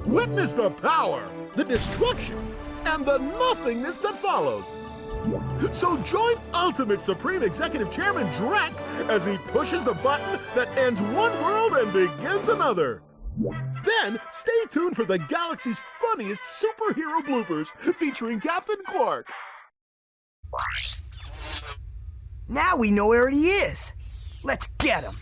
Witness the power, the destruction, and the nothingness that follows. So join Ultimate Supreme Executive Chairman Drek as he pushes the button that ends one world and begins another. Then, stay tuned for the galaxy's funniest superhero bloopers featuring Captain Quark. Now we know where he is. Let's get him.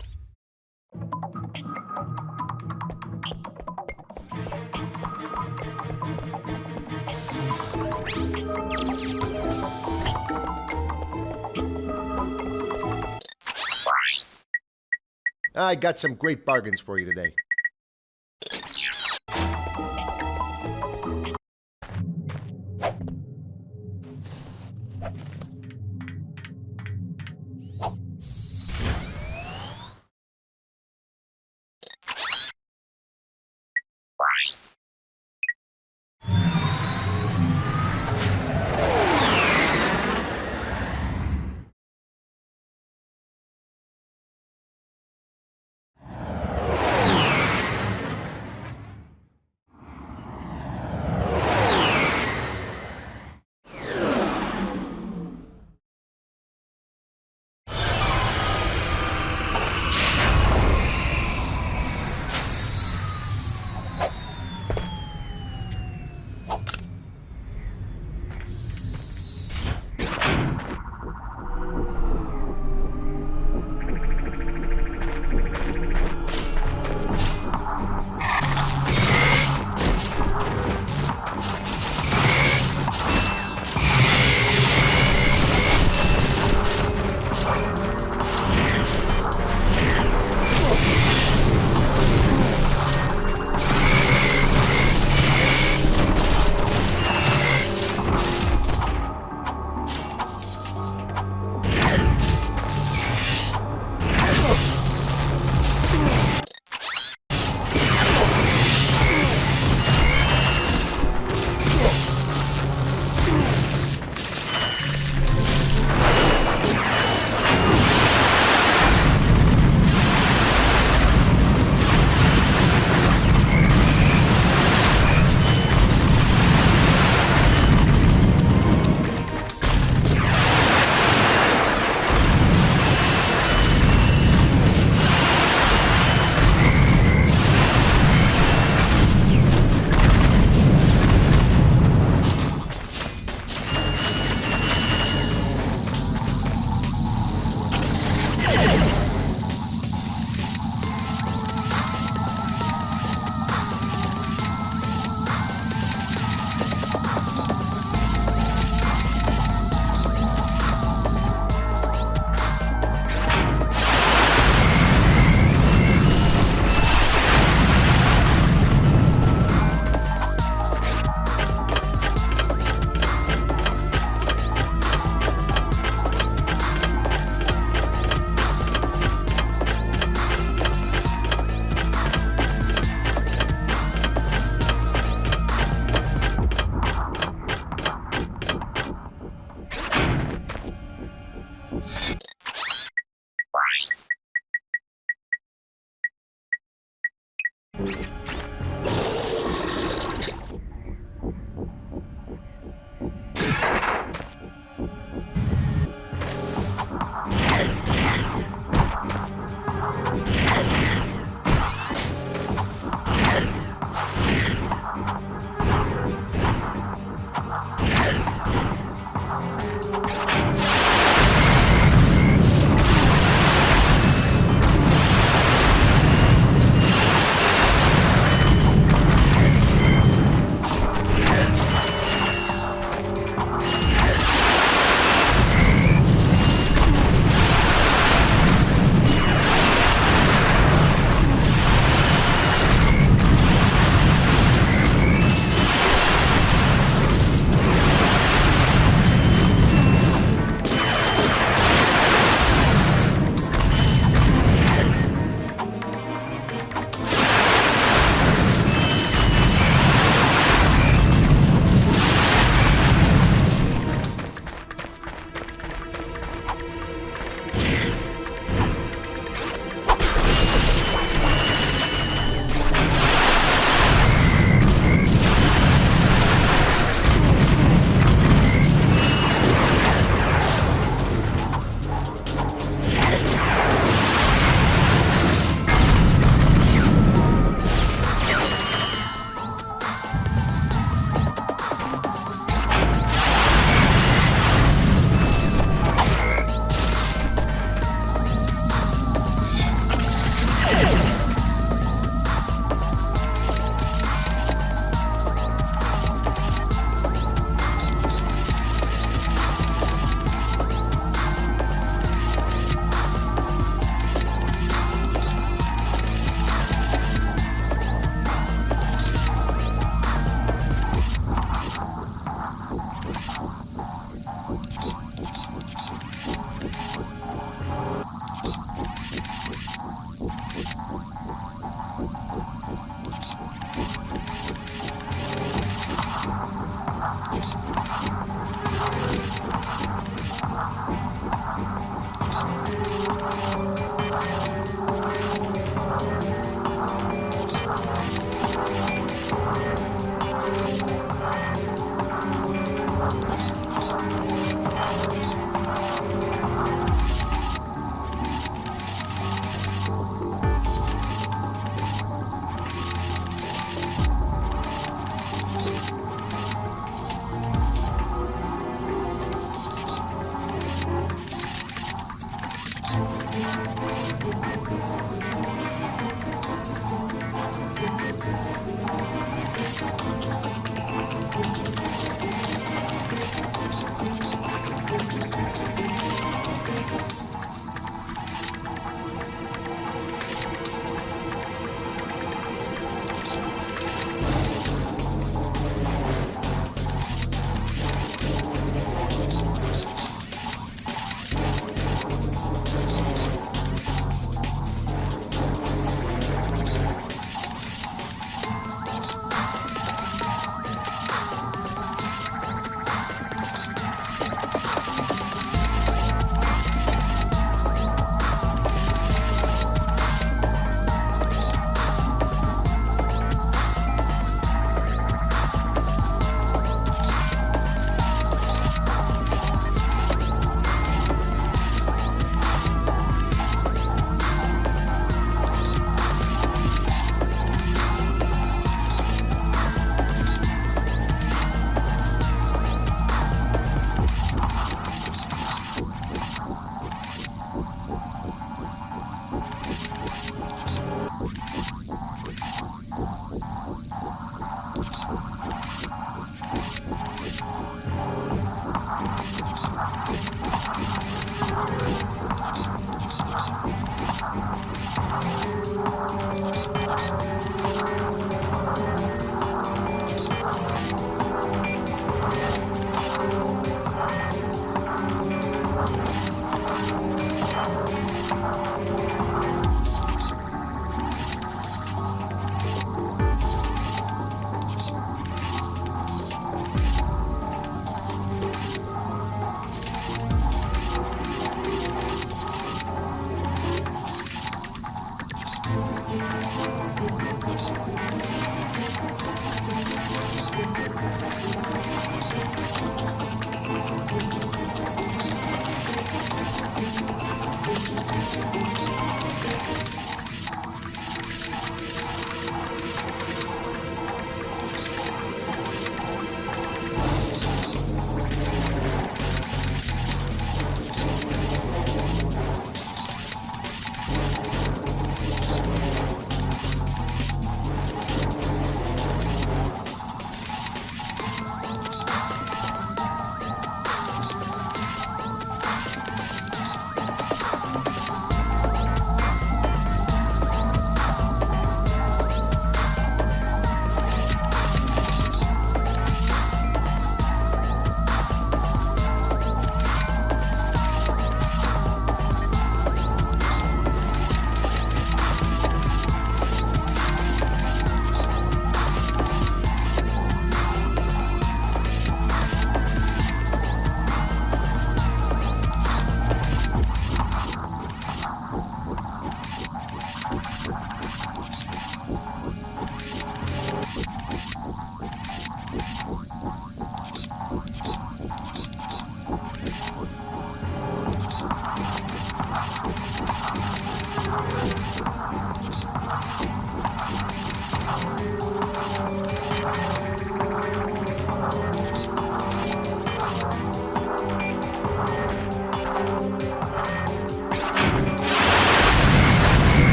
I got some great bargains for you today.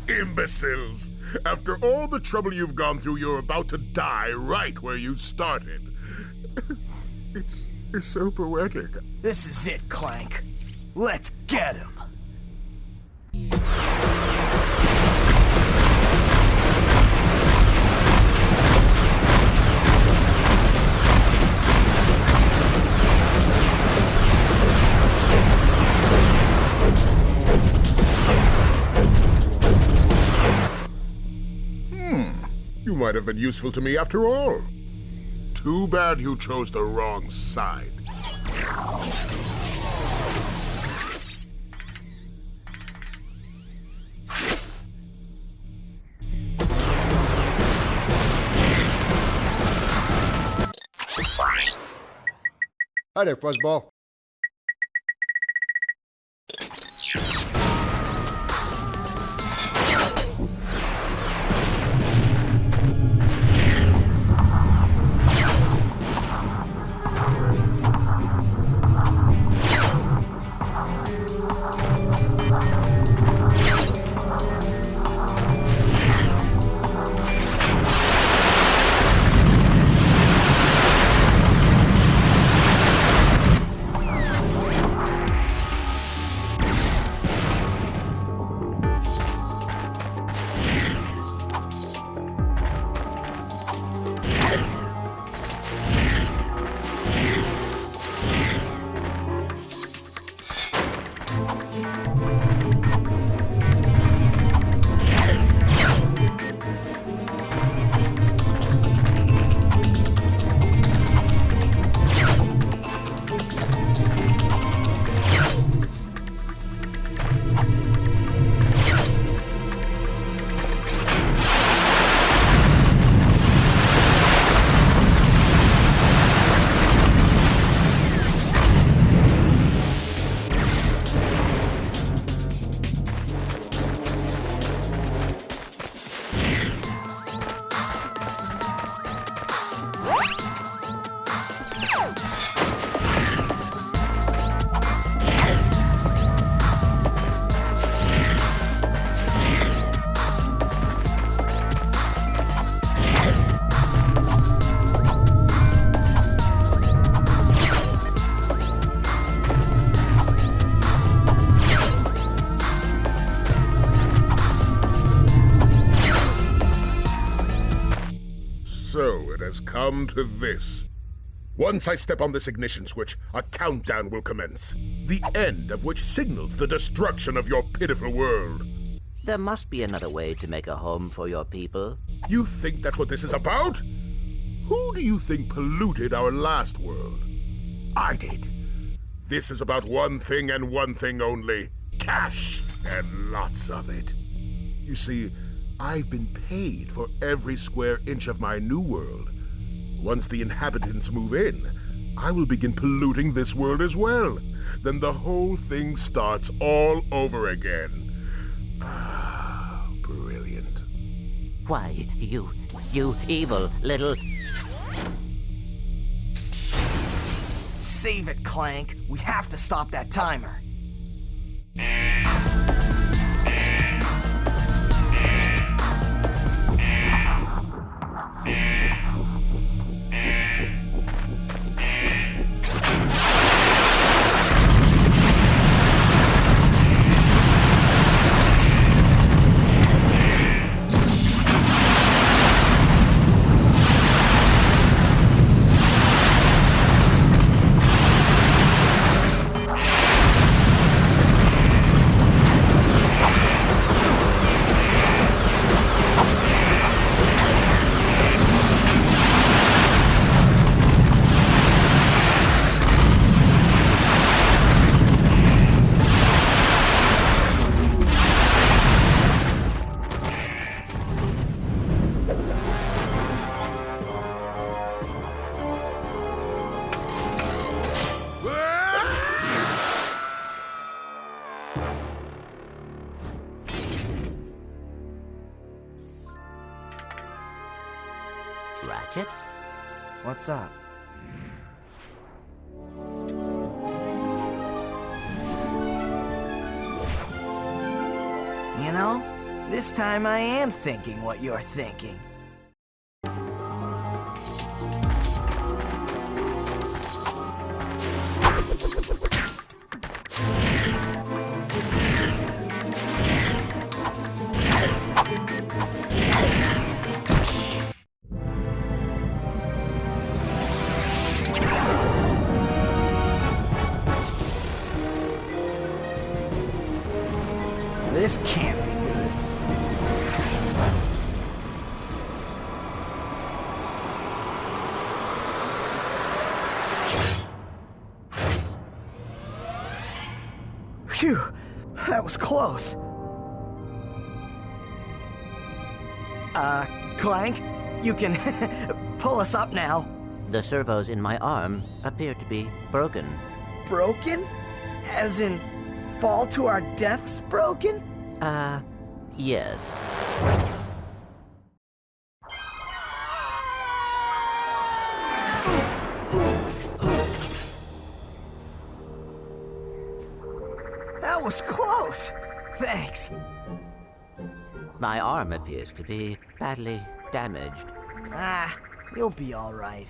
Imbeciles! After all the trouble you've gone through, you're about to die right where you started. It's so poetic. This is it, Clank. Let's get him. You might have been useful to me after all. Too bad you chose the wrong side. Hi there, Fuzzball. So it has come to this. Once I step on this ignition switch, a countdown will commence. The end of which signals the destruction of your pitiful world. There must be another way to make a home for your people. You think that's what this is about? Who do you think polluted our last world? I did. This is about one thing and one thing only. Cash, and lots of it. You see, I've been paid for every square inch of my new world. Once the inhabitants move in, I will begin polluting this world as well. Then the whole thing starts all over again. Ah, brilliant. Why, you evil little... Save it, Clank. We have to stop that timer. Ratchet? What's up? You know, this time I am thinking what you're thinking. This can't be good. Phew, that was close. Clank, you can pull us up now. The servos in my arm appear to be broken. Broken? As in, fall to our deaths broken? Yes. That was close. Thanks. My arm appears to be badly damaged. You'll be all right.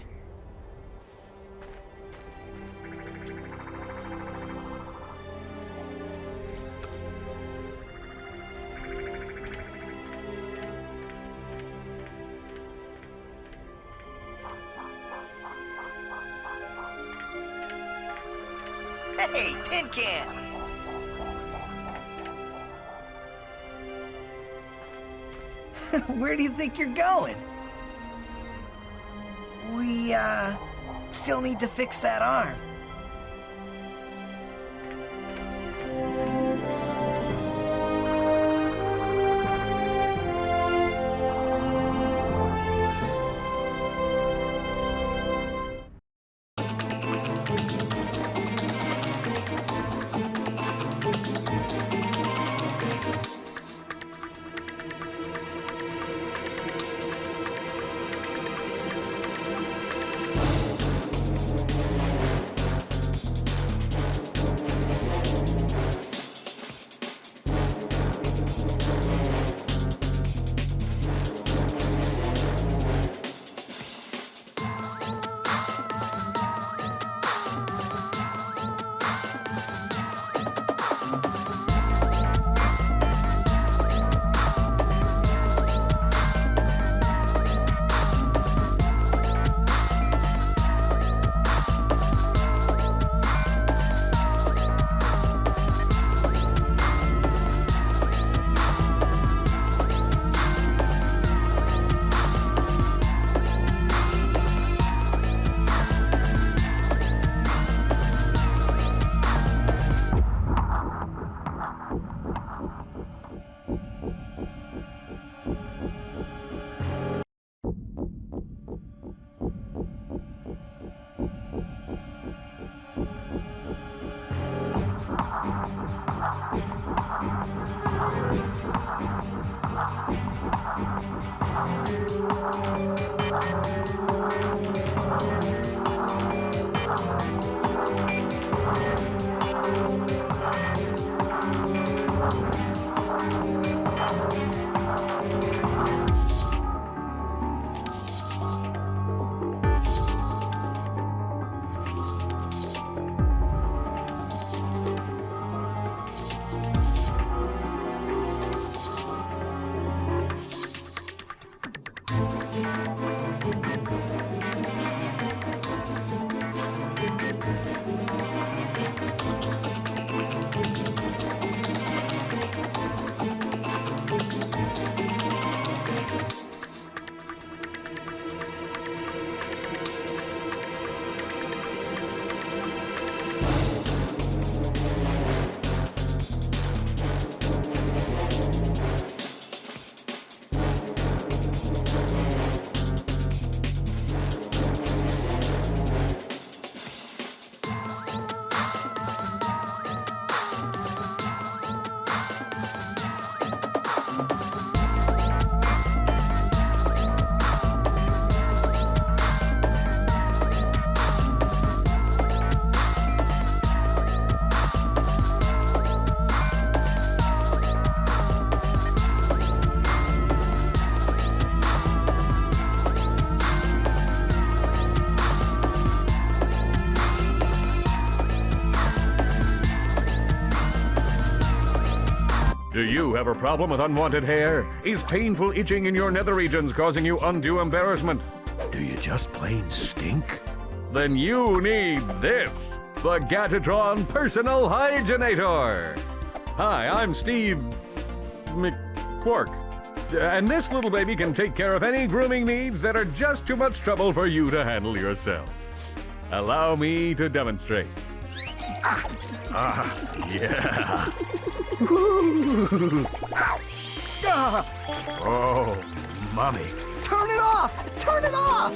Hey, tin can! Where do you think you're going? We, still need to fix that arm. Do you have a problem with unwanted hair? Is painful itching in your nether regions causing you undue embarrassment? Do you just plain stink? Then you need this, the Gadgetron Personal Hygienator. Hi, I'm Steve McQuark, and this little baby can take care of any grooming needs that are just too much trouble for you to handle yourself. Allow me to demonstrate. Yeah. Oh, mommy. Turn it off! Turn it off!